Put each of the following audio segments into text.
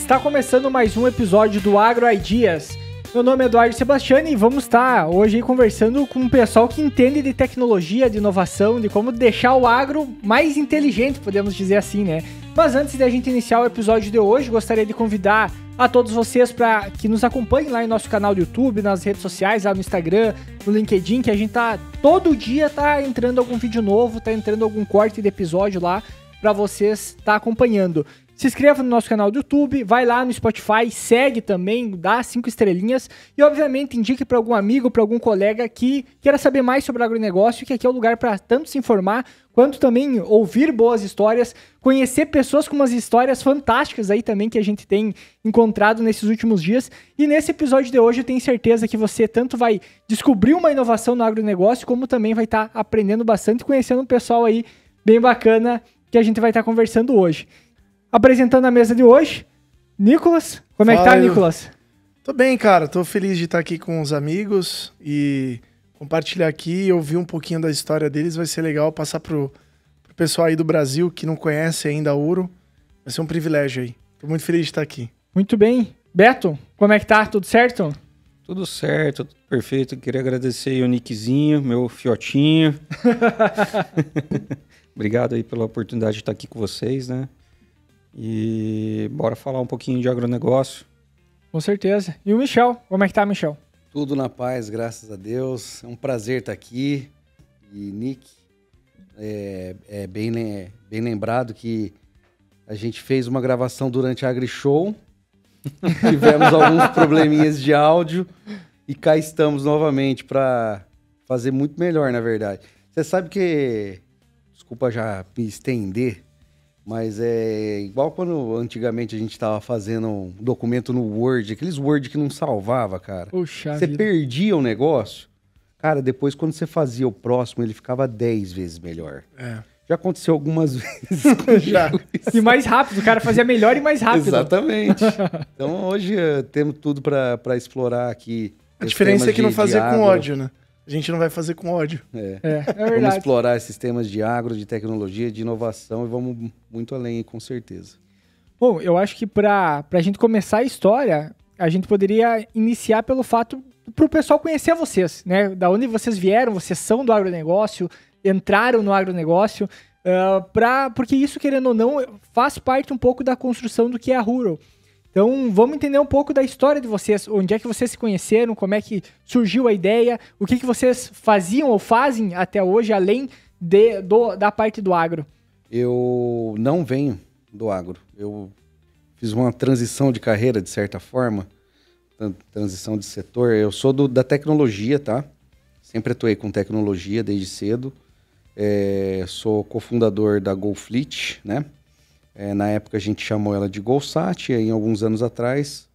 Está começando mais um episódio do Agro Ideas. Meu nome é Eduardo Sebastiani e vamos estar hoje aí conversando com um pessoal que entende de tecnologia, de inovação, de como deixar o agro mais inteligente, podemos dizer assim, né? Mas antes de a gente iniciar o episódio de hoje, gostaria de convidar a todos vocês para que nos acompanhem lá em nosso canal do YouTube, nas redes sociais, lá no Instagram, no LinkedIn, que a gente todo dia tá entrando algum vídeo novo, tá entrando algum corte de episódio lá para vocês estar acompanhando. Se inscreva no nosso canal do YouTube, vai lá no Spotify, segue também, dá 5 estrelinhas e, obviamente, indique para algum amigo, para algum colega que queira saber mais sobre agronegócio, que aqui é o lugar para tanto se informar, quanto também ouvir boas histórias, conhecer pessoas com umas histórias fantásticas aí também que a gente tem encontrado nesses últimos dias. E nesse episódio de hoje eu tenho certeza que você tanto vai descobrir uma inovação no agronegócio, como também vai estar aprendendo bastante e conhecendo um pessoal aí bem bacana que a gente vai estar conversando hoje. Apresentando a mesa de hoje, Nicolas. Como é que tá, Nicolas? Tô bem, cara. Tô feliz de estar aqui com os amigos e compartilhar aqui, ouvir um pouquinho da história deles. Vai ser legal passar pro pessoal aí do Brasil que não conhece ainda a Ouro. Vai ser um privilégio aí. Tô muito feliz de estar aqui. Muito bem. Beto, como é que tá? Tudo certo? Tudo certo, tudo perfeito. Queria agradecer aí o Nickzinho, meu fiotinho. Obrigado aí pela oportunidade de estar aqui com vocês, né? E bora falar um pouquinho de agronegócio. Com certeza. E o Michel, como é que tá, Michel? Tudo na paz, graças a Deus. É um prazer estar aqui. E, Nick, é bem lembrado que a gente fez uma gravação durante a AgriShow. Tivemos alguns probleminhas de áudio e cá estamos novamente para fazer muito melhor, na verdade. Você sabe que... Desculpa já me estender, mas é igual quando antigamente a gente estava fazendo um documento no Word, aqueles Word que não salvava, cara. Puxa você vida. perdia o negócio, cara, depois quando você fazia o próximo, ele ficava 10 vezes melhor. É. Já aconteceu algumas vezes. Já. E mais rápido, o cara fazia melhor e mais rápido. Exatamente. Então hoje temos tudo para explorar aqui. A diferença é que não fazer com ódio, né? A gente não vai fazer com ódio. É verdade. Vamos explorar esses temas de agro, de tecnologia, de inovação e vamos muito além, com certeza. Bom, eu acho que para a gente começar a história, a gente poderia iniciar pelo fato para o pessoal conhecer vocês, né? Da onde vocês vieram, vocês são do agronegócio, entraram no agronegócio, porque isso, querendo ou não, faz parte um pouco da construção do que é a Rural. Então, vamos entender um pouco da história de vocês, onde é que vocês se conheceram, como é que surgiu a ideia, o que vocês faziam ou fazem até hoje, além da parte do agro. Eu não venho do agro. Eu fiz uma transição de carreira, de certa forma, transição de setor. Eu sou da tecnologia, tá? Sempre atuei com tecnologia desde cedo. Sou cofundador da GoFleet, né? Na época a gente chamou ela de GoSat, e aí, alguns anos atrás,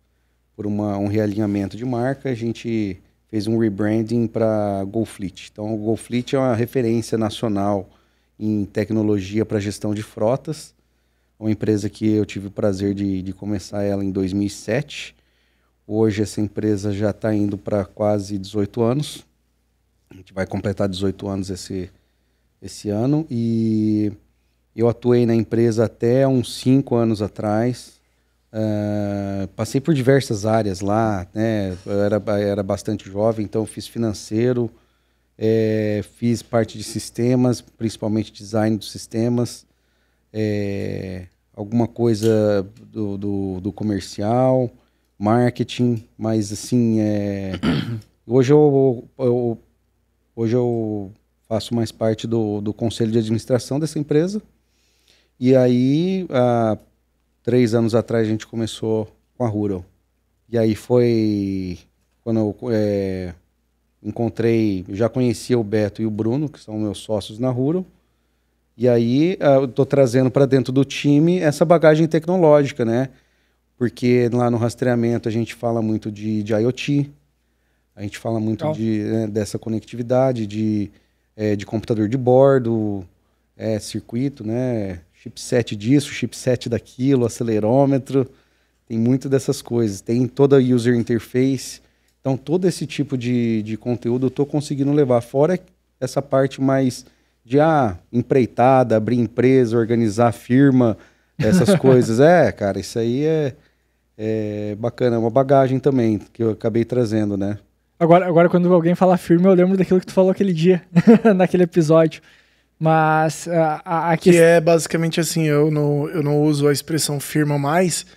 por um realinhamento de marca, a gente fez um rebranding para GoFleet. Então, o GoFleet é uma referência nacional em tecnologia para gestão de frotas. Uma empresa que eu tive o prazer de começar ela em 2007. Hoje essa empresa já está indo para quase 18 anos. A gente vai completar 18 anos esse ano e... Eu atuei na empresa até uns 5 anos atrás, passei por diversas áreas lá, né? Eu era bastante jovem, então fiz financeiro, fiz parte de sistemas, principalmente design dos sistemas, alguma coisa do comercial, marketing, mas assim, hoje eu faço mais parte do conselho de administração dessa empresa. E aí, há 3 anos atrás, a gente começou com a Rural. E aí foi quando eu já conhecia o Beto e o Bruno, que são meus sócios na Rural. E aí, eu estou trazendo para dentro do time essa bagagem tecnológica, né? Porque lá no rastreamento a gente fala muito de IoT, a gente fala muito dessa conectividade, de computador de bordo, circuito, né? Chipset disso, chipset daquilo, acelerômetro, tem muito dessas coisas. Tem toda a user interface. Então, todo esse tipo de conteúdo eu estou conseguindo levar. Fora essa parte mais de empreitada, abrir empresa, organizar firma, essas coisas. Cara, isso aí é bacana, é uma bagagem também que eu acabei trazendo, né? Agora, quando alguém fala firma, eu lembro daquilo que tu falou aquele dia, naquele episódio. Mas a Que é basicamente assim, eu não uso a expressão firma mais,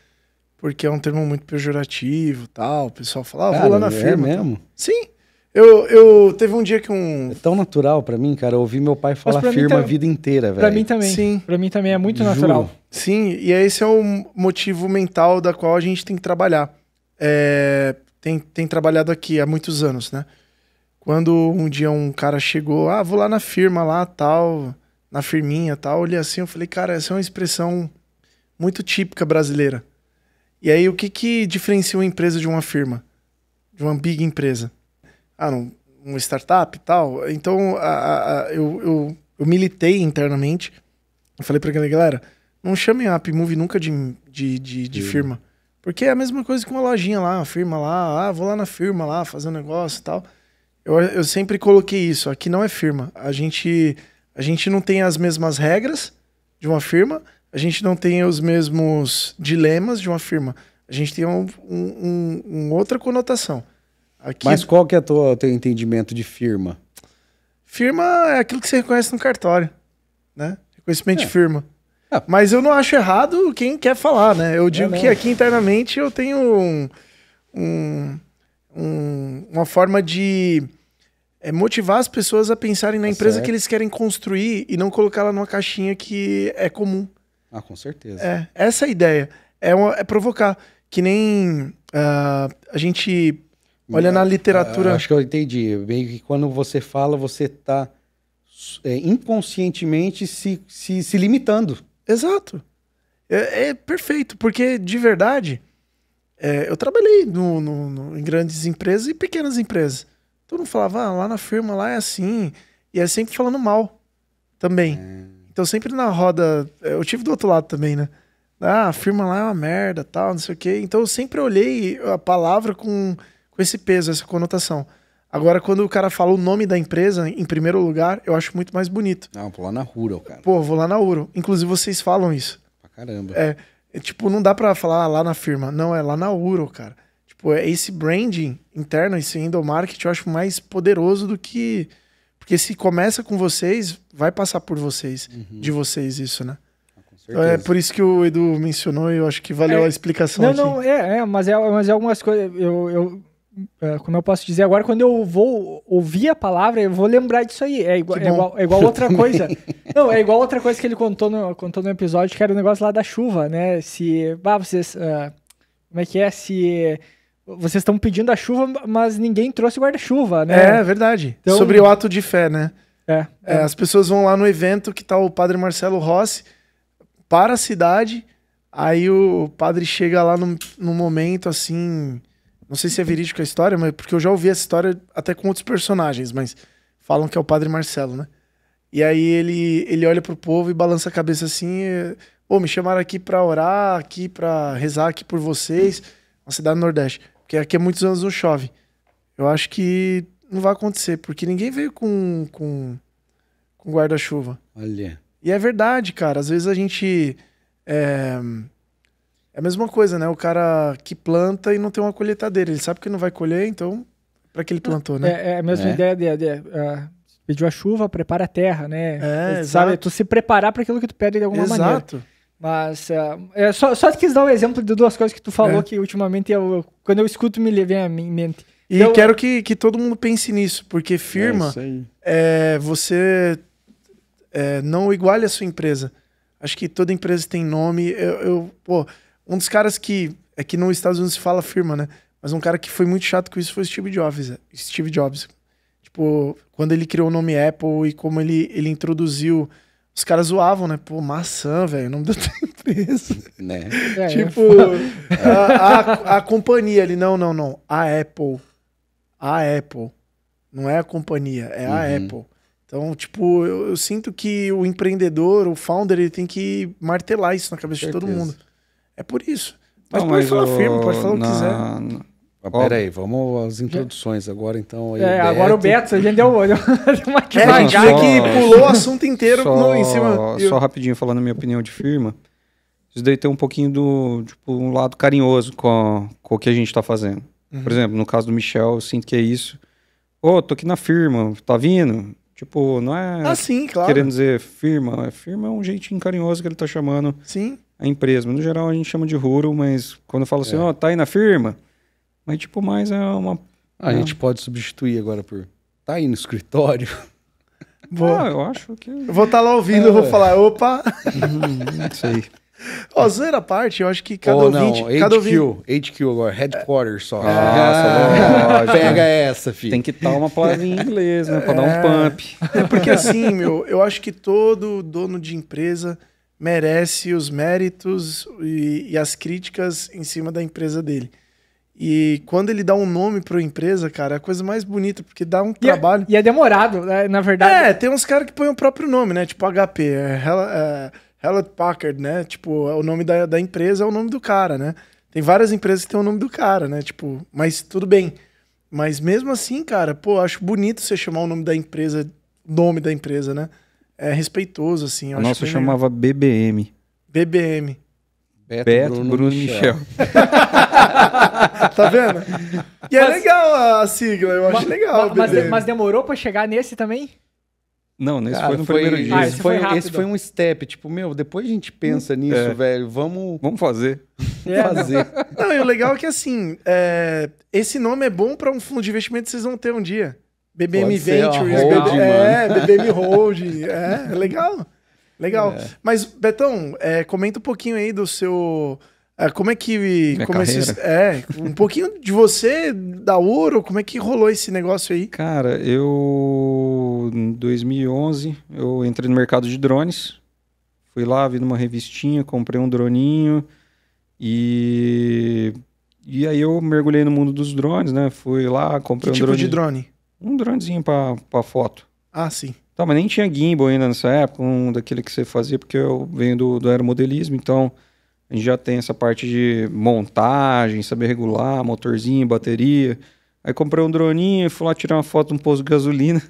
porque é um termo muito pejorativo, tal. O pessoal fala, vou lá na firma. É mesmo? Tal. Sim. Eu teve um dia que É tão natural pra mim, cara, ouvir meu pai falar firma a vida inteira, velho. Pra mim também. Sim. Pra mim também é muito Juro. natural. Sim, e esse é o motivo mental da qual a gente tem que trabalhar. Tem trabalhado aqui há muitos anos, né? Quando um dia um cara chegou, vou lá na firma lá, tal, na firminha, tal, olhei assim, eu falei, cara, essa é uma expressão muito típica brasileira. E aí, o que diferencia uma empresa de uma firma? De uma big empresa? Uma startup e tal? Então, eu militei internamente, eu falei pra galera, não chamem a Upmove nunca de firma. Porque é a mesma coisa que uma lojinha lá, uma firma lá, vou lá na firma lá, fazer um negócio e tal. Eu sempre coloquei isso, aqui não é firma. A gente não tem as mesmas regras de uma firma, a gente não tem os mesmos dilemas de uma firma. A gente tem uma outra conotação. Aqui, Mas qual que é o teu entendimento de firma? firma é aquilo que você reconhece no cartório, né? Reconhecimento de firma. É. Mas eu não acho errado quem quer falar, né? Eu digo que aqui internamente eu tenho uma forma de motivar as pessoas a pensarem na empresa que eles querem construir e não colocá-la numa caixinha que é comum. Com certeza. Essa é a ideia. É provocar. Que nem a gente olha na literatura... Acho que eu entendi. Meio que quando você fala, você tá inconscientemente se limitando. Exato. É perfeito, porque de verdade, eu trabalhei em grandes empresas e pequenas empresas. Todo mundo falava, lá na firma lá é assim, e é sempre falando mal também. Então sempre na roda, eu tive do outro lado também, né? A firma lá é uma merda, tal, não sei o quê. Então eu sempre olhei a palavra com esse peso, essa conotação. Agora, quando o cara fala o nome da empresa, em primeiro lugar, eu acho muito mais bonito. Não, vou lá na Rural, cara. Pô, vou lá na Uro. Inclusive, vocês falam isso. Pra caramba. Tipo, não dá pra falar lá na firma. Não, é lá na Uro, cara. Tipo, esse branding interno, esse endomarketing, eu acho mais poderoso do que... Porque se começa com vocês, vai passar por vocês. De vocês isso, né? Com certeza. Então, por isso que o Edu mencionou e eu acho que valeu a explicação aqui. Mas é algumas coisas... como eu posso dizer agora, quando eu vou ouvir a palavra, eu vou lembrar disso aí. É igual outra coisa. Não, é igual outra coisa que ele contou no episódio, que era o negócio lá da chuva, né? Se... vocês... como é que é? Se... Vocês estão pedindo a chuva, mas ninguém trouxe guarda-chuva, né? É verdade. Então, sobre o ato de fé, né? As pessoas vão lá no evento que tá o padre Marcelo Rossi para a cidade, aí o padre chega lá num momento assim... Não sei se é verídico a história, mas porque eu já ouvi essa história até com outros personagens, mas falam que é o padre Marcelo, né? E aí ele olha pro povo e balança a cabeça assim, me chamaram aqui pra orar, aqui pra rezar aqui por vocês, uma cidade do Nordeste, porque aqui há muitos anos não chove. Eu acho que não vai acontecer, porque ninguém veio com guarda-chuva. Olha. E é verdade, cara, às vezes a gente... É a mesma coisa, né? O cara que planta e não tem uma colheitadeira. Ele sabe que não vai colher, então, pra que ele plantou, né? É a mesma ideia de pediu a chuva, prepara a terra, né? Sabe? Exato. Tu se preparar para aquilo que tu pede de alguma maneira. Exato. Mas só quis dar um exemplo de duas coisas que tu falou que ultimamente, quando eu escuto, me vem à mente. E eu quero que todo mundo pense nisso, porque firma você não iguale a sua empresa. Acho que toda empresa tem nome. Um dos caras que nos Estados Unidos se fala firma, né? Mas um cara que foi muito chato com isso foi o Steve Jobs. Tipo, quando ele criou o nome Apple e como ele introduziu... Os caras zoavam, né? Pô, maçã, velho, o nome da tua empresa. Né? Tipo, a companhia ali, não. A Apple. Não é a companhia, é a Apple. Então, tipo, eu sinto que o empreendedor, o founder, ele tem que martelar isso na cabeça de todo mundo. É por isso. Mas pode falar firme, pode falar o que quiser. Pera aí, vamos às introduções agora, então. Aí agora o Beto, a gente deu uma a gente vê que pulou o assunto inteiro em cima. Só rapidinho, falando a minha opinião de firma. Isso daí tem um pouquinho do, tipo, um lado carinhoso com o que a gente tá fazendo. Por exemplo, no caso do Michel, eu sinto que é isso. Ô, tô aqui na firma, tá vindo? Tipo, não é sim, claro. querendo dizer firma. Firma é um jeitinho carinhoso que ele tá chamando Sim. a empresa. Mas, no geral, a gente chama de Rural, mas quando eu falo assim, ó, tá aí na firma, mas tipo, mais é uma... A gente pode substituir agora por... Tá aí no escritório. eu acho que... Eu vou estar lá ouvindo, eu vou falar, opa. Não sei. Ó, zoeira à parte, eu acho que cada Ou ouvinte... não, cada HQ agora, headquarters só. Nossa, Pega essa, filho. tem que estar uma palavrinha em inglês, né? Pra dar um pump. É porque assim, eu acho que todo dono de empresa merece os méritos e as críticas em cima da empresa dele. E quando ele dá um nome para a empresa, cara, é a coisa mais bonita, porque dá um trabalho. E é demorado, né, na verdade. Tem uns caras que põem o próprio nome, né? Tipo HP, Hewlett Packard, né? Tipo, o nome da empresa é o nome do cara, né? Tem várias empresas que tem o nome do cara, né? Tipo, mas tudo bem. Mas mesmo assim, cara, pô, acho bonito você chamar o nome da empresa, né? É respeitoso, assim. A nossa chamava BBM. BBM. Beto, Bruno Michel. Tá vendo? E é legal a sigla, eu acho legal. Mas demorou pra chegar nesse também? Não, nesse foi no primeiro dia. Esse foi um step. Tipo, depois a gente pensa nisso, velho. Vamos fazer. fazer. Não, e o legal é que, assim, esse nome é bom pra um fundo de investimento que vocês vão ter um dia. BBM Ventures, BBM Holding. É legal. Legal. Mas, Betão, comenta um pouquinho aí do seu... como é que... um pouquinho de você, da Ouro, como é que rolou esse negócio aí? Cara, em 2011, eu entrei no mercado de drones. Fui lá, vi numa revistinha, comprei um droninho e aí eu mergulhei no mundo dos drones, né? Fui lá, comprei que um drone. Que tipo de drone? Um dronezinho pra foto. Ah, sim. Tá, mas nem tinha gimbal ainda nessa época, daquele que você fazia, porque eu venho do aeromodelismo, então a gente já tem essa parte de montagem, saber regular, motorzinho, bateria. Aí comprei um droninho, fui lá tirar uma foto de um posto de gasolina.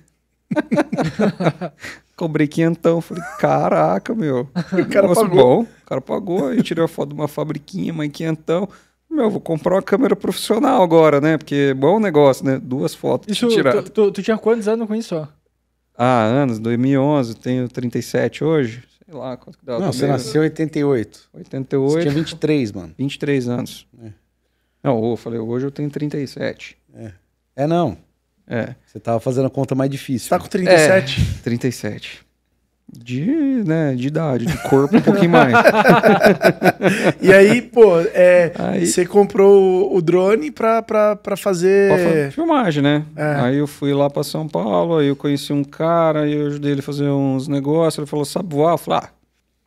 Cobrei quinhentão, falei, caraca, meu. O cara pagou. Bom, o cara pagou, aí eu tirei a foto de uma fabriquinha, mais quinhentão. Vou comprar uma câmera profissional agora, né? Porque é bom negócio, né? 2 fotos isso, tiradas. Tu tinha quantos anos com isso? Anos, 2011, tenho 37 hoje. Sei lá, quanto que dá. Não, você nasceu em 88. 88. Você tinha 23, mano. 23 anos. Não, eu falei, hoje eu tenho 37. Não. Você tava fazendo a conta mais difícil. Você tá com 37? 37. De idade, de corpo um pouquinho mais. E aí, pô, você comprou o drone pra fazer... filmagem, né? Aí eu fui lá pra São Paulo, aí eu conheci um cara, aí eu ajudei ele a fazer uns negócios, ele falou, sabe voar? Eu falei,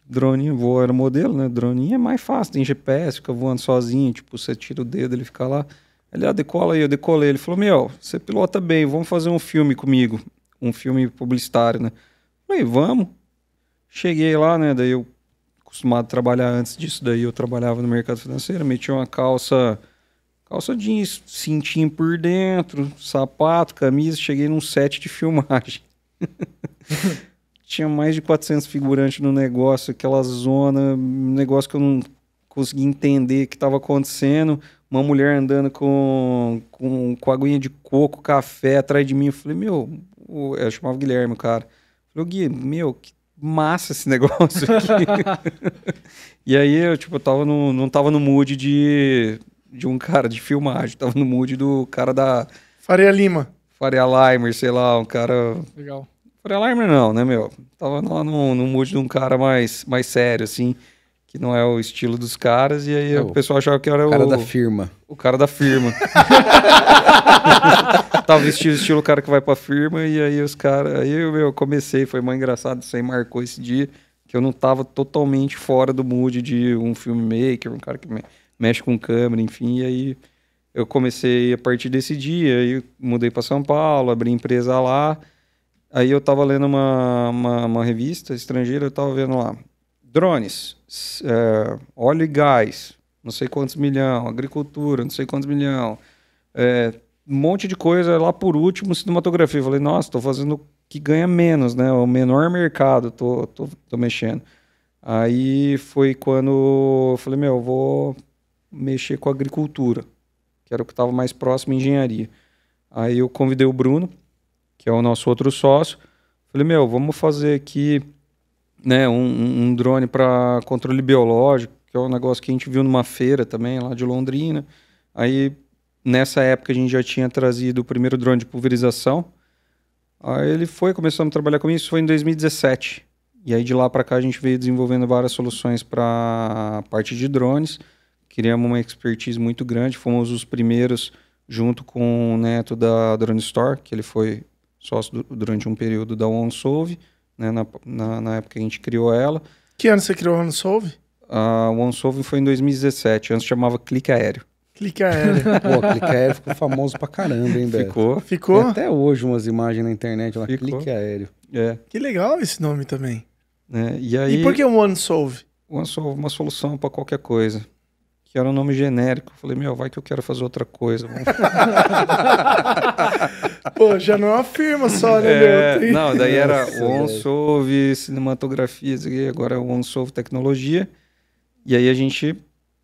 droninho, voa era modelo, né? Droninho é mais fácil, tem GPS, fica voando sozinho, tipo, você tira o dedo, ele fica lá. Ele, decola aí, eu decolei. Ele falou, você pilota bem, vamos fazer um filme comigo, um filme publicitário, né? Falei, vamos. Cheguei lá, né? Daí eu, acostumado a trabalhar antes disso, daí eu trabalhava no mercado financeiro, meti uma calça jeans, cintinho por dentro, sapato, camisa, cheguei num set de filmagem. Tinha mais de 400 figurantes no negócio, aquela zona, um negócio que eu não conseguia entender o que estava acontecendo. Uma mulher andando com aguinha de coco, café atrás de mim. Eu falei, eu chamava Guilherme, o cara. Eu falei, Gui, que massa esse negócio aqui. E aí eu, não tava no mood de um cara de filmagem, tava no mood do cara da... Faria Lima. Faria Limer, sei lá, um cara... Legal. Faria Limer não, né, Tava lá no mood de um cara mais sério, assim, que não é o estilo dos caras, e aí o pessoal achava que era o... cara da firma. O cara da firma. Tava vestido estilo o cara que vai pra firma, e aí os caras... Aí eu comecei, foi mais engraçado, isso aí marcou esse dia, que eu não tava totalmente fora do mood de um filmmaker, um cara que mexe com câmera, enfim, e aí eu comecei a partir desse dia, aí mudei pra São Paulo, abri empresa lá, aí eu tava lendo uma revista estrangeira, eu tava vendo lá, drones, óleo e gás, não sei quantos milhão, agricultura, não sei quantos milhão, um monte de coisa, lá por último, cinematografia. Eu falei, nossa, tô fazendo o que ganha menos, né? O menor mercado, tô mexendo. Aí foi quando eu falei, eu vou mexer com a agricultura, que era o que estava mais próximo à engenharia. Aí eu convidei o Bruno, que é o nosso outro sócio. Falei, vamos fazer aqui, né, um drone para controle biológico, que é um negócio que a gente viu numa feira também, lá de Londrina. Aí, nessa época, a gente já tinha trazido o primeiro drone de pulverização. Aí ele começamos a trabalhar com isso, foi em 2017. E aí, de lá para cá, a gente veio desenvolvendo várias soluções para a parte de drones. Criamos uma expertise muito grande, fomos os primeiros, junto com o Neto da Drone Store, que ele foi sócio durante um período da OneSolve, né, na época que a gente criou ela. Que ano você criou a OneSolve? A OneSolve foi em 2017, antes chamava Clique Aéreo. Clique Aéreo. Pô, Clique Aéreo ficou famoso pra caramba, hein, Beto? Ficou? Tem até hoje umas imagens na internet lá, Ficou. Clique Aéreo. Que legal esse nome também. E aí, e por que o OneSolve? OneSolve, uma solução para qualquer coisa. Que era um nome genérico. Falei, vai que eu quero fazer outra coisa. Pô, já não é uma firma só, né? Não, daí era OneSolve Cinematografia, agora é OneSolve Tecnologia. E aí a gente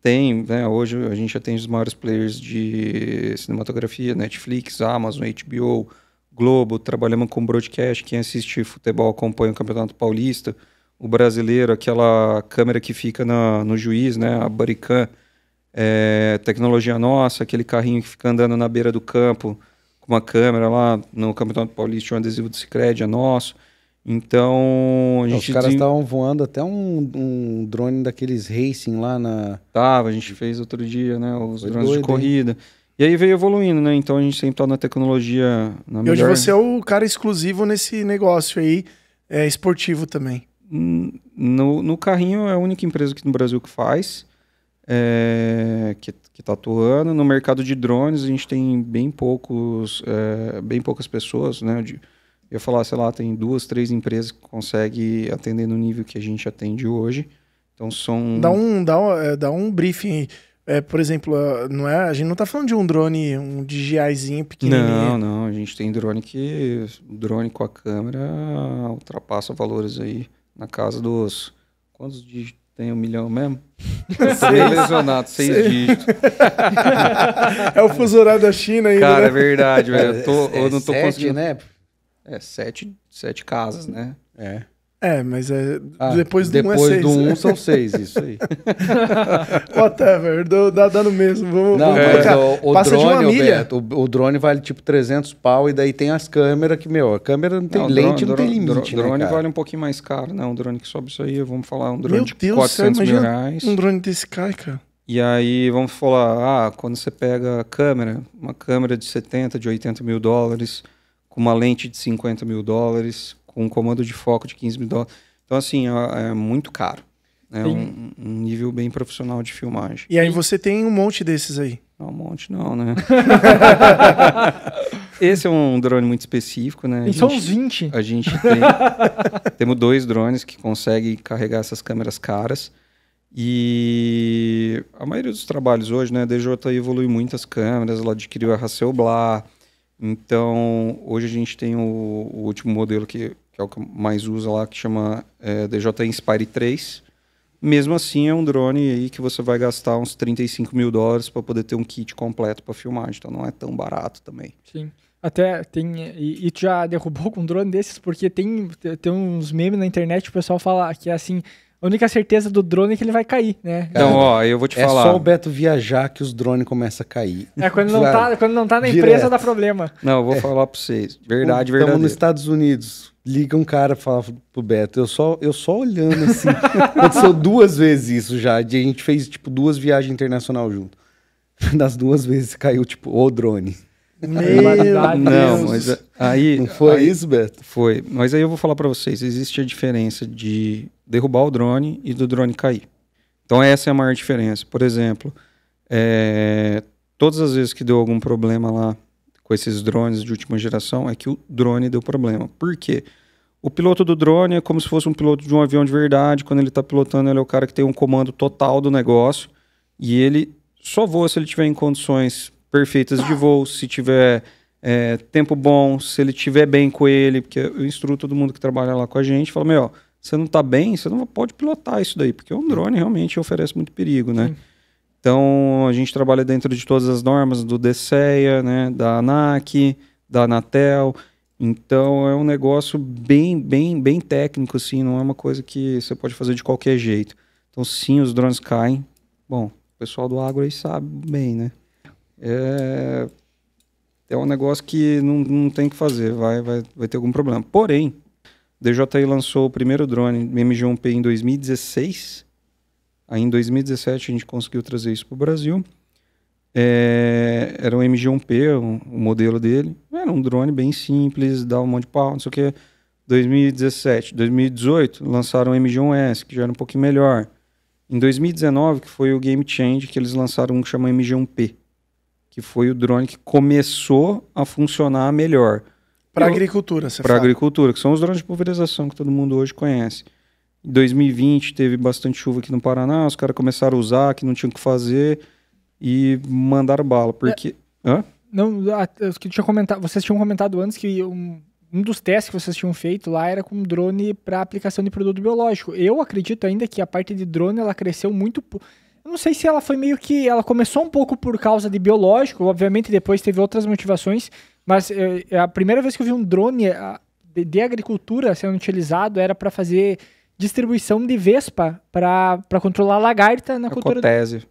tem, né, hoje a gente atende os maiores players de cinematografia, Netflix, Amazon, HBO, Globo, trabalhamos com broadcast, quem assiste futebol acompanha o Campeonato Paulista, o brasileiro, aquela câmera que fica no juiz, né, a Bodycam, tecnologia nossa, aquele carrinho que fica andando na beira do campo com uma câmera lá no Campeonato Paulista, um adesivo do Sicredi é nosso. Então a gente os caras estavam voando até um drone daqueles racing lá na... a gente fez outro dia, né, os drones de corrida. Hein? E aí veio evoluindo, né? Então a gente sempre tá na tecnologia na melhor... E hoje você é o cara exclusivo nesse negócio aí, esportivo também. No carrinho é a única empresa aqui no Brasil que faz. Que está atuando. No mercado de drones a gente tem bem poucas pessoas, né? Eu ia falar, sei lá, tem 2, 3 empresas que conseguem atender no nível que a gente atende hoje. Então são... Dá um briefing aí. Por exemplo, a gente não tá falando de um drone, um DJIzinho pequenininho. Não, a gente tem drone com a câmera ultrapassa valores aí na casa dos... Quantos dígitos? Tem 1 milhão mesmo? 6 lesionados, 6 dígitos. É o fuso horário da China ainda, cara, né? É verdade, velho. Eu não tô 7, conseguindo... né? 7 casas, né? Mas depois do 1 é 6. Depois do 1 são 6, isso aí. Whatever, dá no mesmo. Vamos colocar. O passa drone, de uma milha. Beto, o drone vale tipo 300 pau e daí tem as câmeras que, a câmera não tem lente, não tem limite, drone né, vale um pouquinho mais caro, né? Um drone que sobe isso aí, vamos falar, um drone de Deus 400 céu, mil reais. Um drone desse cara. E aí vamos falar, quando você pega a câmera, uma câmera de 70, de 80 mil dólares, com uma lente de 50 mil dólares, com um comando de foco de 15 mil dólares. Então, assim, é muito caro. É um nível bem profissional de filmagem. E aí você tem um monte desses aí? Não, um monte não, né? Esse é um drone muito específico, né? São uns 20. A gente temos 2 drones que conseguem carregar essas câmeras caras. E a maioria dos trabalhos hoje, né? A DJI evolui muitas câmeras, ela adquiriu a Hasselblad. Então, hoje a gente tem o último modelo que é o que mais usa lá, que chama DJI Inspire 3. Mesmo assim, é um drone aí que você vai gastar uns 35 mil dólares para poder ter um kit completo para filmagem. Então, não é tão barato também. Sim. Até tem... E tu já derrubou com um drone desses? Porque tem uns memes na internet, o pessoal fala que é assim... A única certeza do drone é que ele vai cair, né? Então, eu vou te falar. É só o Beto viajar que os drones começam a cair. Quando não tá na empresa, dá problema. Não, eu vou falar pra vocês. Verdade, Estamos nos Estados Unidos. Liga um cara e fala pro Beto. Eu só olhando assim. Aconteceu 2 vezes isso já. A gente fez, 2 viagens internacionais junto. Das 2 vezes caiu, o drone. Não, mas aí... Não foi isso, Beto? Foi. Mas aí eu vou falar pra vocês. Existe a diferença de derrubar o drone e do drone cair. Então essa é a maior diferença. Por exemplo, todas as vezes que deu algum problema lá com esses drones de última geração, é que o drone deu problema. Por quê? O piloto do drone é como se fosse um piloto de um avião de verdade. Quando ele está pilotando, ele é o cara que tem um comando total do negócio. E ele só voa se ele estiver em condições perfeitas de voo, se tiver tempo bom, se ele estiver bem com ele. Porque eu instruo todo mundo que trabalha lá com a gente. Falo, você não tá bem, você não pode pilotar isso daí, porque um drone realmente oferece muito perigo, né? Sim. Então, a gente trabalha dentro de todas as normas do DCEA, né, da ANAC, da Anatel. Então, é um negócio bem técnico, assim, não é uma coisa que você pode fazer de qualquer jeito. Então, sim, os drones caem. Bom, o pessoal do agro aí sabe bem, né? É um negócio que não tem o que fazer, vai ter algum problema. Porém, o DJI lançou o primeiro drone MG1P em 2016. Aí em 2017 a gente conseguiu trazer isso para o Brasil. Era um MG1P, o modelo dele. Era um drone bem simples, dava um monte de pau, não sei o que. 2017, 2018 lançaram o MG1S, que já era um pouquinho melhor. Em 2019, que foi o Game Change, que eles lançaram um que chama MG1P, que foi o drone que começou a funcionar melhor. Para agricultura, você Para fala. agricultura, que são os drones de pulverização que todo mundo hoje conhece. Em 2020 teve bastante chuva aqui no Paraná, os caras começaram a usar, que não tinham o que fazer, e mandaram bala, porque... Hã? Não, vocês tinham comentado antes que um dos testes que vocês tinham feito lá era com drone para aplicação de produto biológico. Eu acredito ainda que a parte de drone ela cresceu muito. Eu não sei se ela foi meio que... Ela começou um pouco por causa de biológico, obviamente depois teve outras motivações, mas a primeira vez que eu vi um drone de agricultura sendo utilizado era para fazer distribuição de vespa para controlar a lagarta na cultura. Cotese.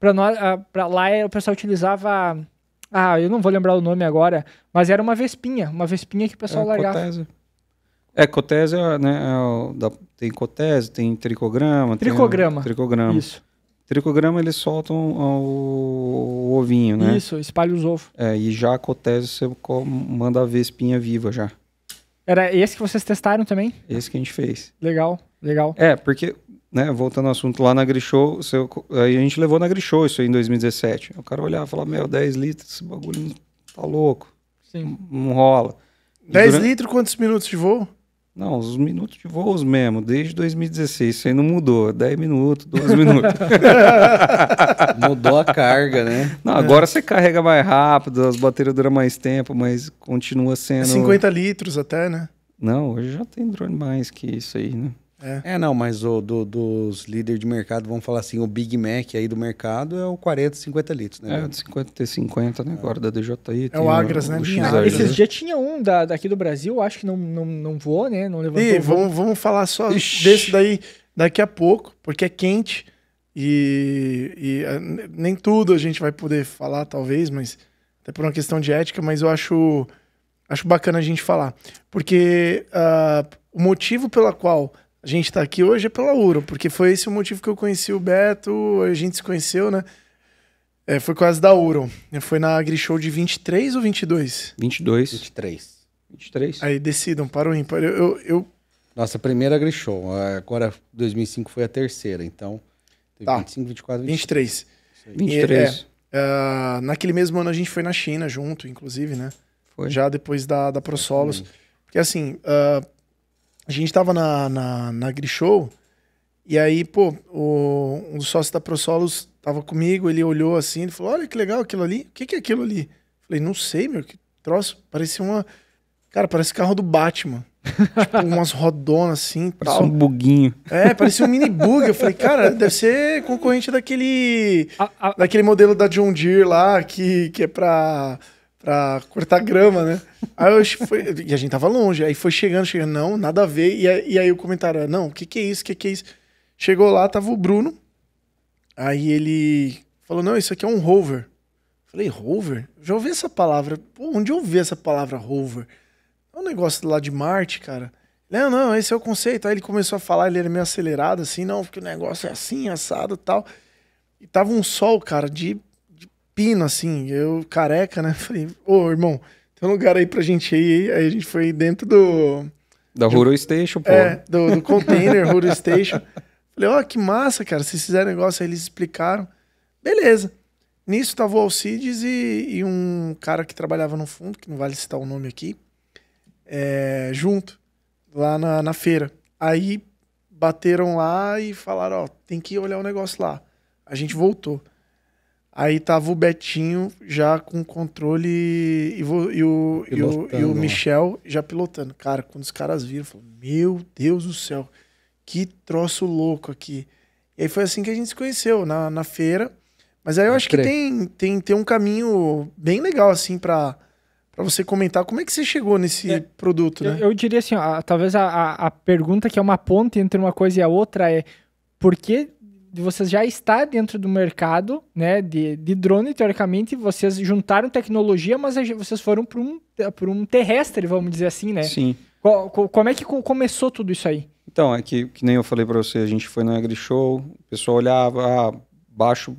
Para lá o pessoal utilizava... eu não vou lembrar o nome agora, mas era uma vespinha que o pessoal largava. Cotese. Cotese, né, tem cotese, tem tricograma. Tricograma. Isso. Tricograma eles soltam o ovinho, né? Isso, espalha os ovos. E já a cotese você manda a vespinha viva já. Era esse que vocês testaram também? Esse que a gente fez. Legal. Porque, né, voltando ao assunto, lá na AgriShow, aí a gente levou na AgriShow isso aí em 2017. O cara olhava e falava, 10 litros, esse bagulho tá louco. Sim. Não rola. 10 litros, quantos minutos de voo? Não, os minutos de voos mesmo, desde 2016, isso aí não mudou. 10 minutos, 12 minutos. Mudou a carga, né? Não, agora você carrega mais rápido, as baterias duram mais tempo, mas continua sendo... 50 litros até, né? Não, hoje já tem drone mais que isso aí, né? Não, mas dos líderes de mercado, vamos falar assim, o Big Mac aí do mercado é o 40, 50 litros, né? De 50, né? Agora da DJI. É o Agras, né? Esses dias tinha um daqui do Brasil, acho que não voou, né? Não levantou. Vamos falar só desse daí daqui a pouco, porque é quente e nem tudo a gente vai poder falar, talvez, mas até por uma questão de ética, mas eu acho bacana a gente falar. Porque o motivo pela qual a gente tá aqui hoje é pela Uro, porque foi esse o motivo que eu conheci o Beto, a gente se conheceu, né? Foi quase da Uro. Foi na AgriShow de 23 ou 22? 23. Aí decidam, para o ímpar. Nossa primeira AgriShow, agora 2005 foi a terceira, então teve 25, 24, 23. 23. Naquele mesmo ano a gente foi na China junto, inclusive, né? Foi. Já depois da ProSolos. Porque assim... A gente tava na AgriShow e aí, um dos sócios da ProSolos tava comigo, ele olhou assim, ele falou, olha que legal aquilo ali. O que é aquilo ali? Falei, não sei, meu, que troço. Parecia parece carro do Batman. Tipo, umas rodonas assim. Parece um buguinho. Parecia um mini bug. Eu falei, cara, deve ser concorrente daquele modelo da John Deere lá, que é pra cortar grama, né? E a gente tava longe, aí foi chegando, não, nada a ver. E aí o comentário era, não, o que é isso? Chegou lá, tava o Bruno, aí ele falou, não, isso aqui é um rover. Falei, rover? Já ouvi essa palavra. Onde eu ouvi essa palavra rover? É um negócio lá de Marte, cara. Não, esse é o conceito. Aí ele começou a falar, ele era meio acelerado, assim, não, porque o negócio é assim, assado e tal. E tava um sol, cara, de pino, assim, eu careca, né? Falei, irmão, tem um lugar aí pra gente ir. Aí a gente foi dentro da Rural Station, pô. Do container Rural Station. Falei, que massa, cara, vocês fizeram negócio, aí eles explicaram. Beleza. Nisso tava o Alcides e um cara que trabalhava no fundo, que não vale citar o nome aqui, junto, lá na feira. Aí bateram lá e falaram, tem que olhar o negócio lá. A gente voltou. Aí tava o Betinho já com controle e o Michel já pilotando. Cara, quando os caras viram, falaram, meu Deus do céu, que troço louco aqui. E aí foi assim que a gente se conheceu, na feira. Mas aí eu acho que tem um caminho bem legal, assim, pra você comentar. Como é que você chegou nesse produto, né? Eu diria assim, ó, talvez a pergunta que é uma ponte entre uma coisa e a outra é por que vocês já está dentro do mercado, né, de drone, teoricamente, vocês juntaram tecnologia, mas vocês foram para um terrestre, vamos dizer assim, né? Sim. Como é que começou tudo isso aí? Então, é que nem eu falei para você, a gente foi no AgriShow, o pessoal olhava, baixo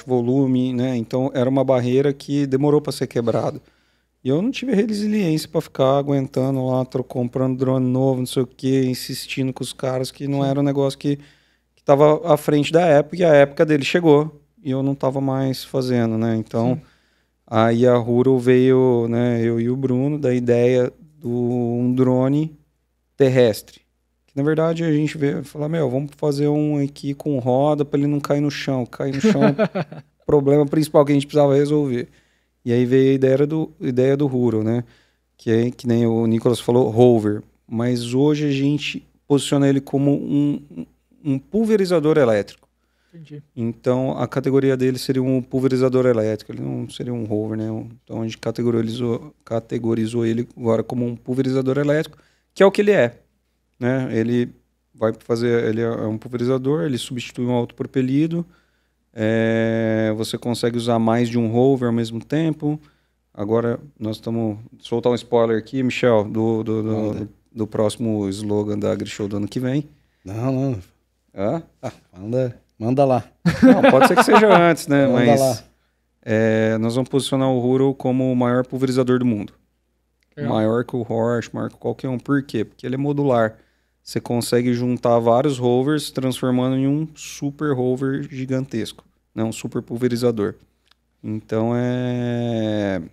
volume, né? Então era uma barreira que demorou para ser quebrada. E eu não tive resiliência para ficar aguentando lá, comprando drone novo, não sei o quê, insistindo com os caras, que não era um negócio que estava à frente da época, e a época dele chegou, e eu não estava mais fazendo, né? Então, aí a Huro veio, né, eu e o Bruno, da ideia de um drone terrestre. Na verdade, a gente veio falar, vamos fazer um aqui com roda para ele não cair no chão. Cair no chão é o problema principal que a gente precisava resolver. E aí veio a ideia do Huro, né? Que nem o Nicolas falou, rover. Mas hoje a gente posiciona ele como um pulverizador elétrico. Entendi. Então, a categoria dele seria um pulverizador elétrico. Ele não seria um rover, né? Então, a gente categorizou ele agora como um pulverizador elétrico, que é o que ele é. Né? Ele é um pulverizador, ele substitui um autopropelido, você consegue usar mais de um rover ao mesmo tempo. Agora nós estamos soltar um spoiler aqui, Michel, do próximo slogan da AgriShow do ano que vem. Não. Manda lá. Não, pode ser que seja antes, né? Manda Mas lá. Nós vamos posicionar o Huro como o maior pulverizador do mundo. Maior que o Horsch, maior que qualquer um. Por quê? Porque ele é modular. Você consegue juntar vários rovers, transformando em um super rover gigantesco, né? Um super pulverizador. Então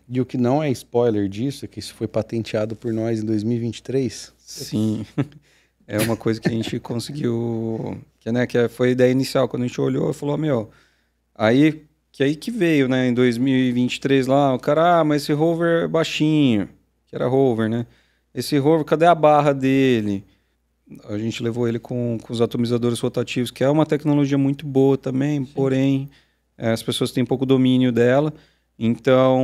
E o que não é spoiler disso é que isso foi patenteado por nós em 2023. Sim. É uma coisa que a gente conseguiu... Que foi a ideia inicial. Quando a gente olhou e falou, Aí que veio, né? Em 2023 lá, o cara, mas esse rover é baixinho. Que era rover, né? Esse rover, cadê a barra dele? A gente levou ele com os atomizadores rotativos, que é uma tecnologia muito boa também, porém as pessoas têm pouco domínio dela. Então,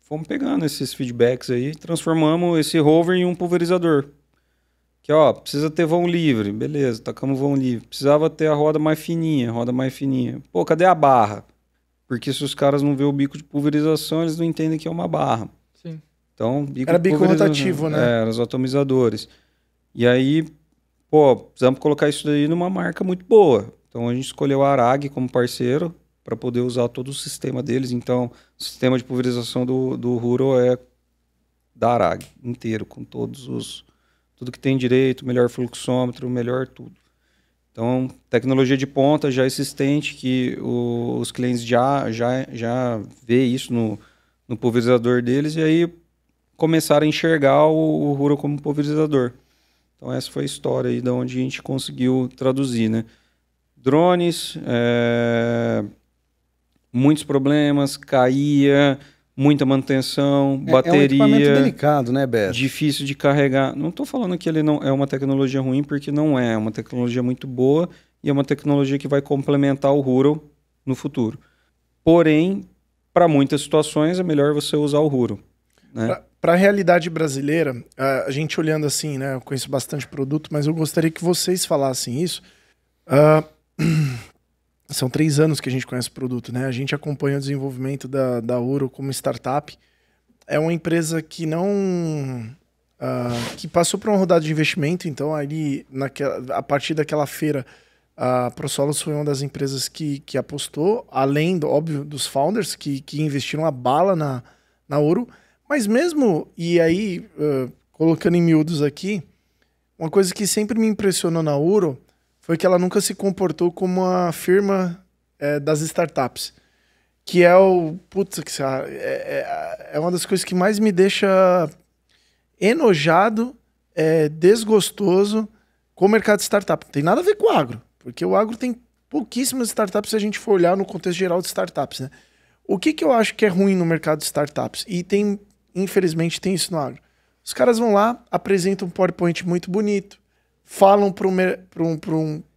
fomos pegando esses feedbacks aí, transformamos esse rover em um pulverizador. Que, precisa ter vão livre. Beleza, tacamos vão livre. Precisava ter a roda mais fininha. Pô, cadê a barra? Porque se os caras não vê o bico de pulverização, eles não entendem que é uma barra. Sim. Então, era bico rotativo, né? Eram os atomizadores. E aí, precisamos colocar isso daí numa marca muito boa. Então, a gente escolheu a Arag como parceiro para poder usar todo o sistema deles. Então, o sistema de pulverização do Huro é da Arag inteiro, com tudo que tem direito, melhor fluxômetro, melhor tudo. Então, tecnologia de ponta já existente, que os clientes já vê isso no pulverizador deles, e aí começaram a enxergar o Huro como pulverizador. Então essa foi a história aí de onde a gente conseguiu traduzir, né? Drones, muitos problemas, caía, muita manutenção, bateria... É um equipamento delicado, né, Beto? Difícil de carregar. Não estou falando que ele não é uma tecnologia ruim, porque não é. É uma tecnologia muito boa e é uma tecnologia que vai complementar o Huro no futuro. Porém, para muitas situações é melhor você usar o Huro. Né? Para a realidade brasileira, a gente olhando assim, né? Eu conheço bastante produto, mas eu gostaria que vocês falassem isso. São 3 anos que a gente conhece o produto, né? A gente acompanha o desenvolvimento da Huro como startup. É uma empresa que que passou por uma rodada de investimento, então ali, a partir daquela feira, a ProSolos foi uma das empresas que apostou, além, óbvio, dos founders que investiram a bala na Huro. Mas mesmo, e aí, colocando em miúdos aqui, uma coisa que sempre me impressionou na Huro foi que ela nunca se comportou como uma firma das startups. Que é é uma das coisas que mais me deixa enojado, desgostoso com o mercado de startup. Não tem nada a ver com o agro, porque o agro tem pouquíssimas startups se a gente for olhar no contexto geral de startups, né? O que eu acho que é ruim no mercado de startups? E infelizmente tem isso no agro. Os caras vão lá, apresentam um PowerPoint muito bonito, falam para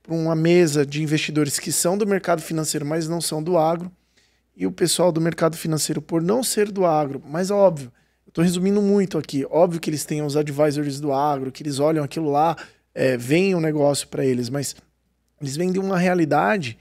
uma mesa de investidores que são do mercado financeiro, mas não são do agro, e o pessoal do mercado financeiro, por não ser do agro, mas óbvio, eu estou resumindo muito aqui, óbvio que eles têm os advisors do agro, que eles olham aquilo lá, veem um negócio para eles, mas eles vendem uma realidade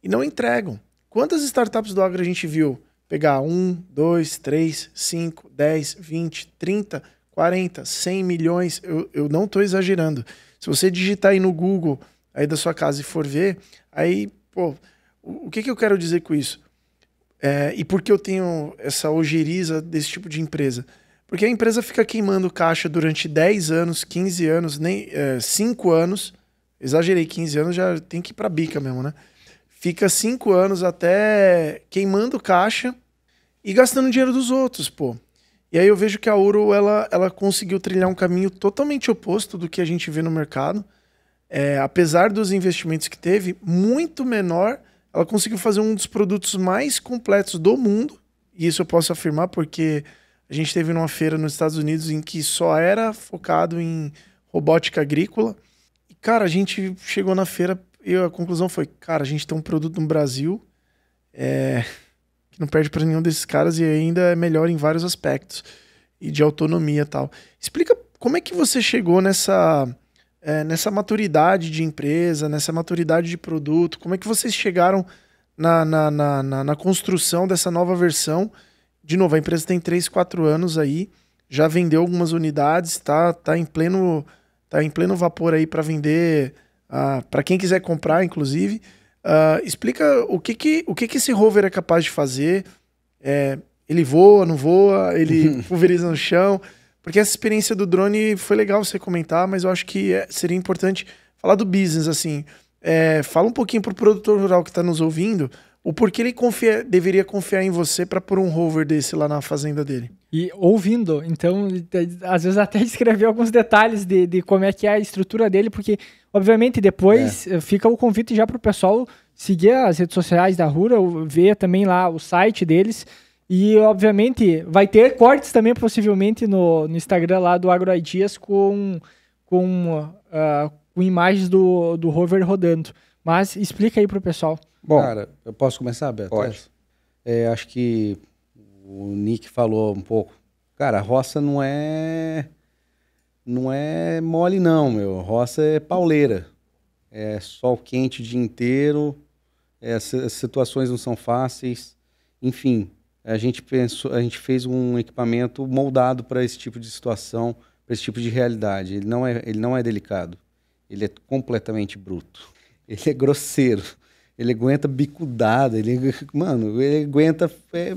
e não entregam. Quantas startups do agro a gente viu pegar 1, 2, 3, 5, 10, 20, 30, 40, 100 milhões? Eu não estou exagerando. Se você digitar aí no Google, aí da sua casa e for ver, aí, pô, o que eu quero dizer com isso? E por que eu tenho essa ojeriza desse tipo de empresa? Porque a empresa fica queimando caixa durante 10 anos, 15 anos, 5 anos, exagerei, 15 anos já tem que ir pra bica mesmo, né? Fica 5 anos até queimando caixa e gastando dinheiro dos outros, pô. E aí eu vejo que a Ouro, ela conseguiu trilhar um caminho totalmente oposto do que a gente vê no mercado. Apesar dos investimentos que teve, muito menor, ela conseguiu fazer um dos produtos mais completos do mundo. E isso eu posso afirmar porque a gente teve numa feira nos Estados Unidos em que só era focado em robótica agrícola. E, cara, a gente chegou na feira e a conclusão foi, cara, a gente tem um produto no Brasil que não perde para nenhum desses caras e ainda é melhor em vários aspectos. E de autonomia e tal. Explica como é que você chegou nessa maturidade de empresa, nessa maturidade de produto, como é que vocês chegaram na construção dessa nova versão? De novo, a empresa tem 3, 4 anos aí, já vendeu algumas unidades, tá em pleno vapor aí para vender, para quem quiser comprar, inclusive. Explica o que esse rover é capaz de fazer. Ele voa, não voa, ele pulveriza no chão. Porque essa experiência do drone foi legal você comentar, mas eu acho que seria importante falar do business, assim. Fala um pouquinho pro produtor rural que está nos ouvindo, o porquê ele deveria confiar em você para pôr um rover desse lá na fazenda dele. E ouvindo, então, às vezes até descrever alguns detalhes de como é que é a estrutura dele, porque, obviamente, depois fica o convite já pro pessoal seguir as redes sociais da Rural, ver também lá o site deles. E, obviamente, vai ter cortes também, possivelmente, no Instagram lá do AgroIdeas com imagens do rover rodando. Mas explica aí pro pessoal. Bom, cara, eu posso começar, Beto? Pode. Acho que o Nick falou um pouco. Cara, a roça não é mole não, meu. A roça é pauleira. É sol quente o dia inteiro. As situações não são fáceis. Enfim... A gente fez um equipamento moldado para esse tipo de situação, para esse tipo de realidade. Ele não é delicado. Ele é completamente bruto. Ele é grosseiro. Ele aguenta bicudada. Ele aguenta... É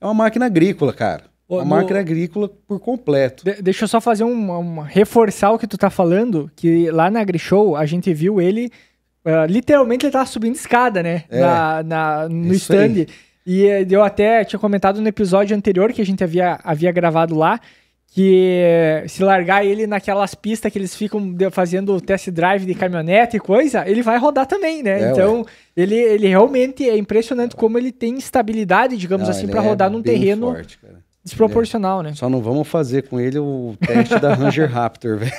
uma máquina agrícola, cara. Uma máquina agrícola por completo. Deixa eu só fazer reforçar o que tu tá falando, que lá na AgriShow a gente viu ele... literalmente ele tava subindo escada, né? No stand. Aí. E eu até tinha comentado no episódio anterior que a gente havia gravado lá, que se largar ele naquelas pistas que eles ficam fazendo test drive de caminhonete e coisa, ele vai rodar também, né? Então, ele realmente é impressionante como ele tem estabilidade, digamos assim, para rodar num terreno forte, desproporcional, né? Só não vamos fazer com ele o teste da Ranger Raptor, velho.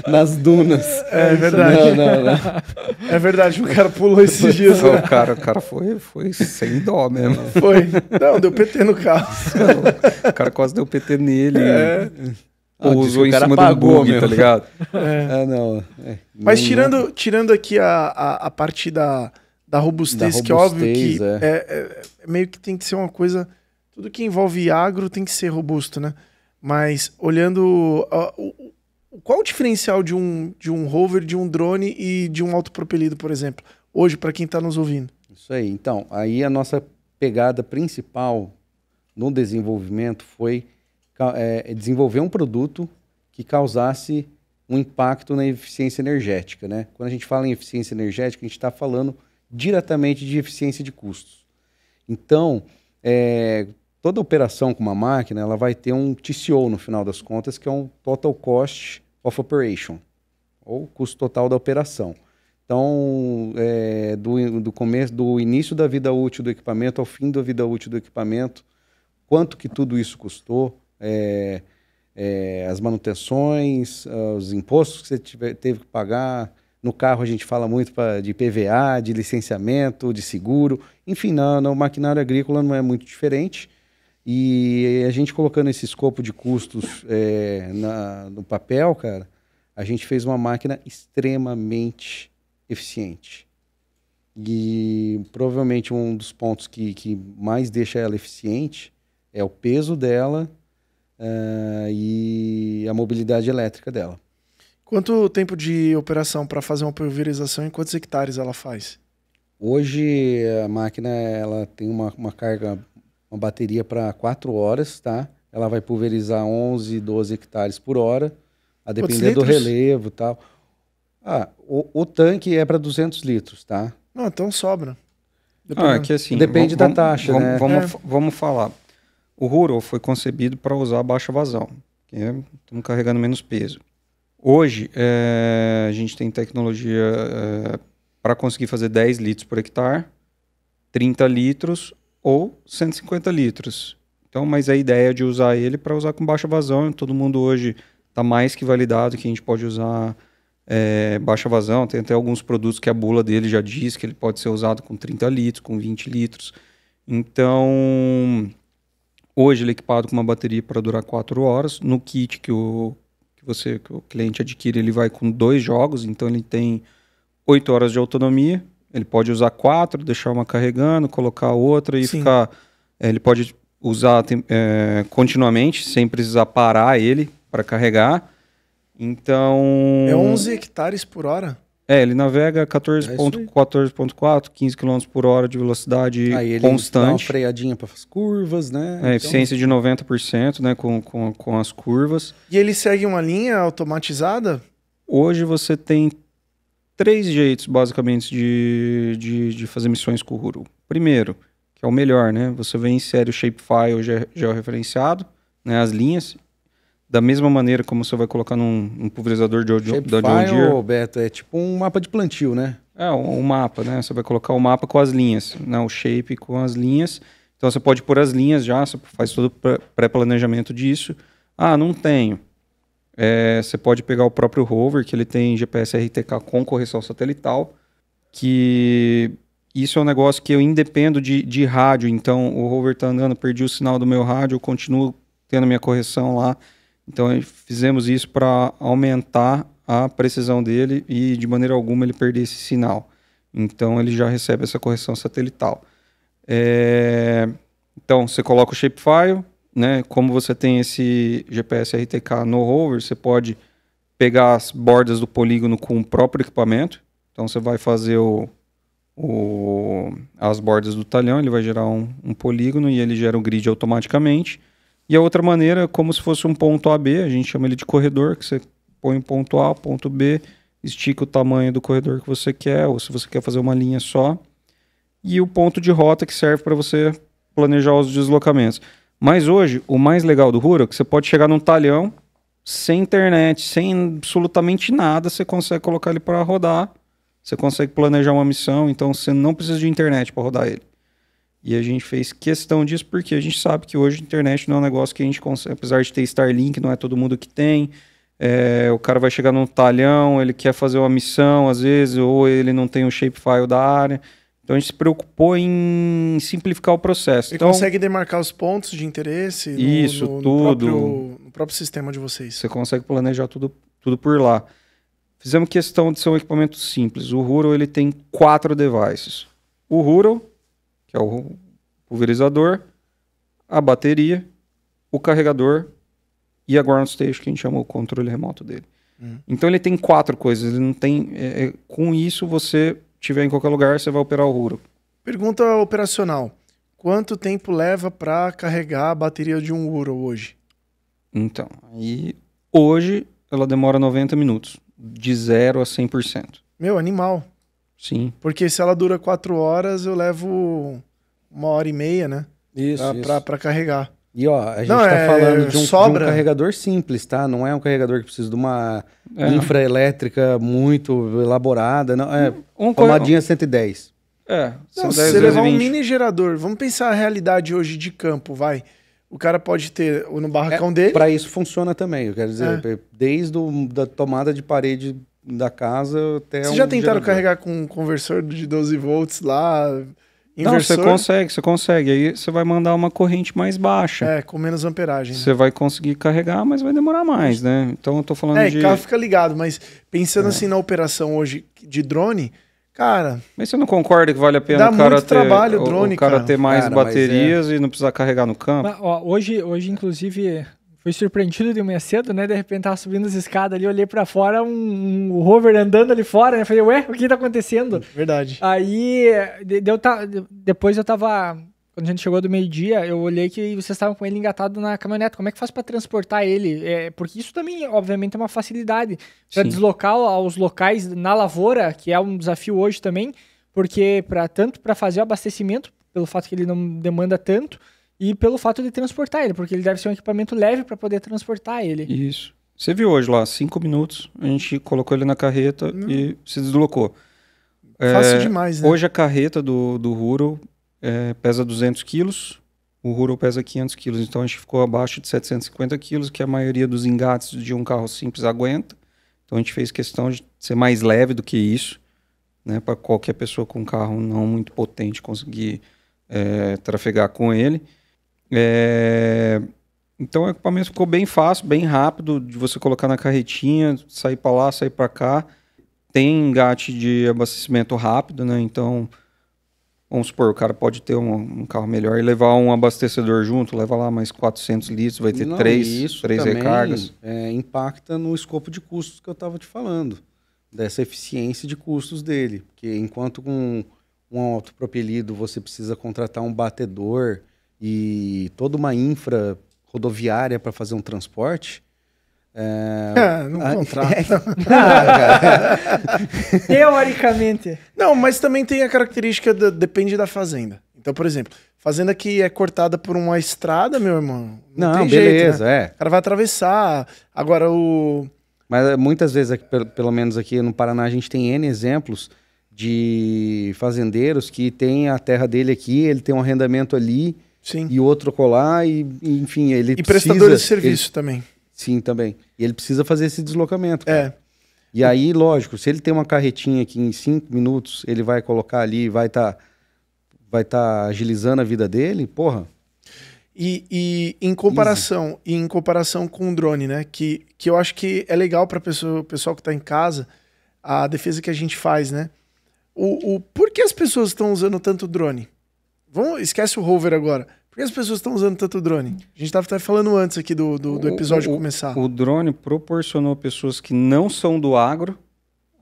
Nas dunas. É verdade. Não. É verdade, o cara pulou esses dias. O cara foi sem dó mesmo. Foi. Não, deu PT no carro. O cara quase deu PT nele. Usou em cima do bug, tá ligado? Mas tirando aqui a parte da robustez, que é óbvio que meio que tem que ser uma coisa... Tudo que envolve agro tem que ser robusto, né? Mas olhando... qual o diferencial de um rover, de um drone e de um autopropelido, por exemplo? Hoje, para quem está nos ouvindo. Isso aí. Então, aí a nossa pegada principal no desenvolvimento foi desenvolver um produto que causasse um impacto na eficiência energética, né? Quando a gente fala em eficiência energética, a gente está falando diretamente de eficiência de custos. Então, toda operação com uma máquina, ela vai ter um TCO no final das contas, que é um Total Cost of Operation, ou custo total da operação. Então, do início da vida útil do equipamento ao fim da vida útil do equipamento, quanto que tudo isso custou, as manutenções, os impostos que você teve que pagar. No carro a gente fala muito de PVA, de licenciamento, de seguro. Enfim, no maquinário agrícola não é muito diferente. E a gente colocando esse escopo de custos no papel, cara, a gente fez uma máquina extremamente eficiente. E provavelmente um dos pontos que mais deixa ela eficiente é o peso dela e a mobilidade elétrica dela. Quanto tempo de operação para fazer uma pulverização e quantos hectares ela faz? Hoje a máquina ela tem uma carga, uma bateria para 4 horas, tá? Ela vai pulverizar 11, 12 hectares por hora, a depender do relevo e tal. O tanque é para 200 litros, tá? Não, então sobra. É que assim, depende da taxa, né? Vamos falar. O Rural foi concebido para usar baixa vazão, que estamos carregando menos peso. Hoje, a gente tem tecnologia para conseguir fazer 10 litros por hectare, 30 litros ou 150 litros. Então, mas a ideia é de usar ele para usar com baixa vazão. Todo mundo hoje está mais que validado que a gente pode usar baixa vazão. Tem até alguns produtos que a bula dele já diz que ele pode ser usado com 30 litros, com 20 litros. Então, hoje ele é equipado com uma bateria para durar 4 horas. No kit que o cliente adquire, ele vai com 2 jogos, então ele tem 8 horas de autonomia. Ele pode usar 4, deixar uma carregando, colocar outra e ficar... ele pode usar continuamente, sem precisar parar ele para carregar. Então... É 11 hectares por hora? Ele navega 14.4, 15 km por hora de velocidade constante. Dá uma freadinha para as curvas, né? Então... Eficiência de 90%, né, com as curvas. E ele segue uma linha automatizada? Hoje você tem 3 jeitos, basicamente, de fazer missões com o Rural. Primeiro, que é o melhor, né? Você vem em série o shapefile georreferenciado, né, as linhas. Da mesma maneira como você vai colocar num pulverizador da John Deere. Beto, é tipo um mapa de plantio, né? Um mapa, né? Você vai colocar o mapa com as linhas, né? O shape com as linhas. Então você pode pôr as linhas já, você faz todo o pré-planejamento disso. Não tenho. Você pode pegar o próprio rover, que ele tem GPS RTK com correção satelital, que isso é um negócio que eu independo de rádio. Então o rover está andando, perdi o sinal do meu rádio, eu continuo tendo a minha correção lá. Então, fizemos isso para aumentar a precisão dele e, de maneira alguma, ele perder esse sinal. Então, ele já recebe essa correção satelital. Então, você coloca o shapefile, né? Como você tem esse GPS RTK no rover, você pode pegar as bordas do polígono com o próprio equipamento. Então, você vai fazer as bordas do talhão, ele vai gerar um polígono e ele gera o grid automaticamente. E a outra maneira é como se fosse um ponto AB, a gente chama ele de corredor, que você põe um ponto A, ponto B, estica o tamanho do corredor que você quer, ou se você quer fazer uma linha só. E o ponto de rota que serve para você planejar os deslocamentos. Mas hoje, o mais legal do Rural é que você pode chegar num talhão, sem internet, sem absolutamente nada, você consegue colocar ele para rodar, você consegue planejar uma missão, então você não precisa de internet para rodar ele. E a gente fez questão disso porque a gente sabe que hoje a internet não é um negócio que a gente consegue, apesar de ter Starlink, não é todo mundo que tem. O cara vai chegar num talhão, ele quer fazer uma missão, às vezes, ou ele não tem o shapefile da área. Então a gente se preocupou em simplificar o processo. Ele consegue demarcar os pontos de interesse no próprio sistema de vocês. Você consegue planejar tudo por lá. Fizemos questão de ser um equipamento simples. O Rural ele tem 4 devices. O Rural, que é o pulverizador, a bateria, o carregador e a ground station, que a gente chama o controle remoto dele. Então ele tem 4 coisas. Ele não tem. Com isso, você tiver em qualquer lugar, você vai operar o Rural. Pergunta operacional. Quanto tempo leva para carregar a bateria de um Rural hoje? Então, aí hoje ela demora 90 minutos, de 0 a 100%. Meu, animal. Sim. Porque se ela dura 4 horas, eu levo 1h30, né? Isso. Pra carregar. E ó, a gente tá falando de um carregador simples, tá? Não é um carregador que precisa de uma infraelétrica muito elaborada. Não, tomadinha 110. Se você levar um mini gerador, vamos pensar a realidade hoje de campo, vai. o cara pode ter no barracão dele. Para isso funciona também. Eu quero dizer, desde da tomada de parede da casa até Vocês já tentaram carregar com um conversor de 12 volts lá? Inversor? Não, você consegue. Aí você vai mandar uma corrente mais baixa. Com menos amperagem. Você vai conseguir carregar, mas vai demorar mais, né? Então eu tô falando de... o carro fica ligado, mas pensando assim na operação hoje de drone, cara... Mas você não concorda que vale a pena dá muito trabalho o drone, o cara ter mais Cara, baterias e não precisar carregar no campo? Mas, ó, hoje, inclusive, fui surpreendido de manhã cedo, né? De repente tava subindo as escadas ali, olhei pra fora, um rover andando ali fora, né? Falei, ué, o que tá acontecendo? Verdade. Aí, depois eu tava... Quando a gente chegou do meio-dia, eu olhei que vocês estavam com ele engatado na caminhonete. Como é que faz pra transportar ele? Porque isso também, obviamente, é uma facilidade. Pra deslocar aos locais na lavoura, que é um desafio hoje também, porque tanto para fazer o abastecimento, pelo fato que ele não demanda tanto, e pelo fato de transportar ele, porque ele deve ser um equipamento leve para poder transportar ele. Isso. Você viu hoje lá, 5 minutos, a gente colocou ele na carreta e se deslocou. Fácil demais, né? Hoje a carreta do Rural pesa 200 quilos, o Rural pesa 500 quilos, então a gente ficou abaixo de 750 quilos, que a maioria dos engates de um carro simples aguenta. Então a gente fez questão de ser mais leve do que isso, né, para qualquer pessoa com um carro não muito potente conseguir trafegar com ele. Então o equipamento ficou bem fácil, bem rápido de você colocar na carretinha, sair para lá, sair para cá. Tem engate de abastecimento rápido, né? Então, vamos supor, o cara pode ter um carro melhor e levar um abastecedor junto, leva lá mais 400 litros, vai ter três recargas. Impacta no escopo de custos que eu estava te falando, dessa eficiência de custos dele. Porque enquanto com um autopropelido você precisa contratar um batedor e toda uma infra rodoviária para fazer um transporte... não contrata. Teoricamente. Não, mas também tem a característica, depende da fazenda. Então, por exemplo, fazenda que é cortada por uma estrada, meu irmão, não tem beleza, jeito, né? O cara vai atravessar. Agora, Mas muitas vezes, pelo menos aqui no Paraná, a gente tem N exemplos de fazendeiros que tem a terra dele aqui, ele tem um arrendamento ali, sim, e outro colar, e enfim, ele precisa... E prestadores de serviço também. Sim, também. E ele precisa fazer esse deslocamento. Cara. E aí, lógico, se ele tem uma carretinha que em 5 minutos ele vai colocar ali, vai tá agilizando a vida dele, porra. E em comparação com o drone, né? Que eu acho que é legal para o pessoal que está em casa, a defesa que a gente faz, né? Por que as pessoas estão usando tanto drone? Esquece o rover agora. Por que as pessoas estão usando tanto drone? A gente estava até falando antes aqui do episódio começar. O drone proporcionou pessoas que não são do agro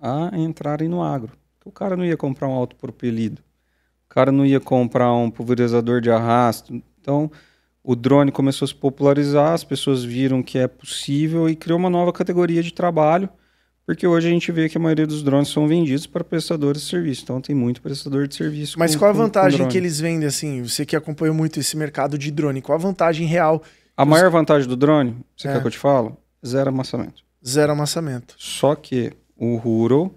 a entrarem no agro. O cara não ia comprar um autopropelido. O cara não ia comprar um pulverizador de arrasto. Então, o drone começou a se popularizar, as pessoas viram que é possível e criou uma nova categoria de trabalho, porque hoje a gente vê que a maioria dos drones são vendidos para prestadores de serviço. Então tem muito prestador de serviço. Mas qual a vantagem que eles vendem, assim? Você que acompanhou muito esse mercado de drone, qual a vantagem real? A maior vantagem do drone, você quer que eu te falo? Zero amassamento. Zero amassamento. Só que o Rural,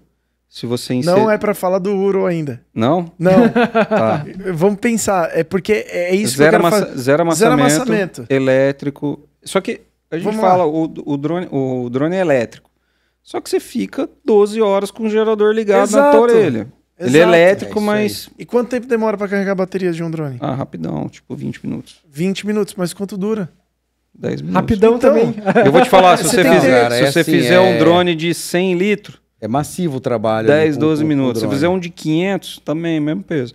se você Não é para falar do Rural ainda. Não? Não. Tá. Vamos pensar, porque é isso zero que eu quero fazer. Zero amassamento, elétrico. Só que a gente fala, o drone é elétrico. Só que você fica 12 horas com o gerador ligado na tua orelha. Ele é elétrico, mas... E quanto tempo demora para carregar a bateria de um drone? Rapidão, tipo 20 minutos. 20 minutos, mas quanto dura? 10 minutos. Rapidão então, também. Eu vou te falar, se você fizer um drone de 100 litros... É massivo o trabalho. 10, 12 minutos. Se fizer um de 500, também, mesmo peso.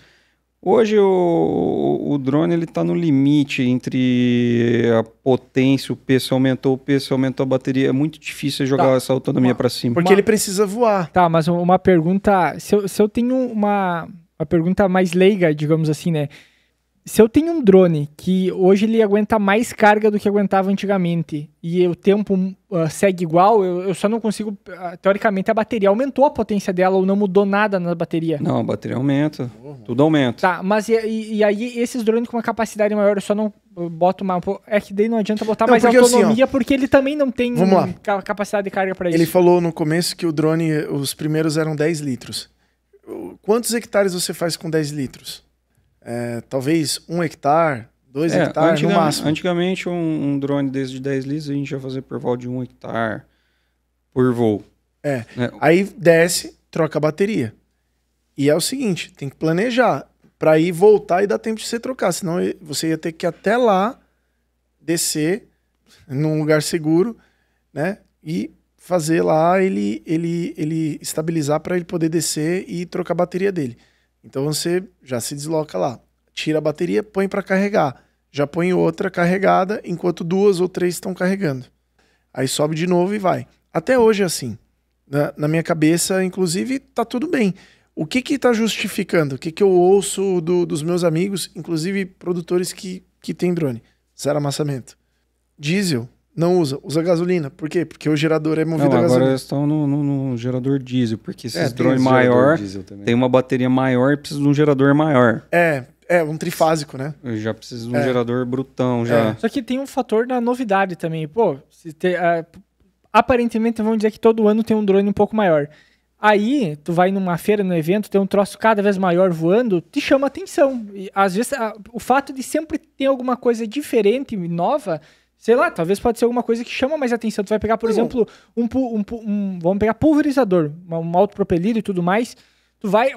Hoje o drone ele tá no limite entre a potência, o peso. Se aumentou o peso, se aumentou a bateria. É muito difícil jogar essa autonomia para cima. Porque ele precisa voar. Tá, mas uma pergunta... Se eu tenho uma pergunta mais leiga, digamos assim, né? Se eu tenho um drone que hoje ele aguenta mais carga do que aguentava antigamente e o tempo segue igual, eu só não consigo... Teoricamente, a bateria aumentou a potência dela ou não mudou nada na bateria? Não, a bateria aumenta. Tudo aumenta. Tá, mas e aí esses drones com uma capacidade maior, eu só não boto uma... É que daí não adianta botar mais autonomia, porque ele também não tem capacidade de carga para isso. Ele falou no começo que o drone, os primeiros eram 10 litros. Quantos hectares você faz com 10 litros? Talvez 1 hectare, 2 hectares no máximo. Antigamente, um drone desde 10 litros, a gente ia fazer por volta de 1 hectare por voo. Né? Aí desce, troca a bateria. E é o seguinte, tem que planejar para ir voltar e dar tempo de você trocar. Senão você ia ter que ir até lá, descer num lugar seguro, né? E fazer lá ele estabilizar para ele poder descer e trocar a bateria dele. Então você já se desloca lá, tira a bateria, põe para carregar. Já põe outra carregada, enquanto 2 ou 3 estão carregando. Aí sobe de novo e vai. Até hoje é assim. Na minha cabeça, inclusive, tá tudo bem. O que tá justificando? O que eu ouço dos meus amigos, inclusive produtores que têm drone? Zero amassamento. Diesel, não usa gasolina. Por quê? Porque o gerador é movido a gasolina. Agora eles estão no gerador diesel, porque esses drones maior tem uma bateria maior e precisa de um gerador maior. Um trifásico, né? Eu já preciso de um gerador brutão, já. Só que tem um fator da novidade também. Pô, aparentemente vamos dizer que todo ano tem um drone um pouco maior. Aí, tu vai numa feira, num evento, tem um troço cada vez maior voando, te chama atenção. E, às vezes, o fato de sempre ter alguma coisa diferente, nova, sei lá, talvez pode ser alguma coisa que chama mais atenção. Tu vai pegar, por exemplo, vamos pegar pulverizador, um autopropelido e tudo mais.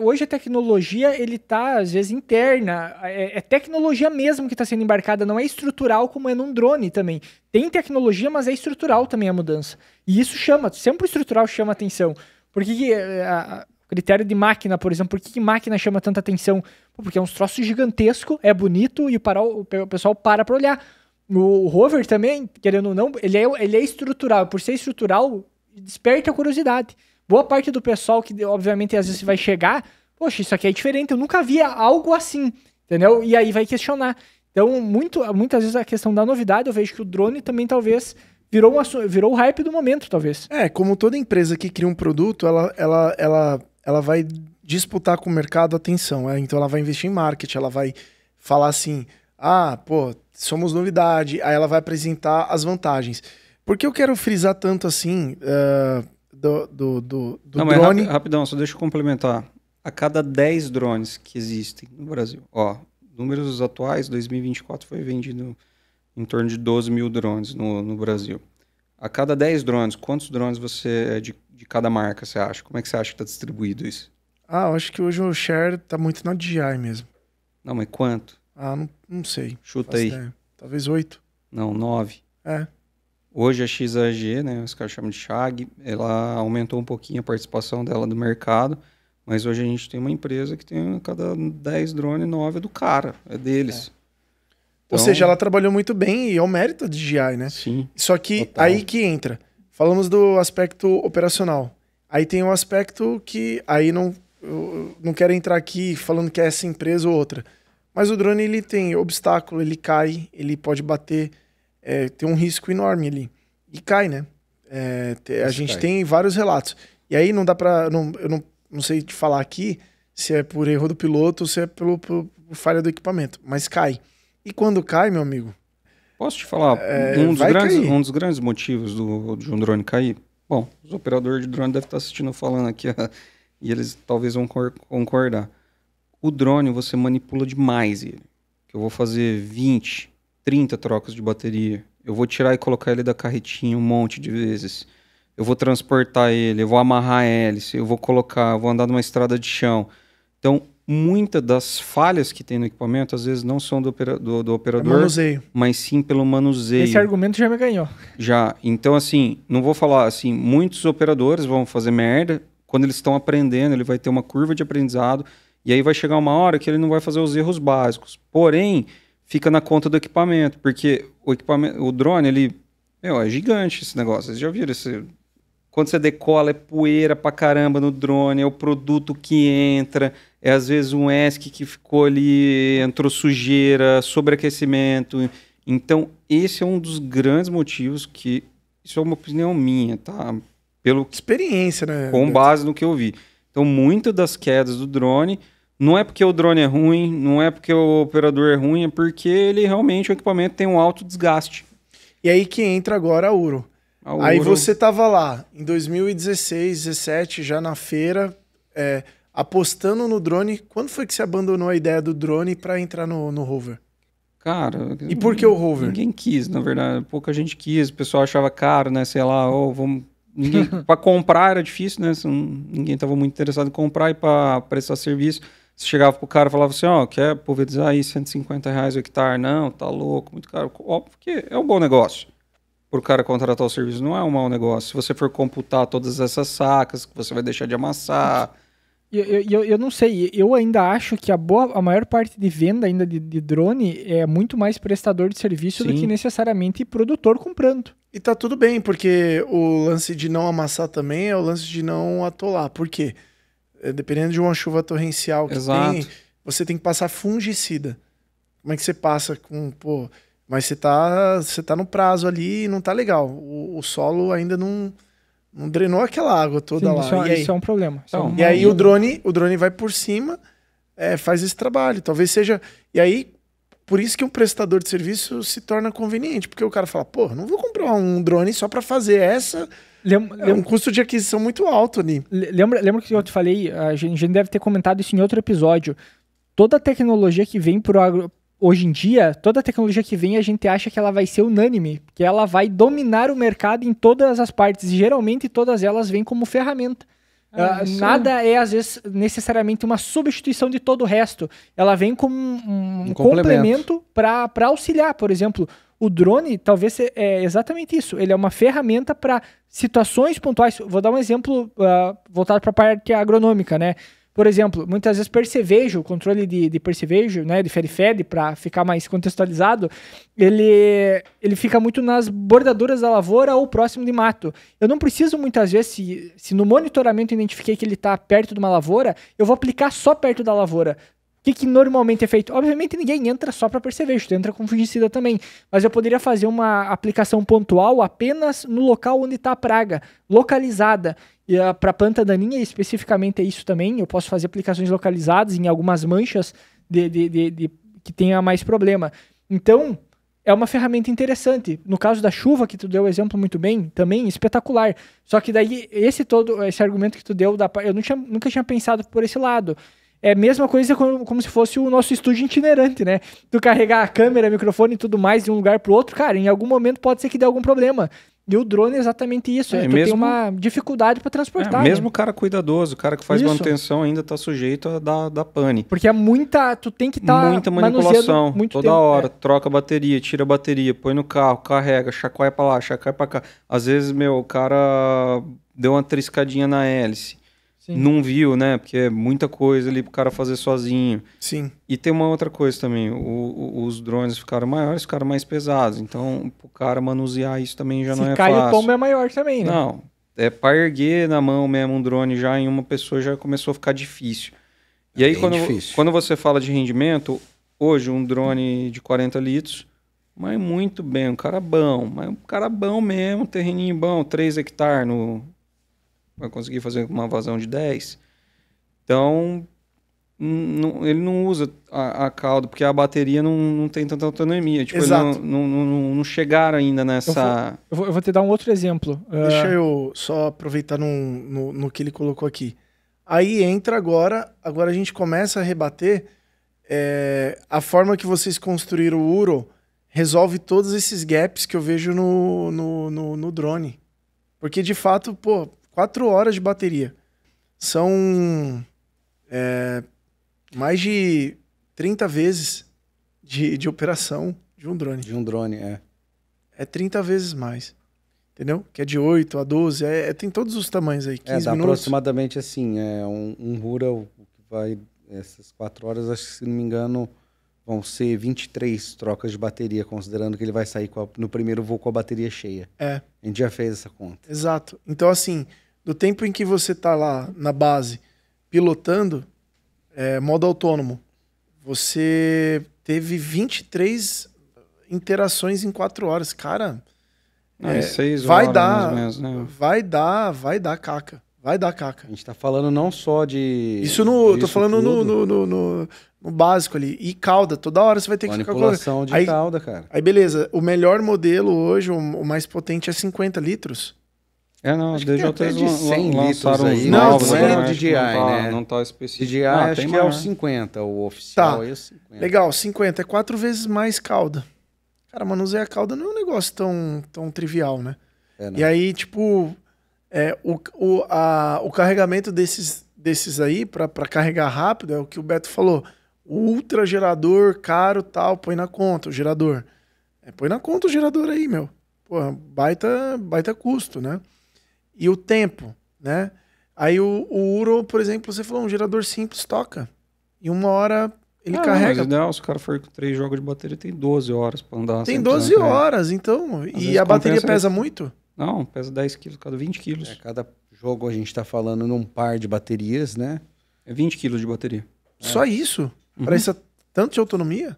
Hoje a tecnologia, ele tá, às vezes, interna. É tecnologia mesmo que está sendo embarcada, não é estrutural como é num drone também. Tem tecnologia, mas é estrutural também a mudança. E isso sempre o estrutural chama atenção. Por que o critério de máquina, por exemplo, por que máquina chama tanta atenção? Porque é uns troços gigantescos, é bonito e o pessoal para olhar. O rover também, querendo ou não, ele é estrutural. Por ser estrutural, desperta a curiosidade. Boa parte do pessoal que, obviamente, às vezes vai chegar, poxa, isso aqui é diferente, eu nunca via algo assim, entendeu? E aí vai questionar. Então, muitas vezes a questão da novidade, eu vejo que o drone também talvez virou o hype do momento, talvez. Como toda empresa que cria um produto, ela vai disputar com o mercado atenção. Então ela vai investir em marketing, ela vai falar assim, somos novidade, aí ela vai apresentar as vantagens. Por que eu quero frisar tanto assim do drone? Rapidão, só deixa eu complementar. A cada 10 drones que existem no Brasil, números atuais, 2024 foi vendido em torno de 12 mil drones no Brasil. A cada 10 drones, quantos drones de cada marca você acha? Como é que você acha que está distribuído isso? Eu acho que hoje o share está muito na DJI mesmo. Não, mas quanto? Não sei. Chuta aí. Talvez 8. Não, 9. Hoje a XAG, né, os caras chamam de XAG, ela aumentou um pouquinho a participação dela do mercado, mas hoje a gente tem uma empresa que tem a cada 10 drones, 9 é do cara, é deles. Ou seja, ela trabalhou muito bem e é o mérito da DJI, né? Sim. Só que aí que entra. Falamos do aspecto operacional. Aí tem um aspecto que aí eu não quero entrar aqui falando que é essa empresa ou outra. Mas o drone, ele tem obstáculo, ele cai, ele pode bater, tem um risco enorme ali. E cai, né? A gente tem vários relatos. E aí não dá pra... eu não sei te falar aqui se é por erro do piloto ou se é por falha do equipamento. Mas cai. E quando cai, meu amigo... Posso te falar? Um dos grandes motivos de um drone cair... Bom, os operadores de drone devem estar assistindo falando aqui e eles talvez vão concordar. O drone você manipula demais ele. Eu vou fazer 20, 30 trocas de bateria. Eu vou tirar e colocar ele da carretinha um monte de vezes. Eu vou transportar ele, eu vou amarrar a hélice, eu vou andar numa estrada de chão. Então, muitas das falhas que tem no equipamento, às vezes não são do operador, mas sim pelo manuseio. Esse argumento já me ganhou. Já. Então, assim, não vou falar assim, muitos operadores vão fazer merda. Quando eles estão aprendendo, ele vai ter uma curva de aprendizado. E aí vai chegar uma hora que ele não vai fazer os erros básicos. Porém, fica na conta do equipamento. Porque o drone, ele... é gigante esse negócio. Vocês já viram isso? Quando você decola, é poeira pra caramba no drone, é o produto que entra, é às vezes um ESC que ficou ali, entrou sujeira, sobreaquecimento. Então, esse é um dos grandes motivos que... Isso é uma opinião minha, tá? Experiência, né? Com base no que eu vi. Então, muitas das quedas do drone, não é porque o drone é ruim, não é porque o operador é ruim, é porque ele realmente, o equipamento tem um alto desgaste. E aí que entra agora a Uro. Aí você tava lá, em 2016, 2017, já na feira, apostando no drone. Quando foi que você abandonou a ideia do drone para entrar no rover? Cara... E por que o Rover? Ninguém quis, na verdade. Pouca gente quis. O pessoal achava caro, né? Sei lá, vamos... Para comprar era difícil, né? Ninguém estava muito interessado em comprar e para prestar serviço. Você chegava pro cara e falava assim, quer pulverizar aí R$150 o hectare? Não, tá louco, muito caro. Óbvio que é um bom negócio. Pro cara contratar o serviço não é um mau negócio. Se você for computar todas essas sacas que você vai deixar de amassar... Eu não sei, eu ainda acho que a maior parte de venda ainda de drone é muito mais prestador de serviço do que necessariamente produtor comprando. E tá tudo bem, porque o lance de não amassar também é o lance de não atolar. Por quê? Dependendo de uma chuva torrencial que tem, você tem que passar fungicida. Como é que você passa com... mas você tá no prazo ali e não tá legal. O solo ainda não drenou aquela água toda lá. Isso é um problema. E aí o drone vai por cima, faz esse trabalho. Talvez seja... E aí, por isso que um prestador de serviço se torna conveniente. Porque o cara fala, não vou comprar um drone só para fazer essa... É um custo de aquisição muito alto ali. Lembra que eu te falei, a gente deve ter comentado isso em outro episódio. Toda a tecnologia que vem pro agro... Hoje em dia, toda a tecnologia que vem, a gente acha que ela vai ser unânime, que ela vai dominar o mercado em todas as partes. E geralmente, todas elas vêm como ferramenta. Nada é, às vezes, necessariamente uma substituição de todo o resto. Ela vem como um complemento para auxiliar. Por exemplo, o drone, talvez é exatamente isso. Ele é uma ferramenta para situações pontuais. Vou dar um exemplo voltado para a parte agronômica, né? Por exemplo, muitas vezes percevejo, o controle de percevejo, né, de ferifed, para ficar mais contextualizado, ele fica muito nas bordaduras da lavoura ou próximo de mato. Eu não preciso muitas vezes, se no monitoramento eu identifiquei que ele está perto de uma lavoura, eu vou aplicar só perto da lavoura. O que normalmente é feito? Obviamente ninguém entra só para percevejo, tu entra com fungicida também, mas eu poderia fazer uma aplicação pontual apenas no local onde está a praga, localizada. E para planta daninha, especificamente é isso também. Eu posso fazer aplicações localizadas em algumas manchas que tenha mais problema. Então, é uma ferramenta interessante. No caso da chuva, que tu deu o exemplo muito bem, também espetacular. Só que daí, esse argumento que tu deu, eu nunca tinha pensado por esse lado. É a mesma coisa como se fosse o nosso estúdio itinerante, né? Tu carregar a câmera, microfone e tudo mais de um lugar pro outro, cara, em algum momento pode ser que dê algum problema. E o drone é exatamente isso. Tu tem uma dificuldade para transportar. Mesmo o cara cuidadoso, o cara que faz manutenção ainda tá sujeito a dar pane. Porque tu tem que estar muita manipulação, toda hora. Troca a bateria, tira a bateria, põe no carro, carrega, chacoalha para lá, chacoalha para cá. Às vezes, o cara deu uma triscadinha na hélice. Sim. Não viu, né? Porque é muita coisa ali pro cara fazer sozinho. Sim. E tem uma outra coisa também. Os drones ficaram maiores, ficaram mais pesados. Então, pro cara manusear isso também já não é fácil. Se cai o tombo é maior também, né? Não. Para erguer na mão mesmo um drone já em uma pessoa já começou a ficar difícil. E aí, quando você fala de rendimento, hoje um drone de 40 litros, mas muito bem, um cara bom mesmo, terreninho bom, 3 hectares vai conseguir fazer uma vazão de 10. Então, ele não usa a cauda, porque a bateria não tem tanta autonomia. Tipo, exato. Não chegaram ainda nessa... Eu vou te dar um outro exemplo. Deixa eu só aproveitar no que ele colocou aqui. Aí entra agora a gente começa a rebater a forma que vocês construíram o Uro resolve todos esses gaps que eu vejo no drone. Porque, de fato, 4 horas de bateria. São mais de 30 vezes de operação de um drone. De um drone, É 30 vezes mais. Entendeu? Que é de 8 a 12. Tem todos os tamanhos aí. 15 dá minutos. Aproximadamente assim. Um rural que vai... Essas 4 horas, acho que, se não me engano, vão ser 23 trocas de bateria, considerando que ele vai sair no primeiro voo com a bateria cheia. A gente já fez essa conta. Exato. Então, assim... Do tempo em que você está lá na base pilotando, modo autônomo, você teve 23 interações em 4 horas. Cara, 6 vai horas dar, mais ou menos, né? vai dar caca. Vai dar caca. A gente está falando não só de... Tô falando no básico ali. E cauda, toda hora você vai ter que ficar... Manipulação de cauda, cara. Aí beleza, o melhor modelo hoje, o mais potente é 50 litros. Não, Acho desde que outras tem até de 100 lançaram litros uns aí, novos, mas né? não é Acho que DJI, né? Não tá específico. DJI acho tem que é maior. os 50, o oficial Tá. é os 50. Legal, 50 é 4 vezes mais cauda. Cara, manusear a cauda não é um negócio tão trivial, né? Não. E aí, tipo, o carregamento desses aí, pra carregar rápido, é o que o Beto falou. O ultra gerador caro, tal, põe na conta o gerador. Põe na conta o gerador aí, meu. Pô, baita custo, né? E o tempo, né? Aí o Uro, por exemplo, você falou, um gerador simples toca. Em 1 hora ele carrega. Mas ideal, se o cara for com 3 jogos de bateria, tem 12 horas pra andar. Tem 100%, 12 horas, então. Às E vezes a bateria compensa pesa isso. muito? Não, pesa 10 quilos, cada 20 quilos. Cada jogo a gente tá falando num par de baterias, né? É 20 quilos de bateria. Só isso? Uhum. Para isso tanto de autonomia?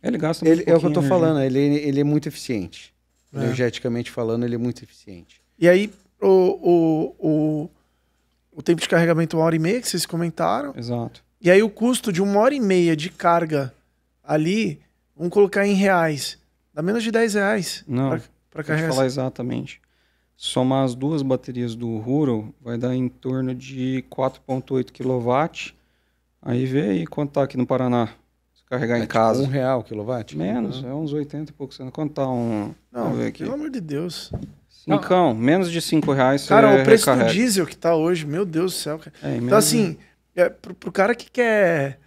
Ele gasta Ele, muito é o que eu tô pouquinho falando, ele é muito eficiente. É. Energeticamente falando, ele é muito eficiente. E aí, o tempo de carregamento 1h30 que vocês comentaram. Exato. E aí o custo de 1h30 de carga ali, vamos colocar em reais. Dá menos de R$10 Não, pra Vou te carregar. falar exatamente. Somar as duas baterias do Huro vai dar em torno de 4,8 kW. Aí vê aí quanto tá aqui no Paraná. Se carregar em casa. Tipo R$1 quilowatt? Menos, é uns 80 e pouco. Quanto tá um... Não, Vamos ver aqui. pelo amor de Deus. Cincão, menos de R$5 você Cara, o preço do recarrega. diesel que tá hoje, meu Deus do céu. Cara. Então Então, assim, pro cara que quer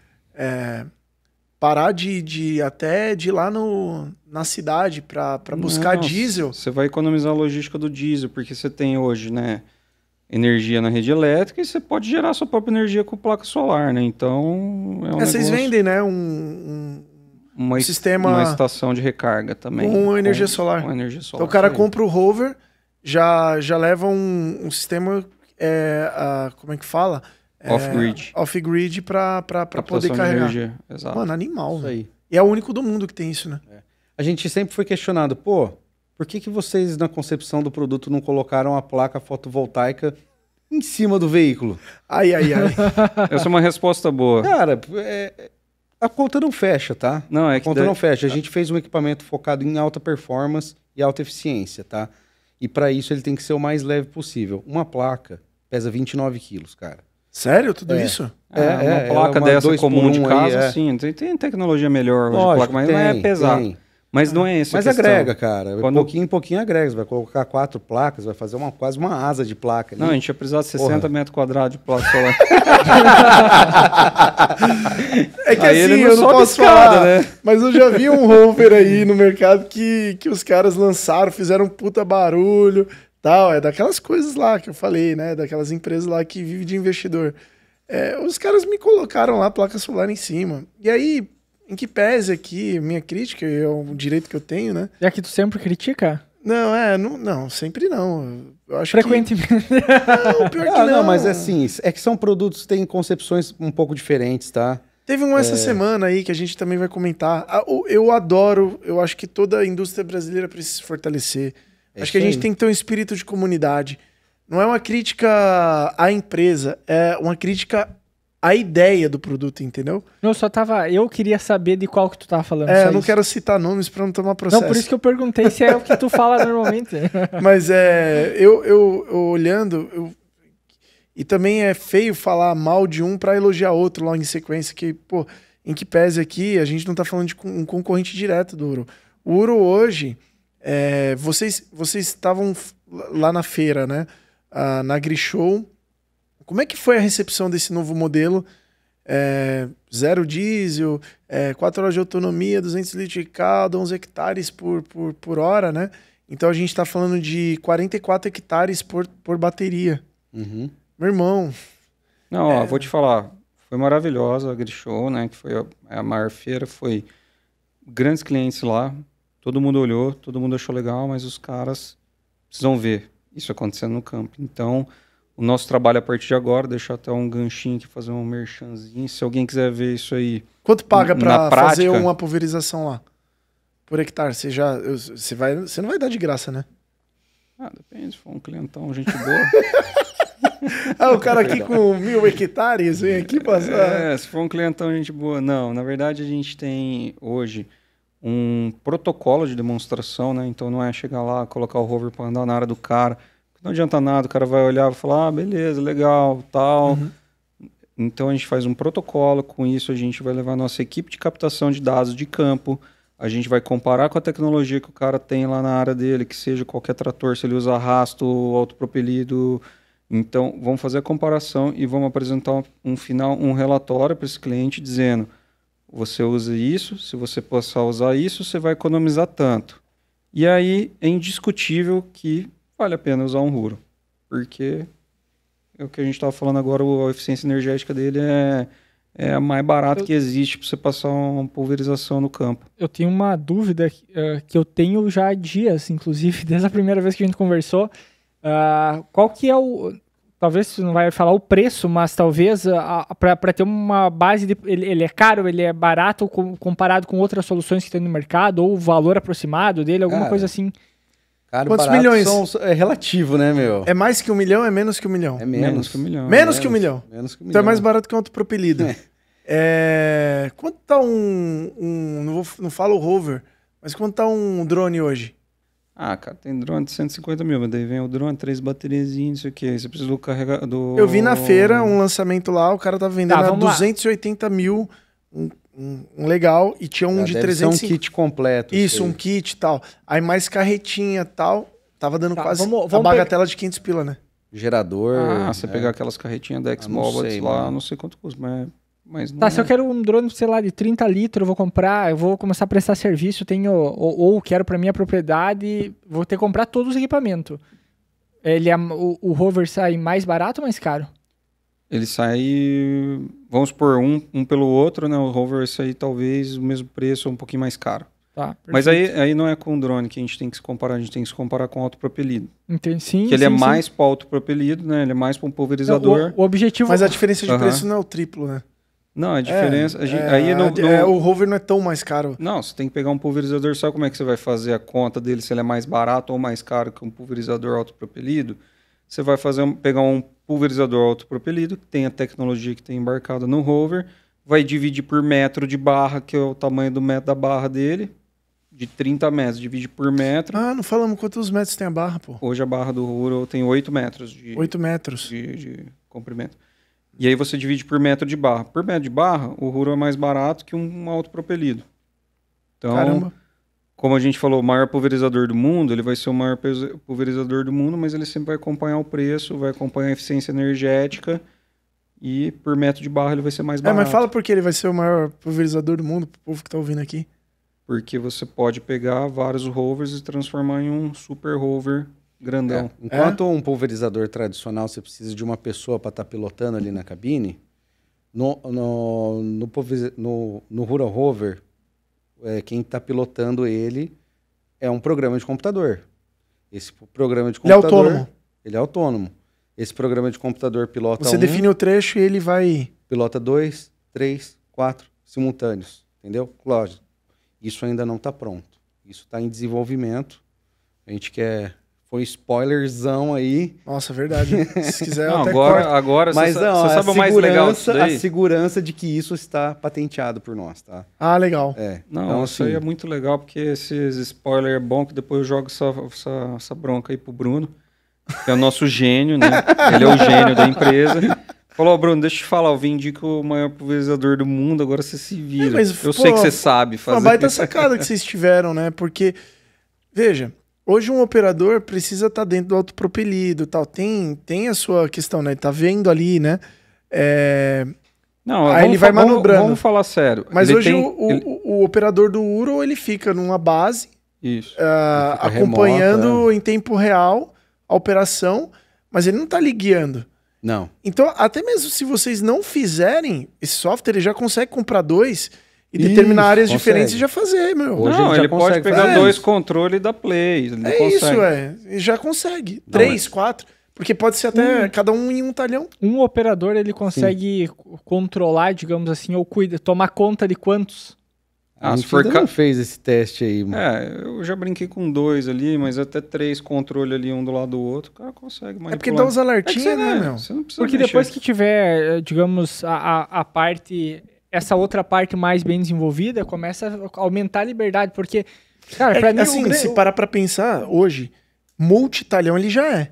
parar até de ir lá na cidade pra buscar diesel. Você vai economizar a logística do diesel, porque você tem hoje, né, energia na rede elétrica e você pode gerar sua própria energia com placa solar, né? Então, é um Vocês negócio- vendem, né, um sistema uma estação de recarga também. com energia solar. Com energia solar. Então o cara Isso aí. compra o rover, já leva um sistema, como é que fala? Off-grid. Off-grid pra Captação poder de carregar. energia. Exato. Mano, animal. Isso velho. aí. E é o único do mundo que tem isso, né? A gente sempre foi questionado, pô, por que vocês na concepção do produto não colocaram a placa fotovoltaica em cima do veículo? Ai. Essa é uma resposta boa. Cara, a conta não fecha, tá? Não, é A que conta daí- não fecha. A gente fez um equipamento focado em alta performance e alta eficiência, tá? E para isso ele tem que ser o mais leve possível. Uma placa pesa 29 quilos, cara. Sério? Tudo isso? uma placa uma dessa 2 por comum de 1 casa, aí, sim. Tem tecnologia melhor hoje, Lógico, placa, mas não é pesado. tem. Mas não é essa Mas questão. agrega, cara. Quando- Pouquinho em pouquinho agrega. Você vai colocar 4 placas, vai fazer quase uma asa de placa ali. Não, a gente ia precisar de 60 Porra. metros quadrados de placa solar. É que Aí assim, ele não eu não sobe posso escada, falar, né? mas eu já vi um rover aí no mercado que os caras lançaram, fizeram um puta barulho, tal. É daquelas coisas lá que eu falei, né? Daquelas empresas lá que vivem de investidor. Os caras me colocaram lá a placa solar em cima. E aí, em que pese aqui, minha crítica, é um direito que eu tenho, né? Já que tu sempre critica, Não, sempre não. Eu acho frequentemente. que... Não, pior que não. Mas assim, é que são produtos que têm concepções um pouco diferentes, tá? Teve um essa semana aí que a gente também vai comentar. Eu adoro, eu acho que toda a indústria brasileira precisa se fortalecer. Acho que a isso gente aí. tem que ter um espírito de comunidade. Não é uma crítica à empresa, é uma crítica à ideia do produto, entendeu? Não, eu queria saber de qual que tu tava falando. Eu só não isso. quero citar nomes pra não tomar processo. Não, por isso que eu perguntei se é o que tu fala normalmente. Mas eu olhando, e também é feio falar mal de um pra elogiar outro logo em sequência, que, pô, em que pese aqui, a gente não tá falando de um concorrente direto do Uro. O Uro hoje, vocês estavam lá na feira, né? Na AgriShow. Como é que foi a recepção desse novo modelo? Zero diesel, 4 horas de autonomia, 200 litros de calda, 11 hectares por hora, né? Então a gente está falando de 44 hectares por bateria. Uhum. Meu irmão, Não, ó, vou te falar. Foi maravilhosa a AgriShow, né? Que foi a maior feira. Foi grandes clientes lá. Todo mundo olhou, todo mundo achou legal, mas os caras precisam ver isso acontecendo no campo. Então, o nosso trabalho a partir de agora, deixar até um ganchinho aqui, fazer um merchanzinho. Se alguém quiser ver isso aí... quanto paga Na para fazer prática- uma pulverização lá? Por hectare? Você não vai dar de graça, né? Depende, se for um clientão, gente boa. O cara aqui com 1.000 hectares vem aqui passar. Se for um clientão, gente boa. Não, na verdade a gente tem hoje um protocolo de demonstração, né? Então não é chegar lá, colocar o rover para andar na área do cara. Não adianta nada, o cara vai olhar e falar, beleza, legal, tal. Então a gente faz um protocolo, com isso a gente vai levar a nossa equipe de captação de dados de campo, a gente vai comparar com a tecnologia que o cara tem lá na área dele, que seja qualquer trator, se ele usa arrasto, autopropelido. Então vamos fazer a comparação e vamos apresentar um relatório para esse cliente dizendo, você usa isso, se você passar a usar isso, você vai economizar tanto. E aí é indiscutível que vale a pena usar um Huro, porque é o que a gente estava falando agora, a eficiência energética dele é a mais barata que existe para você passar uma pulverização no campo. Eu tenho uma dúvida que eu tenho já há dias, inclusive, desde a primeira vez que a gente conversou. Qual que é o... Talvez você não vai falar o preço, mas talvez para ter uma base... Ele é caro, ele é barato comparado com outras soluções que tem no mercado, ou o valor aproximado dele, alguma coisa assim. Cara, quantos milhões? É relativo, né, meu? É mais que 1 milhão? É menos que 1 milhão? É menos que 1 milhão. Menos que 1 milhão? Menos que 1 milhão. Então é mais barato que um autopropelido. Quanto tá não falo rover, mas quanto tá um drone hoje? Cara, tem drone de 150 mil, mas daí vem o drone, 3 bateriazinhas, não sei o que. Você precisa do carregador. Eu vi na feira um lançamento lá, o cara tava vendendo a 280 mil, um legal, e tinha um de 350. Um kit completo. Isso, um kit e tal. Aí mais carretinha e tal, tava dando quase a bagatela de 500 pila, né? Gerador. Você pegar aquelas carretinhas da X-Mobiles lá, não sei quanto custa, mas não se eu quero um drone, sei lá, de 30 litros, eu vou comprar, eu vou começar a prestar serviço, ou quero para minha propriedade, vou ter que comprar todos os equipamentos. O rover sai mais barato ou mais caro? Ele sai, vamos supor, um pelo outro, né? O rover sai talvez o mesmo preço ou um pouquinho mais caro. Tá, mas aí não é com o drone que a gente tem que se comparar, a gente tem que se comparar com o autopropelido. Entendi, sim. Que ele é mais para o autopropelido, né? Ele é mais para um pulverizador. O objetivo... Mas a diferença de preço não é o triplo, né? Não, a diferença... o rover não é tão mais caro. Não, você tem que pegar um pulverizador, sabe como é que você vai fazer a conta dele, se ele é mais barato ou mais caro que um pulverizador autopropelido? Você vai pegar um pulverizador autopropelido, que tem a tecnologia que tem embarcada no rover, vai dividir por metro de barra, que é o tamanho do metro da barra dele, de 30 metros, divide por metro. Não falamos quantos metros tem a barra, pô. Hoje a barra do Huro tem 8 metros. 8 metros. De comprimento. E aí você divide por metro de barra. Por metro de barra, o Huro é mais barato que um autopropelido. Então, caramba. Como a gente falou, o maior pulverizador do mundo, ele vai ser o maior pulverizador do mundo, mas ele sempre vai acompanhar o preço, vai acompanhar a eficiência energética e por metro de barra ele vai ser mais barato. Mas fala por que ele vai ser o maior pulverizador do mundo, pro povo que tá ouvindo aqui. Porque você pode pegar vários rovers e transformar em um super rover grandão. Enquanto um pulverizador tradicional você precisa de uma pessoa para estar pilotando ali na cabine, no Huro Rover, quem está pilotando ele é um programa de computador. Esse programa de computador... Ele é autônomo. Esse programa de computador pilota Você define o trecho e ele vai... Pilota 2, 3, 4 simultâneos. Entendeu? Lógico. Isso ainda não está pronto. Isso está em desenvolvimento. A gente quer... Foi um spoilerzão aí. Nossa, verdade. Se quiser, não, agora mas você sabe o mais legal disso daí? A segurança de que isso está patenteado por nós, tá? Legal. Não, então, isso aí é muito legal, porque esses spoiler é bom, que depois eu jogo essa bronca aí pro Bruno, que é o nosso gênio, né? Ele é o gênio da empresa. Falou, Bruno, deixa eu te falar, eu vendi com o maior pulverizador do mundo, agora você se vira. Eu sei que você sabe fazer. Uma baita sacada que vocês tiveram, né? Porque, veja... Hoje um operador precisa estar dentro do autopropelido, tal. Tem a sua questão, né? Ele tá vendo ali, né? Não, aí ele vai manobrando. Vamos falar sério. Mas hoje o operador do Huro, ele fica numa base, acompanhando em tempo real a operação, mas ele não tá ali guiando. Não. Então, até mesmo se vocês não fizerem, esse software ele já consegue comprar 2 e determinar áreas diferentes e já fazer, meu. Hoje ele pode pegar 2 controles e dar play. Ele já consegue. 3, 4. Porque pode ser até cada um em um talhão. Um operador, ele consegue controlar, digamos assim, ou tomar conta de quantos? Se for não fez esse teste aí, mano. Eu já brinquei com 2 ali, mas até 3 controles ali, um do lado do outro, o cara consegue manipular. Porque dá os alertinhos, né, meu? Você não precisa porque mexer. Depois que tiver, digamos, a parte... Essa outra parte mais bem desenvolvida começa a aumentar a liberdade, porque, cara, pra mim... Assim, se parar pra pensar, hoje, multitalhão ele já é.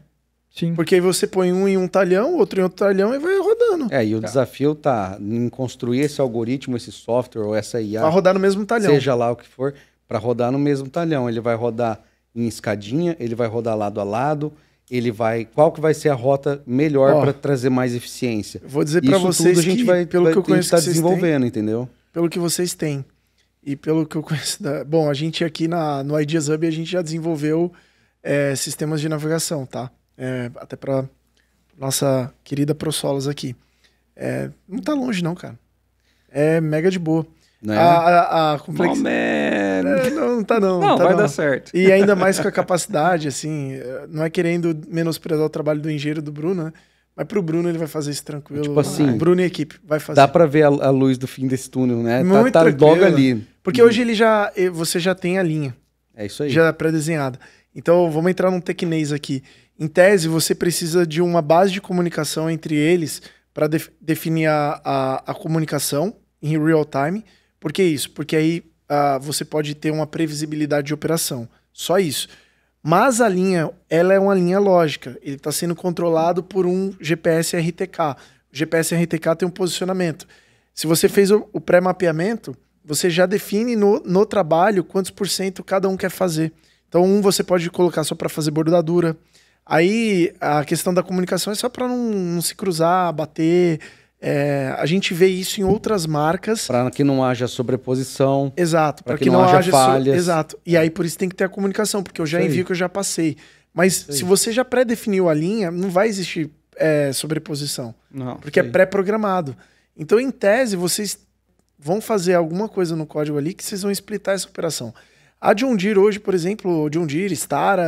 Sim. Porque aí você põe um em um talhão, outro em outro talhão e vai rodando. E o desafio tá em construir esse algoritmo, esse software ou essa IA. Vai rodar no mesmo talhão. Seja lá o que for, para rodar no mesmo talhão. Ele vai rodar em escadinha, ele vai rodar lado a lado, qual que vai ser a rota melhor para trazer mais eficiência? Vou dizer para vocês tudo a gente vai, pelo que eu conheço, tá desenvolvendo, entendeu? Pelo que vocês têm e pelo que eu conheço, bom, a gente aqui no Ideas Hub a gente já desenvolveu sistemas de navegação, tá? Até para nossa querida ProSolos aqui. Não tá longe não, cara. É mega de boa. Não é? A complexidade. Não tá não. Não, tá vai dar certo. E ainda mais com a capacidade, assim, não é querendo menosprezar o trabalho do engenheiro do Bruno, né? Mas pro Bruno ele vai fazer isso tranquilo. Tipo assim, Bruno e a equipe vai fazer. Dá pra ver a luz do fim desse túnel, né? Muito tá tranquilo. logo ali. Porque hoje você já tem a linha. É isso aí. Já pré-desenhada. Então vamos entrar num tecnês aqui. Em tese, você precisa de uma base de comunicação entre eles para definir a comunicação em real time. Por que isso? Porque aí você pode ter uma previsibilidade de operação. Só isso. Mas a linha, ela é uma linha lógica. Ele está sendo controlado por um GPS RTK. O GPS RTK tem um posicionamento. Se você fez o pré-mapeamento, você já define no trabalho quantos % cada um quer fazer. Então, você pode colocar só para fazer bordadura. Aí, a questão da comunicação é só para não se cruzar, bater. A gente vê isso em outras marcas. Para que não haja sobreposição. Exato. Para que não haja falhas. Exato. E aí, por isso tem que ter a comunicação, porque eu já envio que eu já passei. Mas se você já pré-definiu a linha, não vai existir sobreposição. Não. Porque é pré-programado. Então, em tese, vocês vão fazer alguma coisa no código ali que vocês vão splitar essa operação. A John Deere hoje, por exemplo, John Deere, Stara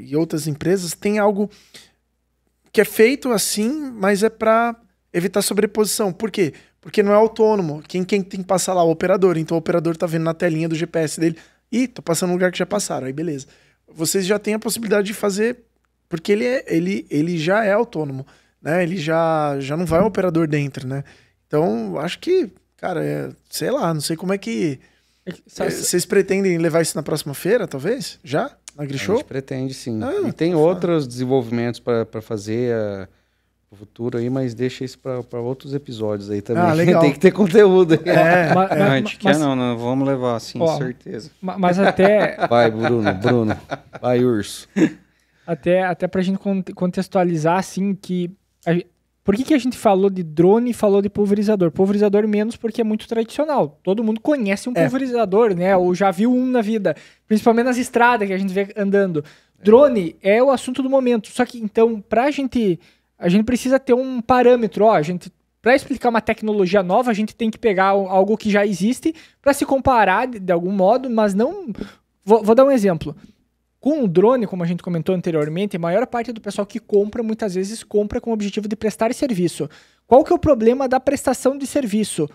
e outras empresas tem algo que é feito assim, mas é para evitar sobreposição. Por quê? Porque não é autônomo. Quem tem que passar lá? O operador. Então o operador tá vendo na telinha do GPS dele. Ih, tô passando no lugar que já passaram. Aí beleza. Vocês já têm a possibilidade de fazer, porque ele já é autônomo, né? Ele já não vai o operador dentro, né? Então, acho que, cara, sei lá, não sei como é que... Vocês pretendem levar isso na próxima feira, talvez? Já? Na Grishow? A gente pretende, sim. E tem outros desenvolvimentos para fazer no futuro aí, mas deixa isso para outros episódios aí também. Legal. Tem que ter conteúdo aí. A gente quer não vamos levar assim, certeza. Mas até... Vai, Bruno. Vai, Urso. Até pra gente contextualizar, assim, que... Por que a gente falou de drone e falou de pulverizador? Pulverizador menos porque é muito tradicional. Todo mundo conhece um pulverizador, né? Ou já viu um na vida. Principalmente nas estradas que a gente vê andando. Drone é o assunto do momento. Só que, então, a gente precisa ter um parâmetro. Para explicar uma tecnologia nova, a gente tem que pegar algo que já existe para se comparar de algum modo, mas não... Vou dar um exemplo. Com o drone, como a gente comentou anteriormente, a maior parte do pessoal que compra, muitas vezes compra com o objetivo de prestar serviço. Qual que é o problema da prestação de serviço?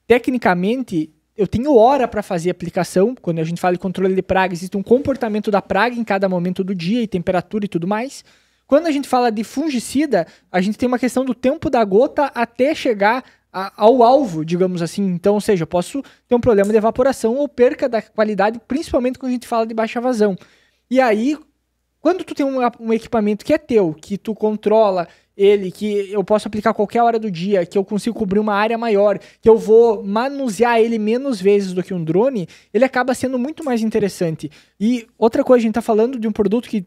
Tecnicamente, eu tenho hora para fazer aplicação. Quando a gente fala de controle de praga, existe um comportamento da praga em cada momento do dia, e temperatura e tudo mais. Quando a gente fala de fungicida, a gente tem uma questão do tempo da gota até chegar ao alvo, digamos assim. Então, ou seja, eu posso ter um problema de evaporação ou perca da qualidade, principalmente quando a gente fala de baixa vazão. E aí, quando tu tem um equipamento que é teu, que tu controla ele, que eu posso aplicar a qualquer hora do dia, que eu consigo cobrir uma área maior, que eu vou manusear ele menos vezes do que um drone, ele acaba sendo muito mais interessante. E outra coisa, a gente tá falando de um produto que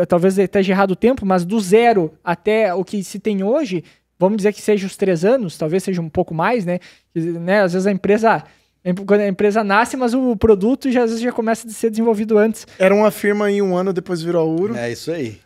talvez esteja errado o tempo, mas do zero até o que se tem hoje, vamos dizer que seja os 3 anos, talvez seja um pouco mais, né? Às vezes quando a empresa nasce, mas o produto às vezes já começa a ser desenvolvido antes. Era uma firma em 1 ano, depois virou a Uro. É isso aí.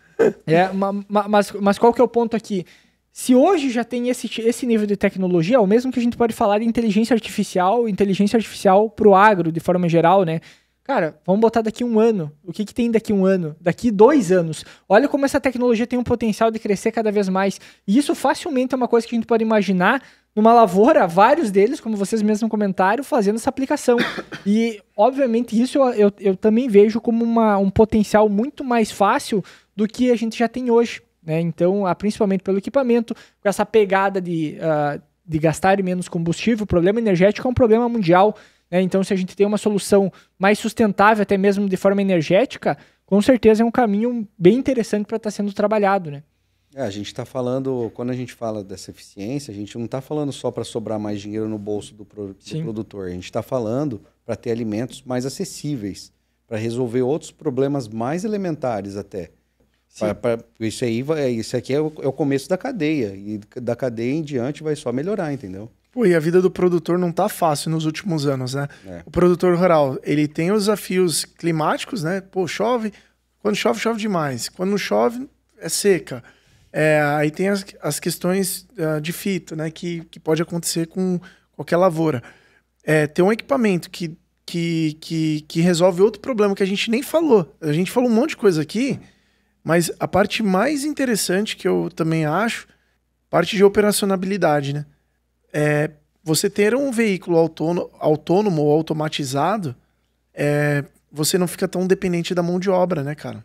Mas qual que é o ponto aqui? Se hoje já tem esse nível de tecnologia, é o mesmo que a gente pode falar de inteligência artificial para o agro, de forma geral, né? Cara, vamos botar daqui 1 ano. O que tem daqui 1 ano? Daqui 2 anos. Olha como essa tecnologia tem um potencial de crescer cada vez mais. E isso facilmente é uma coisa que a gente pode imaginar numa lavoura, vários deles, como vocês mesmos comentaram, fazendo essa aplicação. E, obviamente, isso eu também vejo como um potencial muito mais fácil do que a gente já tem hoje, né? Então, principalmente pelo equipamento, com essa pegada de gastar menos combustível, o problema energético é um problema mundial, né? Então, se a gente tem uma solução mais sustentável, até mesmo de forma energética, com certeza é um caminho bem interessante para estar sendo trabalhado, né? A gente está falando, quando a gente fala dessa eficiência, a gente não está falando só para sobrar mais dinheiro no bolso do produtor. A gente está falando para ter alimentos mais acessíveis, para resolver outros problemas mais elementares até. Isso aqui é o começo da cadeia. E da cadeia em diante vai só melhorar, entendeu? Pô, e a vida do produtor não tá fácil nos últimos anos, né? O produtor rural, ele tem os desafios climáticos, né? Pô, chove, quando chove, chove demais. Quando não chove, é seca. Aí tem as questões de fito, né? Que pode acontecer com qualquer lavoura. Tem um equipamento que resolve outro problema que a gente nem falou. A gente falou um monte de coisa aqui, mas a parte mais interessante que eu também acho, parte de operacionalidade, né? Você ter um veículo autônomo ou automatizado, você não fica tão dependente da mão de obra, né, cara?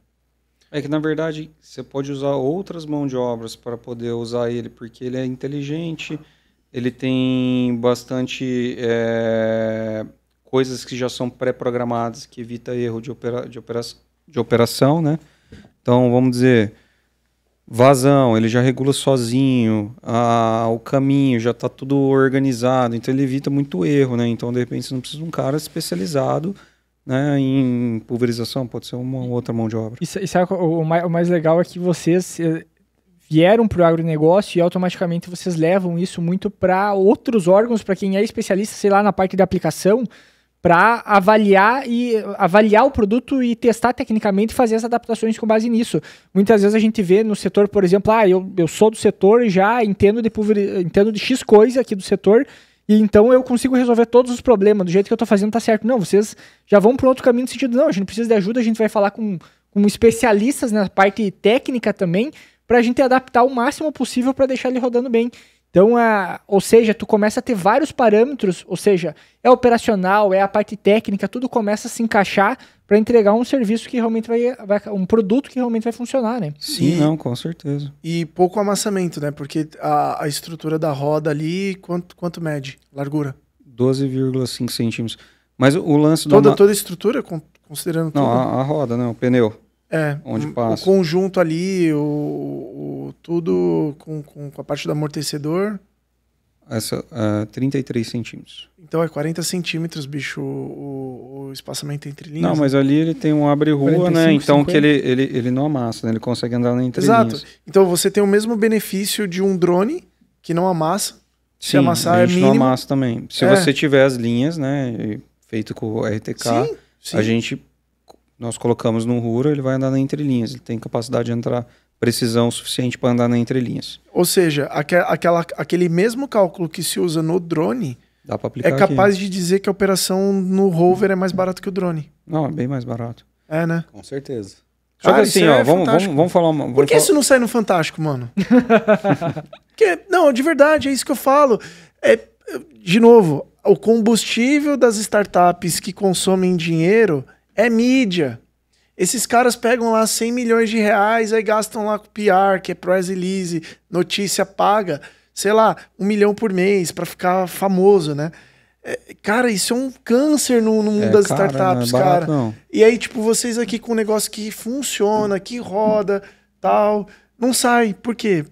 É que, na verdade, você pode usar outras mãos de obras para poder usar ele, porque ele é inteligente, ele tem bastante coisas que já são pré-programadas, que evita erro de operação, né? Então, vamos dizer, vazão, ele já regula sozinho, o caminho já está tudo organizado, então ele evita muito erro, né? Então, de repente, você não precisa de um cara especializado, né, em pulverização, pode ser uma outra mão de obra. E sabe, o mais legal é que vocês vieram para o agronegócio e automaticamente vocês levam isso muito para outros órgãos, para quem é especialista, sei lá, na parte da aplicação, para avaliar o produto e testar tecnicamente e fazer as adaptações com base nisso. Muitas vezes a gente vê no setor, por exemplo, eu sou do setor e já entendo de X coisa aqui do setor, e então eu consigo resolver todos os problemas, do jeito que eu estou fazendo tá certo. Não, vocês já vão para outro caminho no sentido, não, a gente precisa de ajuda, a gente vai falar com especialistas na parte técnica também, para a gente adaptar o máximo possível para deixar ele rodando bem. Então, ou seja, tu começa a ter vários parâmetros, ou seja, é operacional, é a parte técnica, tudo começa a se encaixar para entregar um serviço que realmente um produto que realmente vai funcionar, né? Sim, não, com certeza. E pouco amassamento, né? Porque a estrutura da roda ali, quanto mede? Largura? 12,5 centímetros. Mas o lance toda a estrutura, considerando tudo? Não, a roda, né? O pneu. Onde passa. O conjunto ali, tudo com a parte do amortecedor. 33 centímetros. Então é 40 centímetros, bicho, o espaçamento entre linhas. Não, mas ali ele tem um abre-rua, né? Então 50. Que ele não amassa, né? Ele consegue andar na entrelinhas. Exato. Então você tem o mesmo benefício de um drone que não amassa. Se Sim, amassar a gente mínimo. não amassa também. Se você tiver as linhas, né? Feito com o RTK, sim. Nós colocamos no Rura, ele vai andar na entrelinhas. Ele tem capacidade de entrar precisão suficiente para andar na entrelinhas. Ou seja, aquele mesmo cálculo que se usa no drone dá para aplicar capaz aqui. De dizer que a operação no rover é mais barato que o drone. Não, é bem mais barato. Né? Com certeza. Só que assim, vamos falar uma... Por que isso não sai no Fantástico, mano? Não, de verdade, é isso que eu falo. De novo, o combustível das startups que consomem dinheiro é mídia. Esses caras pegam lá 100 milhões de reais, aí gastam lá com PR, que é press release, notícia paga, sei lá, 1 milhão por mês pra ficar famoso, né? Cara, isso é um câncer no mundo das startups, não é barato, cara. Não. E aí, tipo, vocês aqui com um negócio que funciona, que roda, tal, não sai. Por quê?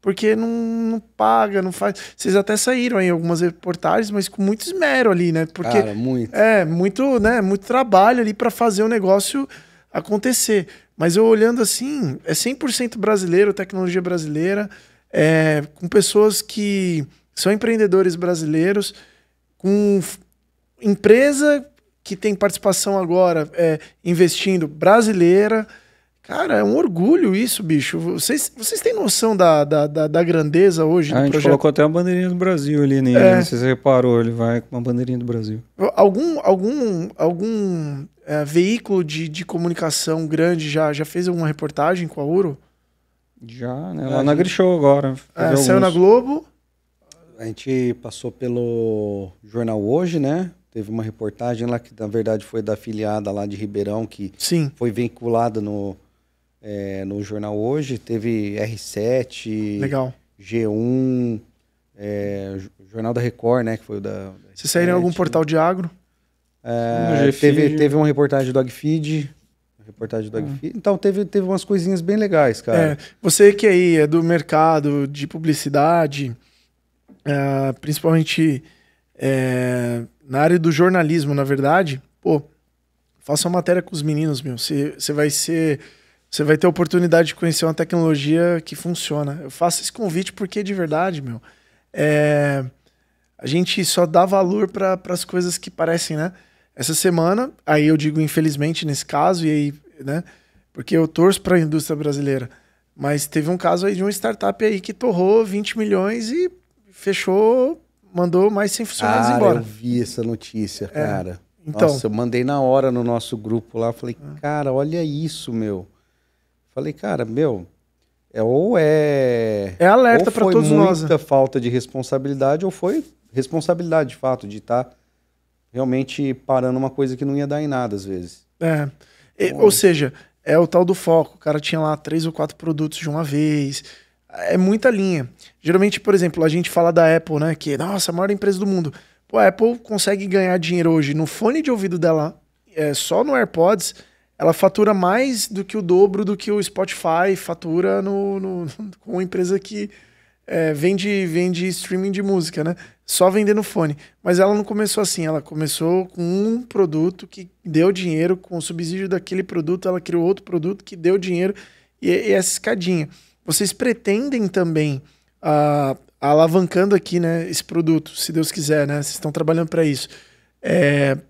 Porque não paga, não faz... Vocês até saíram aí em algumas reportagens, mas com muito esmero ali, né? Porque cara, muito. Muito trabalho ali pra fazer o negócio acontecer. Mas eu olhando assim, é 100% brasileiro, tecnologia brasileira, com pessoas que são empreendedores brasileiros, com empresa que tem participação agora investindo brasileira. Cara, é um orgulho isso, bicho. Vocês têm noção da grandeza hoje do projeto? A gente colocou até uma bandeirinha do Brasil ali nele. Não sei se você reparou, ele vai com uma bandeirinha do Brasil. Algum veículo de comunicação grande já fez alguma reportagem com a Uro? Já, né? Lá na AgriShow agora. Saiu na Globo? A gente passou pelo Jornal Hoje, né? Teve uma reportagem lá que, na verdade, foi da afiliada lá de Ribeirão, que foi vinculada no Jornal Hoje. Teve R7, legal. G1, Jornal da Record, né? Que foi o da Vocês saíram em algum portal de agro? Teve uma reportagem do AgFeed, reportagem do Agfi. Então teve umas coisinhas bem legais, cara. Você que aí é do mercado de publicidade, principalmente na área do jornalismo, na verdade, pô, faça uma matéria com os meninos, meu. Você vai ter a oportunidade de conhecer uma tecnologia que funciona. Eu faço esse convite porque, de verdade, meu, a gente só dá valor para as coisas que parecem, né? Essa semana, aí eu digo infelizmente nesse caso, e aí, né? Porque eu torço para a indústria brasileira. Mas teve um caso aí de uma startup aí que torrou 20 milhões e fechou, mandou mais 100 funcionários embora. Eu vi essa notícia, cara. Então, nossa, eu mandei na hora no nosso grupo lá, falei, cara, olha isso, meu. Falei, cara, meu, é alerta para todos nós. Foi muita falta de responsabilidade ou foi responsabilidade, de fato, de estar realmente parando uma coisa que não ia dar em nada, às vezes. Ou seja, é o tal do foco. O cara tinha lá 3 ou 4 produtos de uma vez. É muita linha. Geralmente, por exemplo, a gente fala da Apple, né? Que, nossa, a maior empresa do mundo. Pô, a Apple consegue ganhar dinheiro hoje no fone de ouvido dela, só no AirPods, ela fatura mais do que o dobro do que o Spotify fatura com uma empresa que vende streaming de música, né? Só vendendo fone. Mas ela não começou assim, ela começou com um produto que deu dinheiro, com o subsídio daquele produto, ela criou outro produto que deu dinheiro, e essa escadinha. Vocês pretendem também, alavancando aqui, né, esse produto, se Deus quiser, né? Vocês estão trabalhando para isso.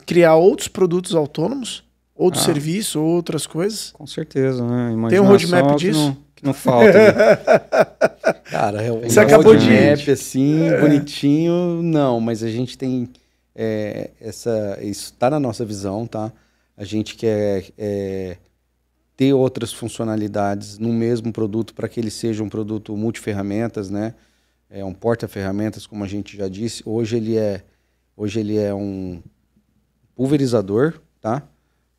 Criar outros produtos autônomos? Outros serviços, outras coisas? Com certeza, né? Tem um roadmap disso? Que não falta. Cara, você acabou de roadmap assim, bonitinho, não, mas a gente tem isso tá na nossa visão, tá? A gente quer ter outras funcionalidades no mesmo produto para que ele seja um produto multiferramentas, né? É um porta-ferramentas, como a gente já disse. Hoje ele é um pulverizador, tá?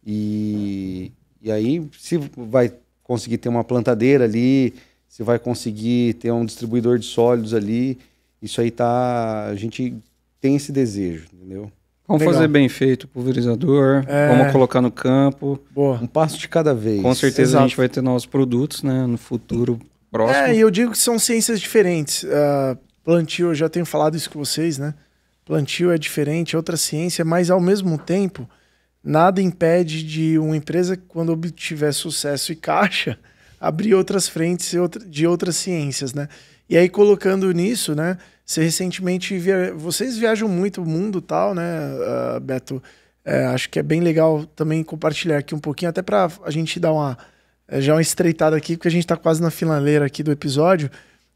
E aí, se vai conseguir ter uma plantadeira ali, se vai conseguir ter um distribuidor de sólidos ali, isso aí a gente tem esse desejo, entendeu? Vamos fazer bem feito o pulverizador, vamos colocar no campo. Boa. Um passo de cada vez. Com certeza a gente vai ter novos produtos, né, no futuro próximo. E eu digo que são ciências diferentes. Plantio, eu já tenho falado isso com vocês, né? Plantio é diferente, é outra ciência, mas ao mesmo tempo, nada impede de uma empresa, quando obtiver sucesso e caixa, abrir outras frentes de outras ciências, né? E aí, colocando nisso, né? Vocês viajam muito o mundo e tal, né, Beto? Acho que é bem legal também compartilhar aqui um pouquinho, até para a gente dar uma estreitada aqui, porque a gente está quase na finaleira aqui do episódio.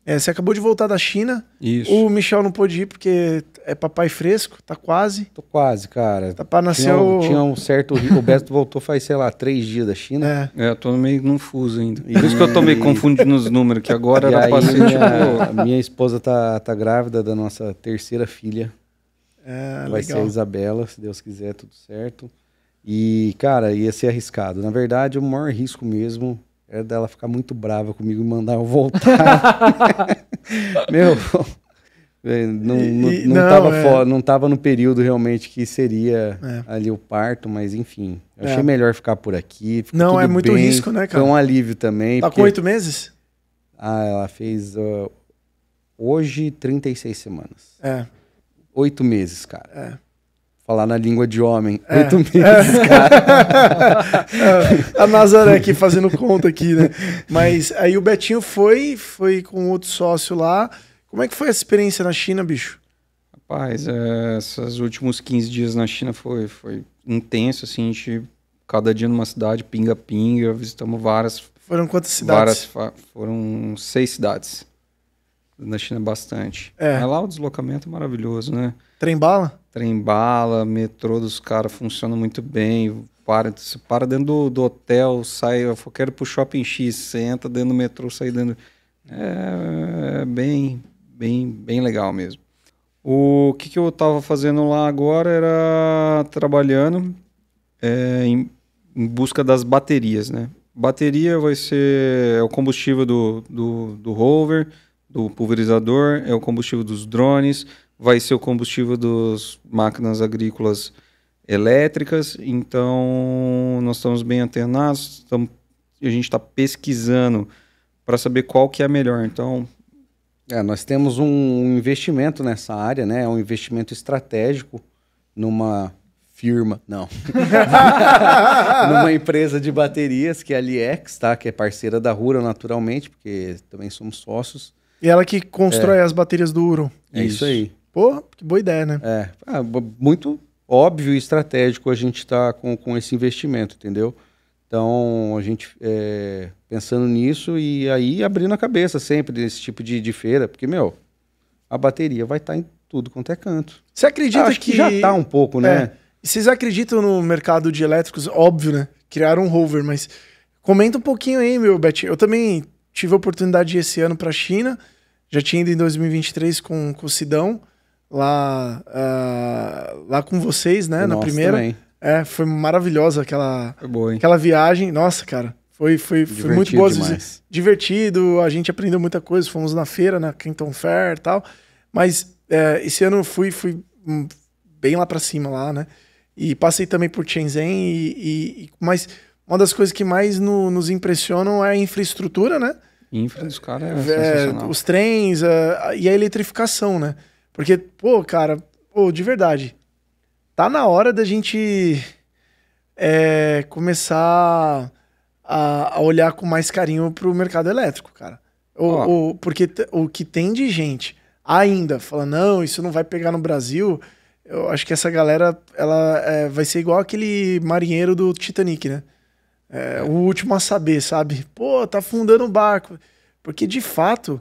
Você acabou de voltar da China. Isso. O Michel não pôde ir porque é papai fresco, tá quase. Tô quase, cara. Tá pra nascer Tinha um certo... O Beto voltou faz, sei lá, 3 dias da China. Eu tô meio num fuso ainda. Por isso que eu tô meio confundindo os números, que agora era pra ser a minha esposa tá grávida da nossa terceira filha. Vai ser a Isabela, se Deus quiser, tudo certo. E, cara, ia ser arriscado. Na verdade, o maior risco mesmo era dela ficar muito brava comigo e mandar eu voltar. Meu, não tava no período realmente que seria ali o parto, mas enfim. Eu achei melhor ficar por aqui. Não, é muito risco, né, cara? Foi um alívio também. Tá com 8 meses? Ela fez hoje 36 semanas. 8 8 meses, cara. Falar na língua de homem. 8 meses, cara. A Nazaré aqui fazendo conta aqui, né? Mas aí o Betinho foi com outro sócio lá. Como é que foi essa experiência na China, bicho? Rapaz, esses últimos 15 dias na China foi intenso, assim, a gente, cada dia numa cidade, pinga-pinga, visitamos várias... Foram quantas cidades? Foram 6 cidades. Na China, bastante. Mas lá o deslocamento é maravilhoso, né? Trem-bala? Trem-bala, metrô dos caras funciona muito bem. Você para dentro do hotel, sai, eu quero ir pro Shopping X, você entra dentro do metrô, sai dentro... É bem legal mesmo. O que eu tava fazendo lá agora era trabalhando em busca das baterias, né? Bateria vai ser o combustível do rover, do pulverizador, é o combustível dos drones, vai ser o combustível das máquinas agrícolas elétricas, então nós estamos bem antenados, a gente está pesquisando para saber qual que é a melhor. Então, nós temos um investimento nessa área, né? É um investimento estratégico numa firma, não. Numa empresa de baterias, que é a Liex, tá? Que é parceira da Hura, naturalmente, porque também somos sócios. E ela que constrói as baterias do Huro. É isso aí. Pô, que boa ideia, né? Muito óbvio e estratégico a gente tá com esse investimento, entendeu? Então, a gente pensando nisso e aí abrindo a cabeça sempre desse tipo de feira, porque, a bateria vai estar em tudo quanto é canto. Você acredita Acho que já tá um pouco, né? E vocês acreditam no mercado de elétricos? Óbvio, né? Criaram um rover, mas comenta um pouquinho aí, meu Betinho. Eu também tive a oportunidade de ir esse ano para a China, já tinha ido em 2023 com o Sidão, lá com vocês, né? Na primeira. Também. Foi maravilhosa aquela boa, hein? Aquela viagem. Nossa, cara, foi muito boa. Divertido, a gente aprendeu muita coisa, fomos na feira, na Canton Fair e tal, mas esse ano eu fui bem lá para cima, lá, né? E passei também por Shenzhen, mas uma das coisas que mais nos impressionam é a infraestrutura, né? A infra dos caras é sensacional. Os trens e a eletrificação, né? Porque, cara, de verdade, tá na hora da gente começar a olhar com mais carinho pro mercado elétrico, cara. Porque o que tem de gente ainda falando, não, isso não vai pegar no Brasil... Eu acho que essa galera, ela vai ser igual aquele marinheiro do Titanic, né? O último a saber, sabe? Tá afundando o barco. Porque, de fato,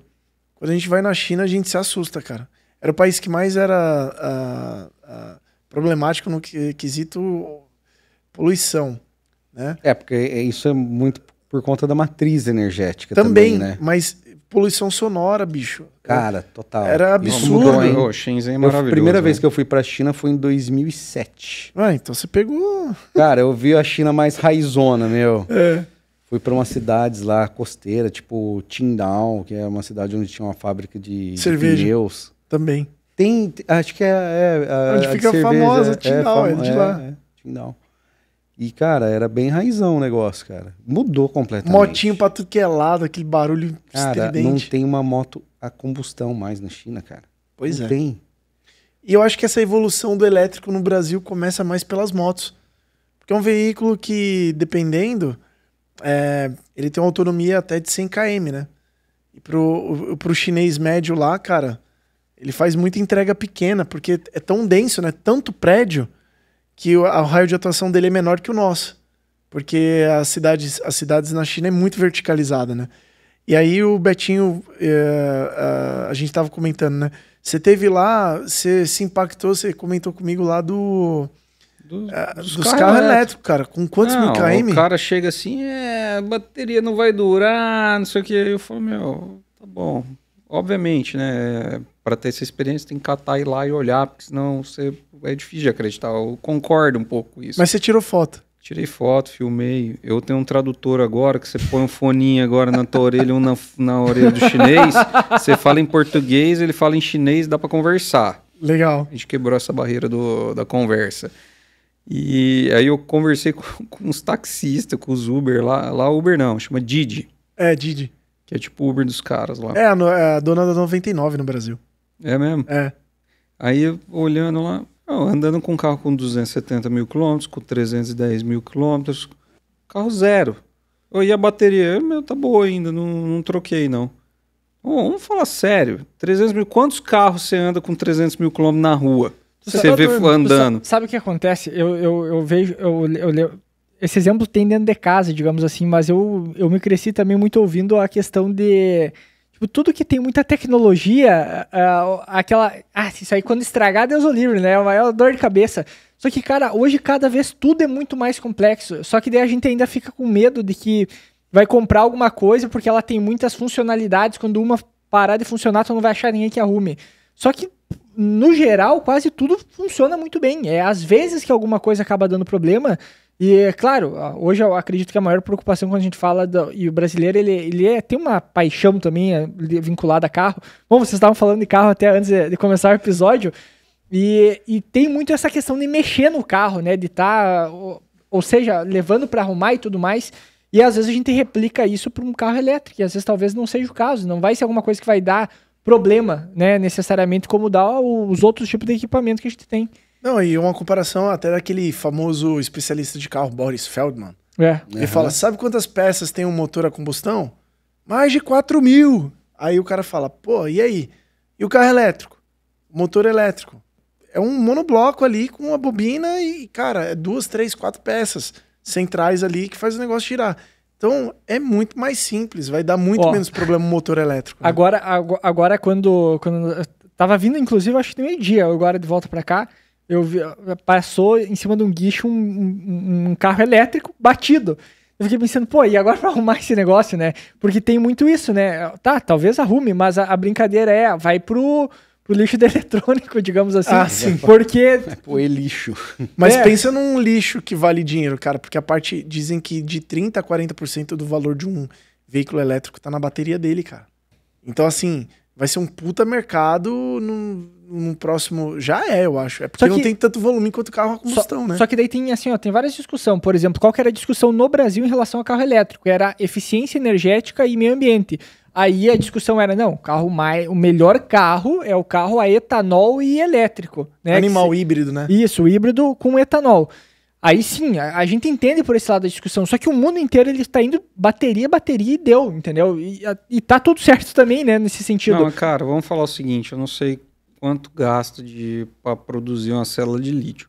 quando a gente vai na China, a gente se assusta, cara. Era o país que mais era problemático no quesito poluição, né? Porque isso é muito por conta da matriz energética também, né? Mas poluição sonora, bicho. Cara, total. Era absurdo. Shenzhen é maravilhoso. A primeira vez que eu fui pra China foi em 2007. Então você pegou... Cara, eu vi a China mais raizona, meu. Fui pra umas cidades lá, costeira, tipo Qingdao, que é uma cidade onde tinha uma fábrica de pneus. Também. Acho que onde fica a famosa, Qingdao, de lá. Qingdao. E, cara, era bem raizão o negócio, cara. Mudou completamente. Motinho pra tudo que é lado, aquele barulho estridente. Não tem uma moto a combustão mais na China, cara. Pois não tem. E eu acho que essa evolução do elétrico no Brasil começa mais pelas motos. Porque é um veículo que, dependendo, ele tem uma autonomia até de 100 km, né? E pro chinês médio lá, cara, ele faz muita entrega pequena, porque é tão denso, né? Tanto prédio... que o raio de atuação dele é menor que o nosso. Porque as cidades na China é muito verticalizada, né? E aí o Betinho, a gente tava comentando, né? Você teve lá, você se impactou, você comentou comigo lá dos carros elétricos, cara. Com quantos mil km? O cara chega assim, a bateria não vai durar, não sei o que. Eu falo, tá bom. Obviamente, né? Para ter essa experiência tem que catar, ir lá e olhar, porque senão é difícil de acreditar. Eu concordo um pouco com isso. Mas você tirou foto? Tirei foto, filmei. Eu tenho um tradutor agora, que você põe um foninho agora na tua orelha, na orelha do chinês. Você fala em português, ele fala em chinês, dá para conversar. Legal. A gente quebrou essa barreira da conversa. E aí eu conversei com uns taxistas, com os Uber lá. Uber não, chama Didi. Didi. Que é tipo o Uber dos caras lá. É a dona da 99 no Brasil. É mesmo? Aí olhando lá, andando com um carro com 270 mil quilômetros, com 310 mil quilômetros, carro zero. E a bateria, tá boa ainda, não troquei não. Vamos falar sério, 300 mil, quantos carros você anda com 300 mil quilômetros na rua? Você vê andando. Sabe o que acontece? Eu vejo, esse exemplo tem dentro de casa, digamos assim, mas eu me cresci também muito ouvindo a questão de... Tipo, tudo que tem muita tecnologia, isso aí quando estragar, Deus o livre, né? É a maior dor de cabeça. Só que, cara, hoje cada vez tudo é muito mais complexo. Só que daí a gente ainda fica com medo de que vai comprar alguma coisa porque ela tem muitas funcionalidades. Quando uma parar de funcionar, tu não vai achar ninguém que arrume. Só que, no geral, quase tudo funciona muito bem. Às vezes que alguma coisa acaba dando problema... E, claro, hoje eu acredito que a maior preocupação quando a gente fala, e o brasileiro, ele tem uma paixão também vinculada a carro. Bom, vocês estavam falando de carro até antes de começar o episódio, E tem muito essa questão de mexer no carro, né? De estar, ou seja, levando para arrumar e tudo mais. E às vezes a gente replica isso para um carro elétrico, e às vezes talvez não seja o caso. Não vai ser alguma coisa que vai dar problema, né? Necessariamente como dá os outros tipos de equipamento que a gente tem. Não, e uma comparação até daquele famoso especialista de carro, Boris Feldman. Ele fala, sabe quantas peças tem um motor a combustão? Mais de 4.000. Aí o cara fala, pô, e aí? E o carro elétrico? O motor elétrico? É um monobloco ali com uma bobina e, cara, é 2, 3, 4 peças centrais ali que faz o negócio girar. Então, é muito mais simples, vai dar muito menos problema o motor elétrico. Né? Agora quando eu tava vindo, inclusive, acho que no meio-dia, agora de volta pra cá, passou em cima de um guincho um carro elétrico batido. Eu fiquei pensando, pô, e agora pra arrumar esse negócio, né? Porque tem muito isso, né? Tá, talvez arrume, mas a brincadeira vai pro lixo de eletrônico, digamos assim. Ah, sim. Porque... Pô, é lixo. Mas pensa num lixo que vale dinheiro, cara, porque dizem que de 30% a 40% do valor de um veículo elétrico tá na bateria dele, cara. Então, assim, vai ser um puta mercado num próximo... Já eu acho. É porque não tem tanto volume quanto carro a combustão, né? Só que daí tem, assim, tem várias discussões. Por exemplo, qual que era a discussão no Brasil em relação a carro elétrico? Era eficiência energética e meio ambiente. Aí a discussão era, não, o melhor carro é o carro a etanol e elétrico. Né? Animal híbrido, né? Isso, híbrido com etanol. Aí sim, a gente entende por esse lado da discussão, só que o mundo inteiro ele está indo bateria e deu, entendeu? E tá tudo certo também, né, nesse sentido. Não, cara, vamos falar o seguinte, eu não sei quanto gasta para produzir uma célula de lítio,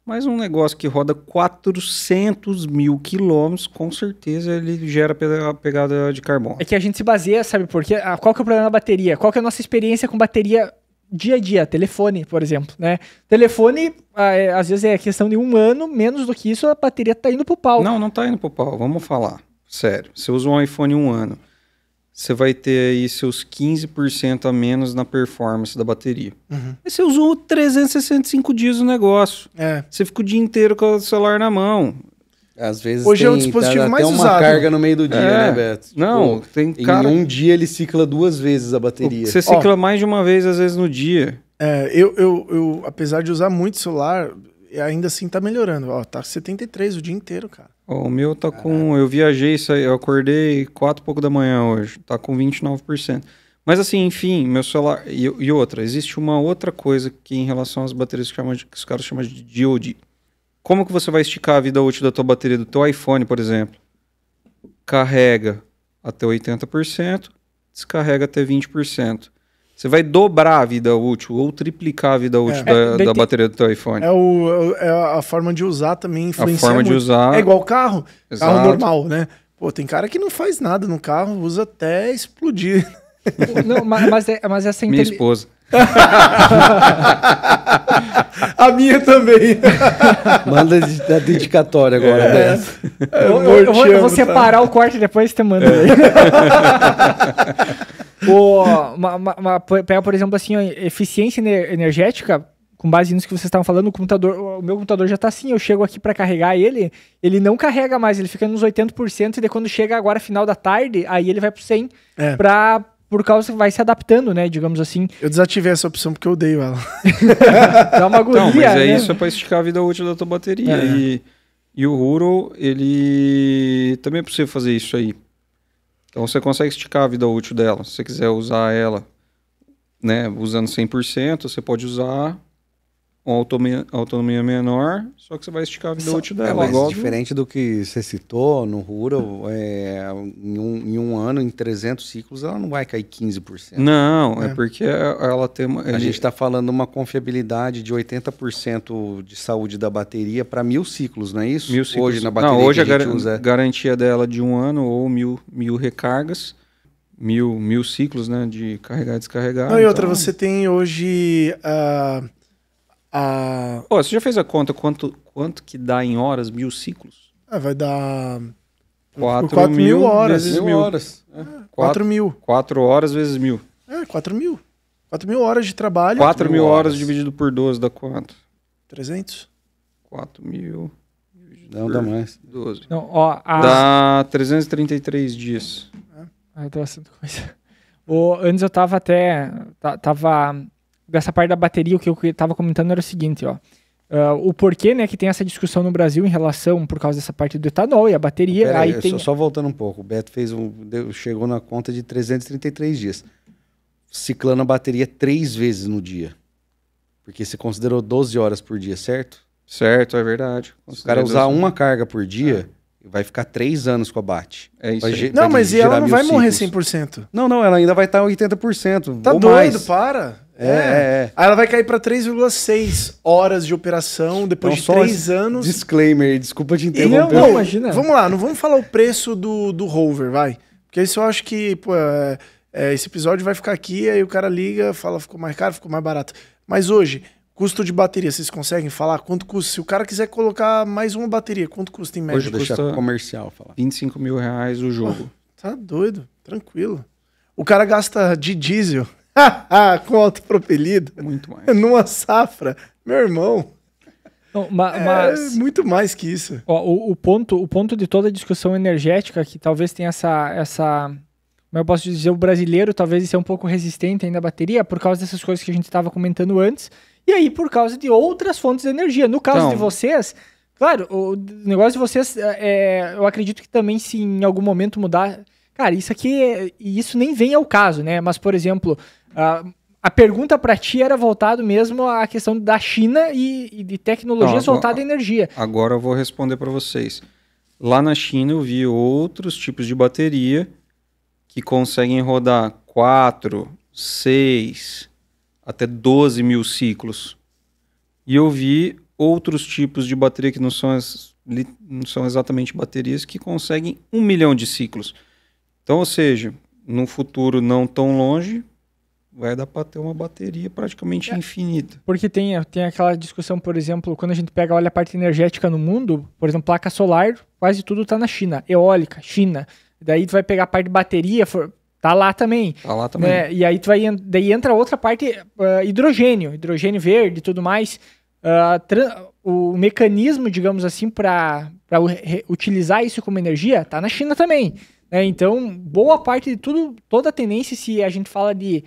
mas um negócio que roda 400 mil quilômetros, com certeza ele gera pegada de carbono. É que a gente se baseia, sabe por quê? Qual que é o problema da bateria? Qual que é a nossa experiência com bateria dia a dia? Telefone, por exemplo, né? Telefone, às vezes é questão de 1 ano, menos do que isso, a bateria tá indo pro pau. Não tá indo pro pau, vamos falar. Sério, você usa um iPhone 1 ano, você vai ter aí seus 15% a menos na performance da bateria. Uhum. Aí você usou 365 dias o negócio. Você fica o dia inteiro com o celular na mão. Às vezes hoje é o dispositivo mais usado. Tem uma carga no meio do dia, né, Beto? Não, tem cara... Em um dia ele cicla 2 vezes a bateria. Você cicla mais de uma vez, às vezes, no dia. Eu apesar de usar muito celular, ainda assim tá melhorando. Tá 73 o dia inteiro, cara. O meu tá com... Eu viajei, eu acordei 4 e pouco da manhã hoje. Tá com 29%. Mas assim, enfim, meu celular... E outra, existe uma outra coisa que em relação às baterias que os caras chamam de DOD. Como que você vai esticar a vida útil da tua bateria do teu iPhone, por exemplo? Carrega até 80%, descarrega até 20%. Você vai dobrar a vida útil ou triplicar a vida útil da bateria do teu iPhone. A forma de usar também influencia a forma muito. De usar... É igual carro. Exato. Carro normal, né? Pô, tem cara que não faz nada no carro, usa até explodir. Não, mas essa Minha esposa. A minha também. Manda a dedicatória agora. Eu vou separar o corte depois e te mando aí. Pega, por exemplo, assim, eficiência energética, com base nisso que vocês estavam falando, o meu computador já tá assim, eu chego aqui para carregar ele não carrega mais, ele fica nos 80% e daí quando chega agora final da tarde, aí ele vai pro 100 por causa que vai se adaptando, né, digamos assim. Eu desativei essa opção porque eu odeio ela. Dá uma agonia, mas né? Isso é pra esticar a vida útil da tua bateria. E o Huro, ele também é possível fazer isso aí. Então você consegue esticar a vida útil dela. Se você quiser usar ela, né, usando 100%, você pode usar uma autonomia menor, só que você vai esticar a vida útil dela. Mas diferente do que você citou, no Rural, em um ano, em 300 ciclos, ela não vai cair 15%. Não, é porque ela tem uma... A gente está falando uma confiabilidade de 80% de saúde da bateria para 1000 ciclos, não é isso? 1000 ciclos. Hoje na bateria hoje que a gente usa. Garantia dela de 1 ano ou 1000 recargas, 1000 ciclos, né, de carregar e descarregar. Não, e outra, você tem hoje... Você já fez a conta quanto que dá em horas 1000 ciclos? Vai dar 4.000 horas. Vezes 1.000 horas. 4.000. 4 horas vezes 1000. 4.000. 4.000 horas de trabalho. 4.000 horas dividido por 12 dá quanto? 300. 4.000. Não, dá mais. 12. Não, dá 333 dias. Eu tô bastante coisa. Antes eu tava dessa parte da bateria, o que eu estava comentando era o seguinte, ó. O porquê, né, que tem essa discussão no Brasil em relação, por causa dessa parte do etanol e a bateria. Pera aí tem... só voltando um pouco, o Beto chegou na conta de 333 dias. Ciclando a bateria 3 vezes no dia. Porque você considerou 12 horas por dia, certo? Certo, é verdade. Se o cara usar uma carga por dia, vai ficar 3 anos com a bate. É isso aí. Não, mas e ela não vai morrer ciclos. 100%. Não, ela ainda vai estar 80%. Tá ou doido, mais. para. Aí ela vai cair para 3,6 horas de operação depois de 3 anos. Disclaimer, desculpa te interromper. Não, imagina. Vamos lá, não vamos falar o preço do rover, vai. Porque isso eu acho que, pô, esse episódio vai ficar aqui, aí o cara liga, fala, ficou mais caro, ficou mais barato. Mas hoje, custo de bateria, vocês conseguem falar quanto custa? Se o cara quiser colocar mais uma bateria, quanto custa em média? Hoje deixa comercial falar. 25 mil reais o jogo. Tá doido, tranquilo. O cara gasta de diesel com autopropelido. Muito mais. Numa safra. Meu irmão. Não, mas muito mais que isso. Ó, o ponto de toda a discussão energética, que talvez tenha essa como eu posso dizer, o brasileiro talvez seja um pouco resistente ainda à bateria, por causa dessas coisas que a gente estava comentando antes, e aí por causa de outras fontes de energia. No caso de vocês, claro, o negócio de vocês, eu acredito que também se em algum momento mudar... Cara, isso aqui, isso nem vem ao caso, né? Mas, por exemplo, a pergunta para ti era voltado mesmo à questão da China e de tecnologias voltadas à energia. Agora eu vou responder para vocês. Lá na China eu vi outros tipos de bateria que conseguem rodar 4, 6, até 12 mil ciclos. E eu vi outros tipos de bateria que não são exatamente baterias que conseguem 1 milhão de ciclos. Então, ou seja, num futuro não tão longe, vai dar para ter uma bateria praticamente infinita. Porque tem aquela discussão, por exemplo, quando a gente olha a parte energética no mundo, por exemplo, placa solar, quase tudo está na China. Eólica, China. Daí tu vai pegar a parte de bateria, tá lá também. Tá lá também. Né? E aí daí entra outra parte, hidrogênio verde e tudo mais. O mecanismo, digamos assim, para utilizar isso como energia, tá na China também. Então, boa parte de tudo, toda a tendência, se a gente fala de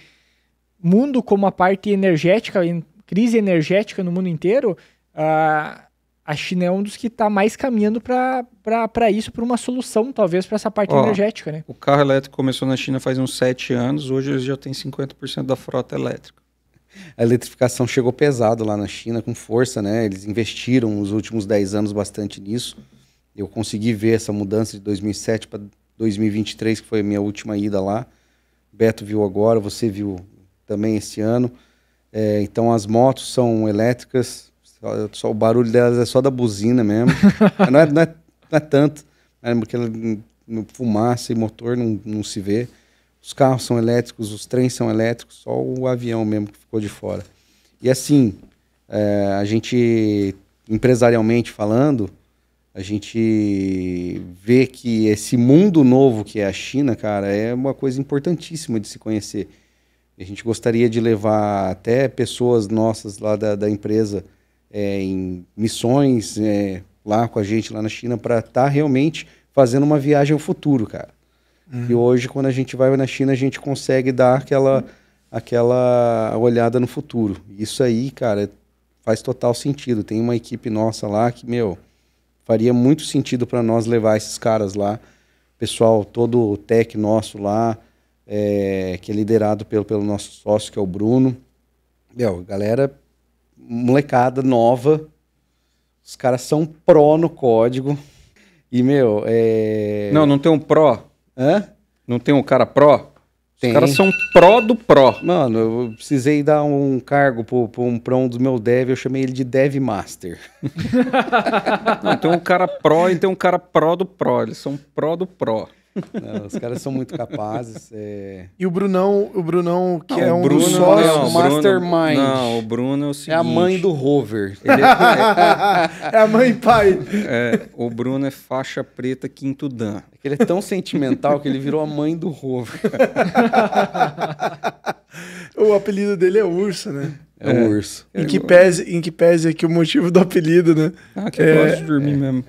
mundo como a parte energética, crise energética no mundo inteiro, a China é um dos que está mais caminhando para isso, para uma solução, talvez, para essa parte energética, né? O carro elétrico começou na China faz uns 7 anos, hoje eles já têm 50% da frota elétrica. A eletrificação chegou pesado lá na China, com força, né? Eles investiram nos últimos 10 anos bastante nisso. Eu consegui ver essa mudança de 2007 para 2023, que foi a minha última ida lá. Beto viu agora, você viu também esse ano. Então as motos são elétricas, só o barulho delas é só da buzina mesmo. não é tanto, porque fumaça e motor não se vê. Os carros são elétricos, os trens são elétricos, só o avião mesmo que ficou de fora. E assim, a gente, empresarialmente falando, a gente vê que esse mundo novo que é a China, cara, é uma coisa importantíssima de se conhecer. A gente gostaria de levar até pessoas nossas lá da empresa em missões lá com a gente lá na China para estar realmente fazendo uma viagem ao futuro, cara. E hoje, quando a gente vai na China, a gente consegue dar aquela olhada no futuro. Isso aí, cara, faz total sentido. Tem uma equipe nossa lá que, faria muito sentido para nós levar esses caras lá. Pessoal, todo o tech nosso lá, que é liderado pelo nosso sócio, que é o Bruno. Galera, molecada nova. Os caras são pró no código. E, Não tem um pró? Hã? Não tem um cara pró? Tem. Os caras são pró do pró. Mano, eu precisei dar um cargo pra um dos meus dev, eu chamei ele de Dev Master. Não, tem um cara pró e tem um cara pró do pró. Eles são pró do pró. Não, os caras são muito capazes. E o Brunão, que não, é um Bruno, dos sócios... não, Mastermind. Não, o Bruno é o seguinte... É a mãe do rover. É a mãe e pai. O Bruno é faixa preta quinto dan. Ele é tão sentimental que ele virou a mãe do rover. O apelido dele é Urso, né? É o urso. Em que pese aqui o motivo do apelido, né? Que ele gosta de dormir mesmo.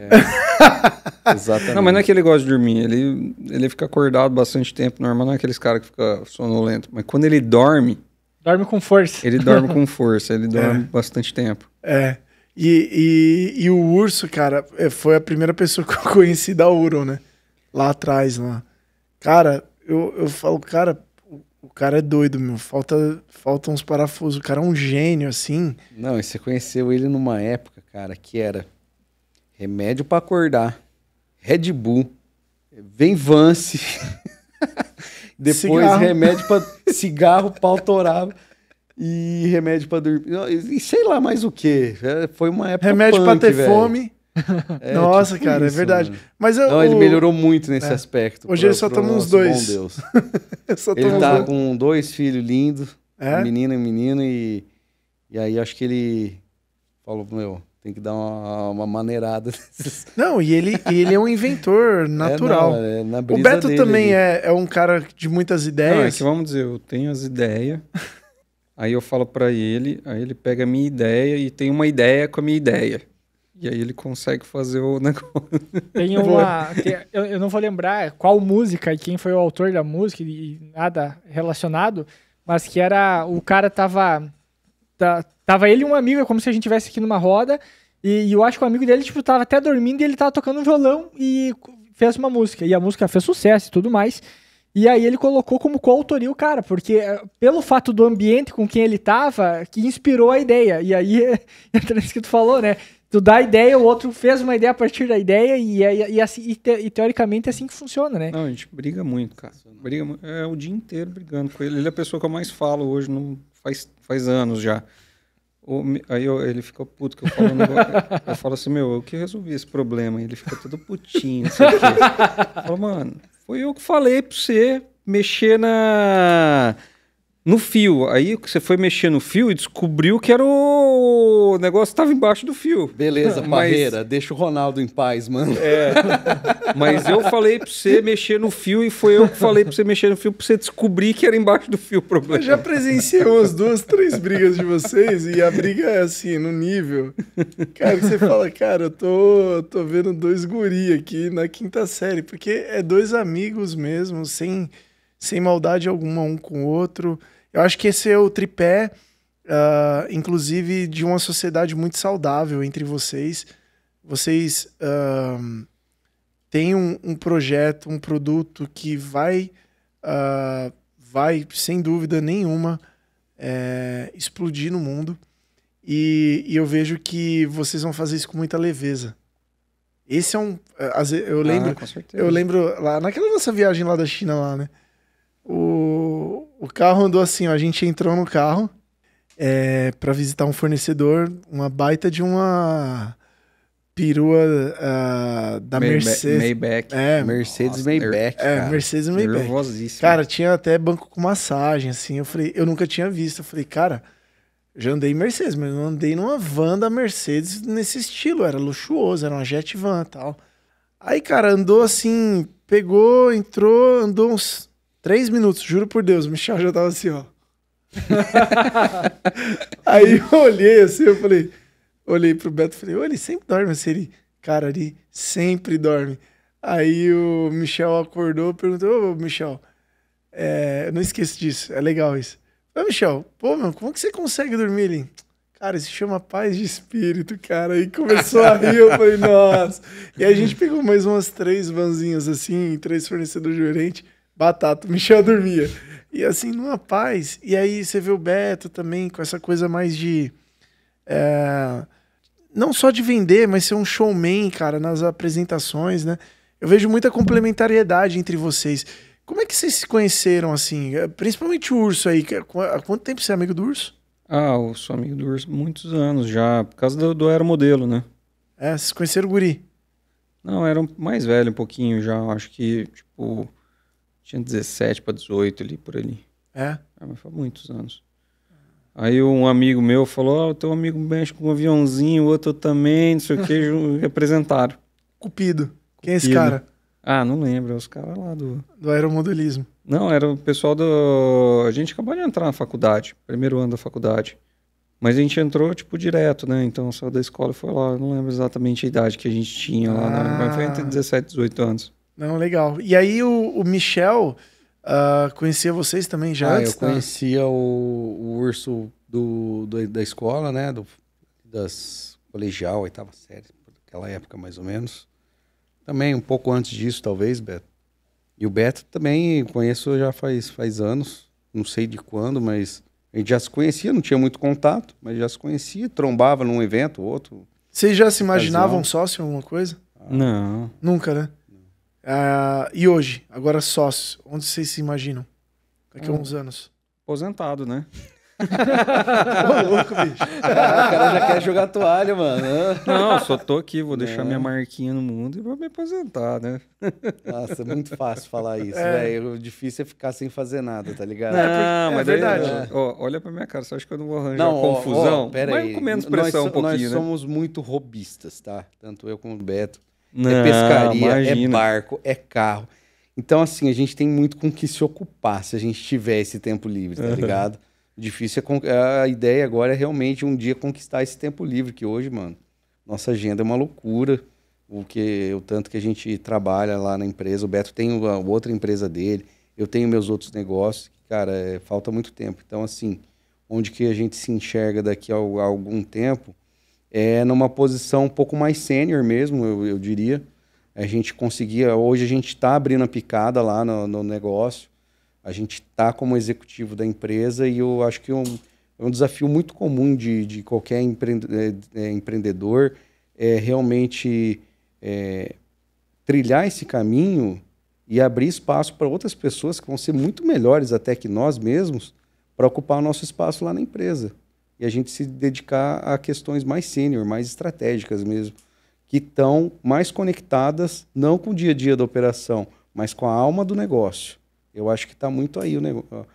Exatamente. Não, mas não é que ele gosta de dormir. Ele fica acordado bastante tempo. Normal não é aqueles caras que fica sonolento. Mas quando ele dorme, Dorme com força. Ele dorme com força, ele dorme bastante tempo. E o urso, cara, foi a primeira pessoa que eu conheci da Uro, né? Lá atrás, lá. Cara, eu falo, cara, o cara é doido, meu. Falta uns parafusos. O cara é um gênio, assim. Não, e você conheceu ele numa época, cara, que era remédio pra acordar, Red Bull, Venvance, depois cigarro. remédio pra cigarro, pau torava e remédio pra dormir. E sei lá mais o que. Foi uma época Remédio punk, pra ter velho. fome. Nossa, tipo cara, isso, é verdade. Mano. Mas não, ele melhorou muito nesse aspecto. Hoje ele só toma uns 2. Bom Deus. Ele tá com 2 filhos lindos, um menino e um menino, e aí acho que ele falou, meu, tem que dar uma maneirada. Não, e ele é um inventor natural. Na brisa o Beto dele, também é um cara de muitas ideias. Não, é que vamos dizer, eu tenho as ideias, aí eu falo pra ele, aí ele pega a minha ideia e tem uma ideia com a minha ideia. E aí ele consegue fazer o negócio. Tem uma... eu não vou lembrar qual música e quem foi o autor da música e nada relacionado, mas que era... O cara tava ele e um amigo, é como se a gente estivesse aqui numa roda, e eu acho que o amigo dele, tipo, tava até dormindo e ele tava tocando um violão e fez uma música. E a música fez sucesso e tudo mais. E aí ele colocou como coautoria o cara, porque pelo fato do ambiente com quem ele tava, que inspirou a ideia. E aí, entra nisso que tu falou, né? Tu dá a ideia, o outro fez uma ideia a partir da ideia e teoricamente é assim que funciona, né? Não, a gente briga muito, cara. Briga, é o dia inteiro brigando com ele. Ele é a pessoa que eu mais falo hoje, não faz anos já. Aí ele fica puto que eu falo um negócio. Eu falo assim, meu, eu que resolvi esse problema. Ele fica todo putinho, não sei o quê. Eu falo, mano, foi eu que falei pra você mexer no fio. Aí você foi mexer no fio e descobriu que era o negócio que tava embaixo do fio. Beleza, Parreira, deixa o Ronaldo em paz, mano. Mas eu falei pra você mexer no fio e foi eu que falei pra você mexer no fio pra você descobrir que era embaixo do fio o problema. Eu já presenciei umas 2, 3 brigas de vocês e a briga é assim, no nível. Cara, que você fala, cara, eu tô vendo 2 guri aqui na 5ª série, porque é 2 amigos mesmo, sem maldade alguma um com o outro. Eu acho que esse é o tripé, inclusive, de uma sociedade muito saudável entre vocês. Vocês têm um projeto, um produto que vai, sem dúvida nenhuma, explodir no mundo. E eu vejo que vocês vão fazer isso com muita leveza. Esse é um... Eu lembro lá naquela nossa viagem lá da China, lá, né? O carro andou assim, ó, a gente entrou no carro para visitar um fornecedor, uma baita de uma perua da Mercedes. Maybach. Mercedes Maybach, cara. Mercedes Maybach. Nervosíssimo. Cara, tinha até banco com massagem, assim. Eu nunca tinha visto. Eu falei, cara, já andei em Mercedes, mas não andei numa van da Mercedes nesse estilo. Era luxuoso, era uma jet van e tal. Aí, cara, andou assim, pegou, entrou, andou uns 3 minutos, juro por Deus, o Michel já tava assim, ó. Aí eu olhei assim, olhei pro Beto e falei, ele sempre dorme assim, ele sempre dorme. Aí o Michel acordou, perguntou, Michel, eu não esqueço disso, é legal isso. Michel, meu, como que você consegue dormir ali? Cara, isso chama paz de espírito, cara. Aí começou a rir, eu falei, nossa. E aí a gente pegou mais umas 3 vanzinhas assim, 3 fornecedores diferentes. Batata, o Michel dormia. E assim, numa paz. E aí você vê o Beto também com essa coisa mais de... não só de vender, mas ser um showman, cara, nas apresentações, né? Eu vejo muita complementariedade entre vocês. Como é que vocês se conheceram, assim? Principalmente o Urso aí. Há quanto tempo você é amigo do Urso? Eu sou amigo do Urso há muitos anos já, por causa do aeromodelo, né? Vocês conheceram o guri? Não, era mais velho um pouquinho já, acho que, tipo... Tinha 17 para 18 ali, por ali. Mas foi muitos anos. Aí um amigo meu falou, teu amigo mexe com um aviãozinho, o outro também, não sei o que, representaram. Cupido. Quem é esse cara? Não lembro, é os caras lá do aeromodelismo. Não, era o pessoal a gente acabou de entrar na faculdade, primeiro ano da faculdade. Mas a gente entrou, tipo, direto, né? Então saiu da escola e foi lá. Eu não lembro exatamente a idade que a gente tinha lá, né? Mas foi entre 17 e 18 anos. Não, legal. E aí o Michel, conhecia vocês também já antes? Eu conhecia o Urso da escola, né? Das colegial, 8ª série, naquela época mais ou menos. Também um pouco antes disso, talvez, Beto. E o Beto também conheço já faz anos, não sei de quando, mas a gente já se conhecia, não tinha muito contato, mas já se conhecia, trombava num evento, outro. Vocês já se imaginavam sócio em alguma coisa? Não. Nunca, né? E hoje, agora sócio, onde vocês se imaginam? Daqui a uns anos. Aposentado, né? Ô, louco, bicho. O cara já quer jogar toalha, mano. Não, só tô aqui, vou deixar minha marquinha no mundo e vou me aposentar, né? Nossa, é muito fácil falar isso, velho. O difícil é ficar sem fazer nada, tá ligado? Não, mas é verdade. Olha pra minha cara, você acha que eu não vou arranjar confusão? Pera aí. Com menos pressão um pouquinho, nós né? somos muito robistas, tá? Tanto eu como o Beto. Não, É pescaria, imagina. é barco, é carro. Então, assim, a gente tem muito com que se ocupar se a gente tiver esse tempo livre, tá ligado? O difícil a ideia agora é realmente um dia conquistar esse tempo livre, que hoje, mano, nossa agenda é uma loucura. O tanto que a gente trabalha lá na empresa, o Beto tem outra empresa dele, eu tenho meus outros negócios, cara, falta muito tempo. Então, assim, onde que a gente se enxerga daqui a algum tempo é numa posição um pouco mais sênior mesmo, eu diria. A gente conseguia, hoje a gente está abrindo a picada lá no negócio, a gente está como executivo da empresa e eu acho que é um desafio muito comum de qualquer empreendedor realmente trilhar esse caminho e abrir espaço para outras pessoas que vão ser muito melhores até que nós mesmos para ocupar o nosso espaço lá na empresa. E a gente se dedicar a questões mais sênior, mais estratégicas mesmo, que estão mais conectadas, não com o dia a dia da operação, mas com a alma do negócio. Eu acho que está muito aí o negócio.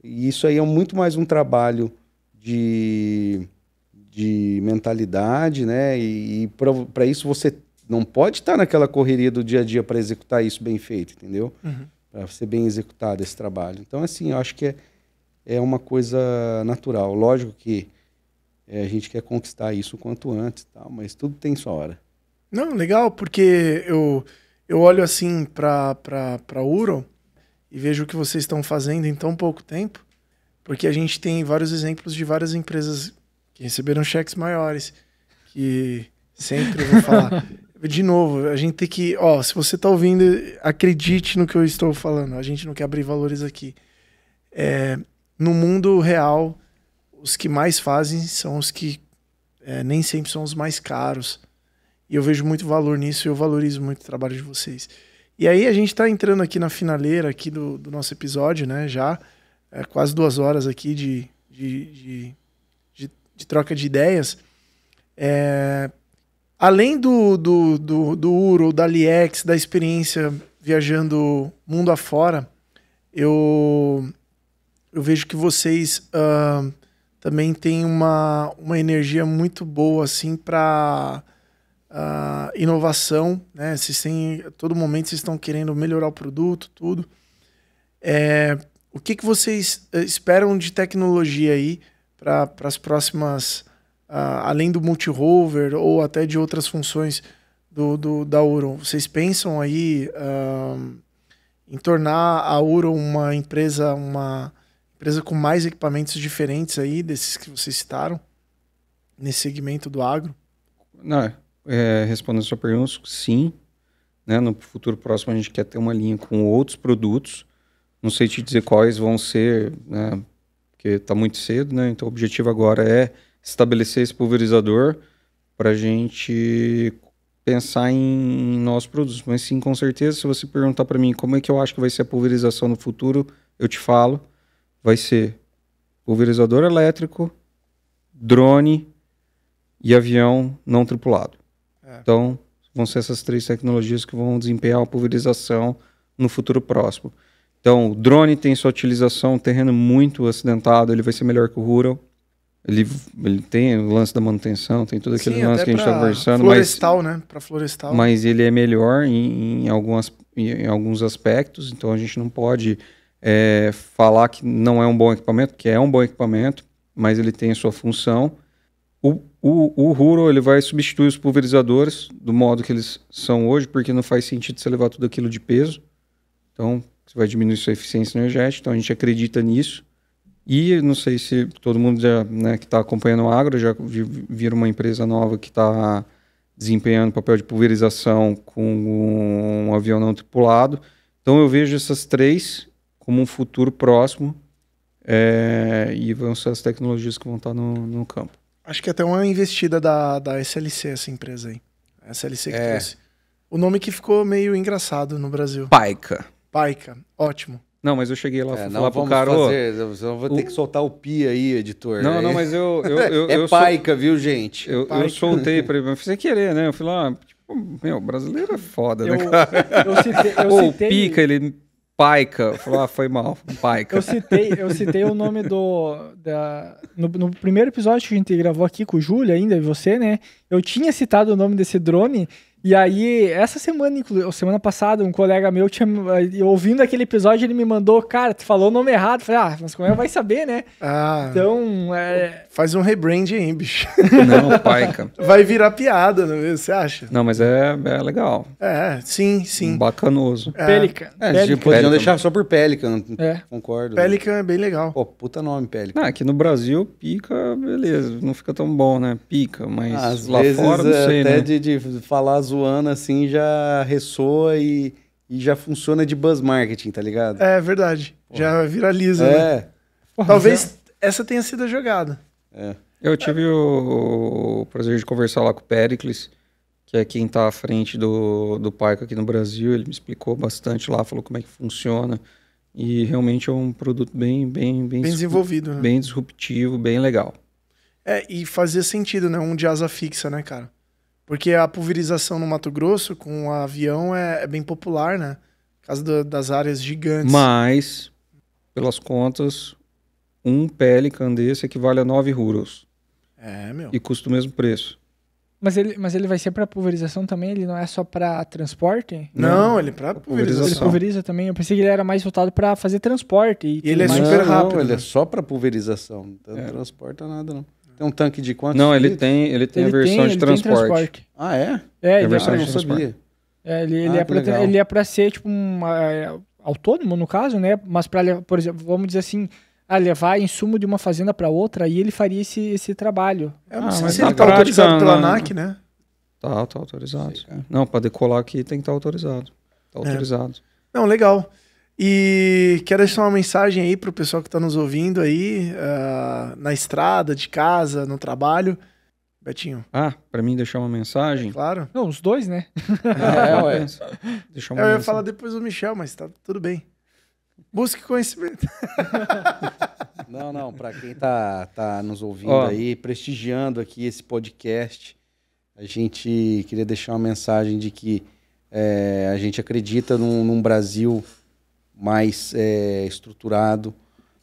E isso aí é muito mais um trabalho de mentalidade, né? E para isso você não pode estar naquela correria do dia a dia para executar isso bem feito, entendeu? Uhum. Para ser bem executado esse trabalho. Então, assim, eu acho que é uma coisa natural. Lógico que a gente quer conquistar isso o quanto antes, tal, mas tudo tem sua hora. Não, legal, porque eu olho assim para Uro e vejo o que vocês estão fazendo em tão pouco tempo, porque a gente tem vários exemplos de várias empresas que receberam cheques maiores, que sempre vou falar. De novo, a gente tem que... se você está ouvindo, acredite no que eu estou falando. A gente não quer abrir valores aqui. No mundo real, os que mais fazem são os que nem sempre são os mais caros. E eu vejo muito valor nisso e eu valorizo muito o trabalho de vocês. E aí a gente está entrando aqui na finaleira aqui do nosso episódio, né? Já quase 2 horas aqui de troca de ideias. Além do Uro, da Aliex, da experiência viajando mundo afora, eu vejo que vocês também têm uma energia muito boa assim, para inovação, né? Todo momento vocês estão querendo melhorar o produto, tudo. O que vocês esperam de tecnologia aí para as próximas... além do multi-rover ou até de outras funções da Uro, vocês pensam aí em tornar a Uro uma empresa com mais equipamentos diferentes aí, desses que vocês citaram, nesse segmento do agro? Não, respondendo a sua pergunta, sim. Né? No futuro próximo a gente quer ter uma linha com outros produtos. Não sei te dizer quais vão ser, né? Porque está muito cedo, né? Então o objetivo agora é estabelecer esse pulverizador para a gente pensar em novos produtos. Mas sim, com certeza, se você perguntar para mim como é que eu acho que vai ser a pulverização no futuro, eu te falo, vai ser pulverizador elétrico, drone e avião não tripulado. Então, vão ser essas 3 tecnologias que vão desempenhar a pulverização no futuro próximo. Então, o drone tem sua utilização, terreno muito acidentado, ele vai ser melhor que o rural. Ele tem o lance da manutenção, tem tudo aquele lance que a gente está conversando. Florestal, né? Para florestal. Mas ele é melhor em alguns aspectos, então a gente não pode falar que não é um bom equipamento, porque é um bom equipamento, mas ele tem a sua função. O rural ele vai substituir os pulverizadores do modo que eles são hoje, porque não faz sentido você levar tudo aquilo de peso. Então, você vai diminuir sua eficiência energética, então a gente acredita nisso. E não sei se todo mundo já, né, que está acompanhando o agro já viram uma empresa nova que está desempenhando papel de pulverização com um avião não tripulado. Então eu vejo essas 3 como um futuro próximo e vão ser as tecnologias que vão estar no campo. Acho que até uma investida da SLC, essa empresa aí. A SLC que trouxe. O nome que ficou meio engraçado no Brasil. Paica. Paica, ótimo. Não, mas eu cheguei lá, fui não falar pro vamos cara... eu vou ter que soltar o pi aí, editor. Não, mas eu Paica, viu, gente? Eu soltei pra ele, mas sem querer, né? Eu falei, brasileiro é foda, né, Eu- cara? Eu citei, Pica, ele... Paica. Eu falei, foi mal, Paica. eu citei o nome no primeiro episódio que a gente gravou aqui com o Júlio ainda, e você, né? Eu tinha citado o nome desse drone, e aí, essa semana, semana passada, um colega meu ouvindo aquele episódio, ele me mandou, cara, tu falou o nome errado. Eu falei, mas como é que vai saber, né? Então, Faz um rebrand aí, bicho. Não, Paica. Vai virar piada, não é? Você acha? Não, mas é legal. Sim. Bacanoso. Pelican. Podiam Pelican. deixar só por Pelican, É. concordo. Pelican é bem legal. Pô, puta nome, Pelican. Aqui no Brasil, pica, beleza. Não fica tão bom, né? Pica, mas Às lá vezes, fora, não sei, até né? de falar zoando assim, já ressoa e já funciona de buzz marketing, tá ligado? É verdade. Já viraliza, né? Talvez essa tenha sido a jogada. Eu tive o prazer de conversar lá com o Pericles, que é quem está à frente do Paica aqui no Brasil. Ele me explicou bastante lá, falou como é que funciona. E realmente é um produto bem Desenvolvido, né? bem disruptivo, bem legal. E fazia sentido, né? Um de asa fixa, né, cara? Porque a pulverização no Mato Grosso com o avião é bem popular, né? Por causa das áreas gigantes. Mas, pelas contas, um Pelican desse equivale a 9 Ruros. Meu. E custa o mesmo preço. Mas ele vai ser para pulverização também? Ele não é só para transporte? Não, ele é pra Ele pulverização. pulveriza também. Eu pensei que ele era mais voltado para fazer transporte. E ele é tudo mais. super rápido, Ele né? é só pra pulverização. Não transporta nada, não. Tem um tanque de quantos Não, ele litros? tem a Ele versão de ele tem transporte. Ah, é? Ele versão Ah, de não sabia. ele é para ser tipo autônomo no caso, né? Mas para, por exemplo, vamos dizer assim, levar insumo de uma fazenda para outra, aí ele faria esse trabalho. Eu não sei mas se na ele tá prática, autorizado pela né? ANAC, né? Tá autorizado. Sei, cara. Não, para decolar aqui tem que estar autorizado. Tá autorizado. Não, legal. E quero deixar uma mensagem aí pro pessoal que tá nos ouvindo aí, na estrada, de casa, no trabalho. Betinho, Para mim deixar uma mensagem. claro. Não, os dois, né? Ué. Deixar uma Eu ia mensagem. falar depois do Michel, mas tá tudo bem. Busque conhecimento. Não, pra quem tá nos ouvindo Ó. aí, prestigiando aqui esse podcast, a gente queria deixar uma mensagem de que a gente acredita num Brasil mais estruturado,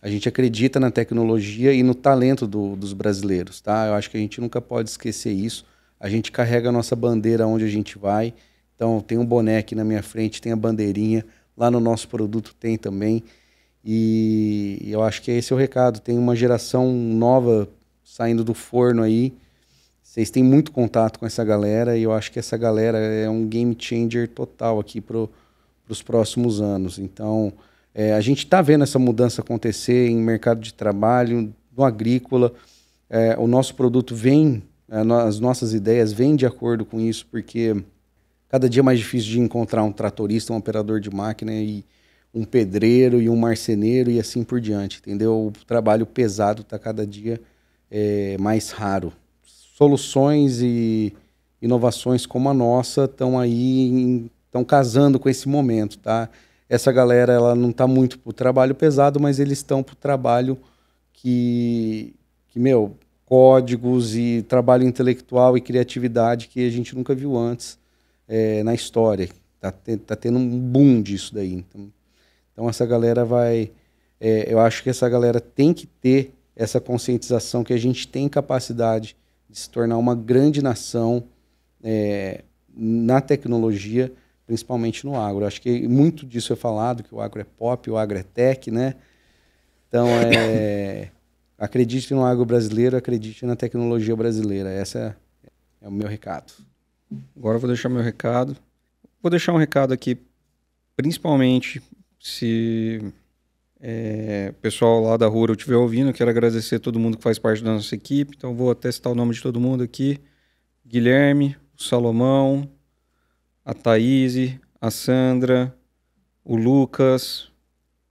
a gente acredita na tecnologia e no talento dos brasileiros, tá? Eu acho que a gente nunca pode esquecer isso. A gente carrega a nossa bandeira onde a gente vai. Então, tem um boné aqui na minha frente, tem a bandeirinha. Lá no nosso produto tem também. E eu acho que esse é o recado. Tem uma geração nova saindo do forno aí. Vocês têm muito contato com essa galera e eu acho que essa galera é um game changer total aqui para os próximos anos. Então, a gente está vendo essa mudança acontecer em mercado de trabalho, no agrícola. O nosso produto vem, as nossas ideias vêm de acordo com isso, porque cada dia é mais difícil de encontrar um tratorista, um operador de máquina, e um pedreiro e um marceneiro e assim por diante, entendeu? O trabalho pesado está cada dia mais raro. Soluções e inovações como a nossa estão aí, estão casando com esse momento, tá? Essa galera, ela não está muito pro trabalho pesado, mas eles estão pro trabalho que códigos e trabalho intelectual e criatividade que a gente nunca viu antes na história. Tá tendo um boom disso daí. Então essa galera vai... eu acho que essa galera tem que ter essa conscientização que a gente tem capacidade de se tornar uma grande nação na tecnologia, principalmente no agro. Acho que muito disso é falado, que o agro é pop, o agro é tech, né? Então, acredite no agro brasileiro, acredite na tecnologia brasileira. Esse é o meu recado. Agora eu vou deixar meu recado. Vou deixar um recado aqui, principalmente se o pessoal lá da Rural estiver ouvindo, quero agradecer todo mundo que faz parte da nossa equipe. Então vou até citar o nome de todo mundo aqui. Guilherme, o Salomão, a Thaís, a Sandra, o Lucas,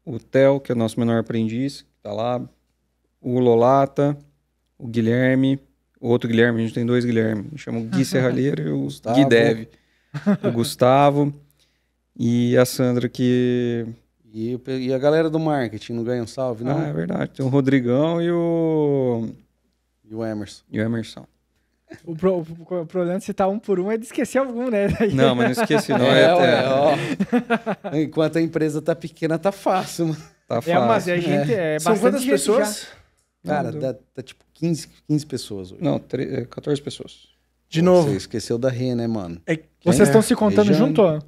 o Theo, que é o nosso menor aprendiz, que tá lá, o Lolata, o Guilherme, o outro Guilherme, a gente tem 2 Guilherme, chama o Gui Serralheiro e o Gui Dev, o Gustavo e a Sandra que... E a galera do marketing não ganha um salve, não? Ah, é verdade, tem o Rodrigão e o... E o Emerson. E o Emerson. O problema de citar um por um é de esquecer algum, né? Não, mas não esqueci não. Ó. Enquanto a empresa tá pequena, tá fácil, mano. Tá fácil. Mas a gente São quantas pessoas? Cara, tá tipo 15 pessoas hoje. Não, 14 pessoas. De novo. Você esqueceu da Rê, né, mano? Vocês estão se contando Regiane. junto? Ó?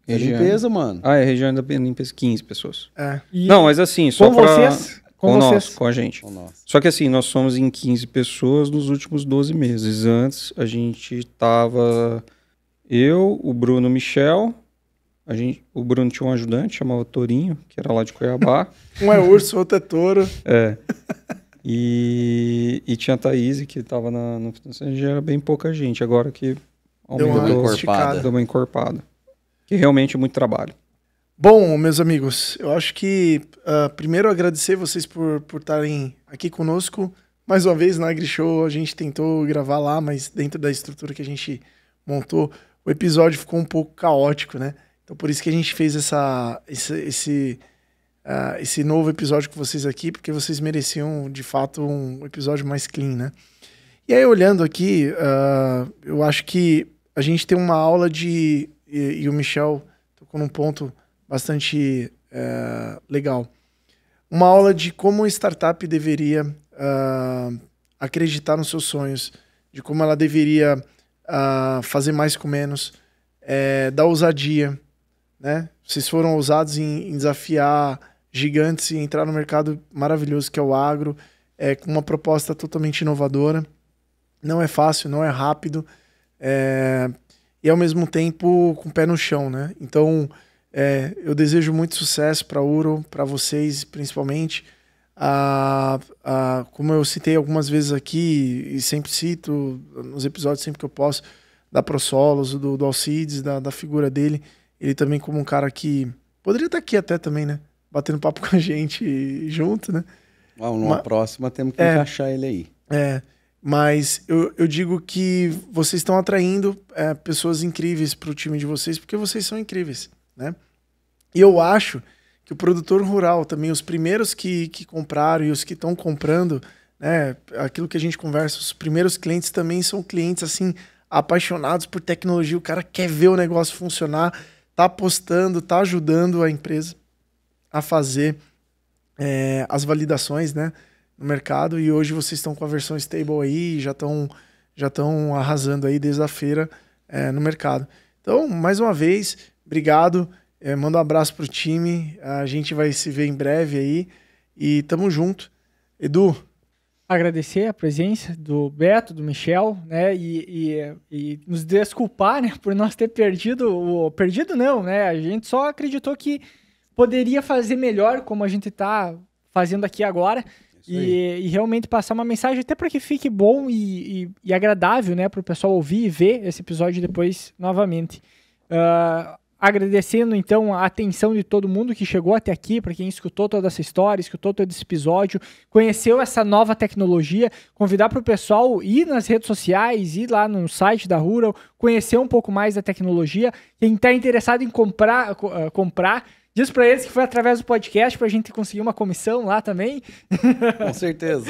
É limpeza, mano. Ah, é região da limpeza, 15 pessoas. E Não, mas assim, só com pra... vocês? Com nós, vocês. com a gente. Com nós. Só que assim, nós somos em 15 pessoas nos últimos 12 meses. Antes, a gente tava... Eu, o Bruno, o Michel... O Bruno tinha um ajudante, chamava Torinho, que era lá de Cuiabá. Um é urso, outro é touro. E tinha a Thaís, que tava no financeiro, já era bem pouca gente. Agora que Deu uma aumentou, esticada. deu uma encorpada. Que realmente é muito trabalho. Bom, meus amigos, eu acho que primeiro agradecer vocês por estarem aqui conosco. Mais uma vez, na AgriShow, a gente tentou gravar lá, mas dentro da estrutura que a gente montou, o episódio ficou um pouco caótico, né? Então, por isso que a gente fez esse novo episódio com vocês aqui, porque vocês mereciam, de fato, um episódio mais clean, né? E aí, olhando aqui, eu acho que a gente tem uma aula de... E o Michel tocou num ponto bastante legal. Uma aula de como a startup deveria acreditar nos seus sonhos, de como ela deveria fazer mais com menos, da ousadia, né? Vocês foram ousados em desafiar gigantes e entrar no mercado maravilhoso que é o agro, com uma proposta totalmente inovadora. Não é fácil, não é rápido, e ao mesmo tempo com o pé no chão, né? Então, eu desejo muito sucesso para a Uro, para vocês principalmente. Como eu citei algumas vezes aqui, e sempre cito nos episódios sempre que eu posso, da ProSolos, do Alcides, da figura dele. Ele também como um cara que poderia estar aqui até também, né? Batendo papo com a gente junto, né? Numa próxima temos que encaixar ele aí. Mas eu digo que vocês estão atraindo pessoas incríveis para o time de vocês, porque vocês são incríveis, né? E eu acho que o produtor rural também, os primeiros que compraram e os que estão comprando, né? Aquilo que a gente conversa, os primeiros clientes também são clientes, assim, apaixonados por tecnologia. O cara quer ver o negócio funcionar, tá apostando, tá ajudando a empresa a fazer as validações, né, no mercado. E hoje vocês estão com a versão stable aí, já estão arrasando aí desde a feira no mercado. Então, mais uma vez, obrigado. Manda um abraço pro time. A gente vai se ver em breve aí. E tamo junto. Edu. Agradecer a presença do Beto, do Michel, né, e nos desculpar, né, por nós ter perdido não, né, a gente só acreditou que poderia fazer melhor, como a gente tá fazendo aqui agora, e realmente passar uma mensagem até para que fique bom e agradável, né, para o pessoal ouvir e ver esse episódio depois novamente. Agradecendo, então, a atenção de todo mundo que chegou até aqui, para quem escutou toda essa história, escutou todo esse episódio, conheceu essa nova tecnologia, convidar para o pessoal ir nas redes sociais, ir lá no site da Rural, conhecer um pouco mais da tecnologia. Quem está interessado em comprar, diz para eles que foi através do podcast, para a gente conseguir uma comissão lá também. Com certeza.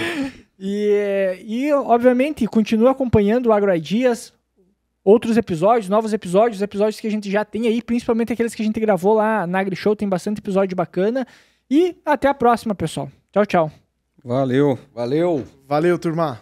E obviamente, continua acompanhando o AgroIdeas, outros episódios, novos episódios, episódios que a gente já tem aí, principalmente aqueles que a gente gravou lá na AgriShow, tem bastante episódio bacana. E até a próxima, pessoal. Tchau, tchau. Valeu. Valeu. Valeu, turma.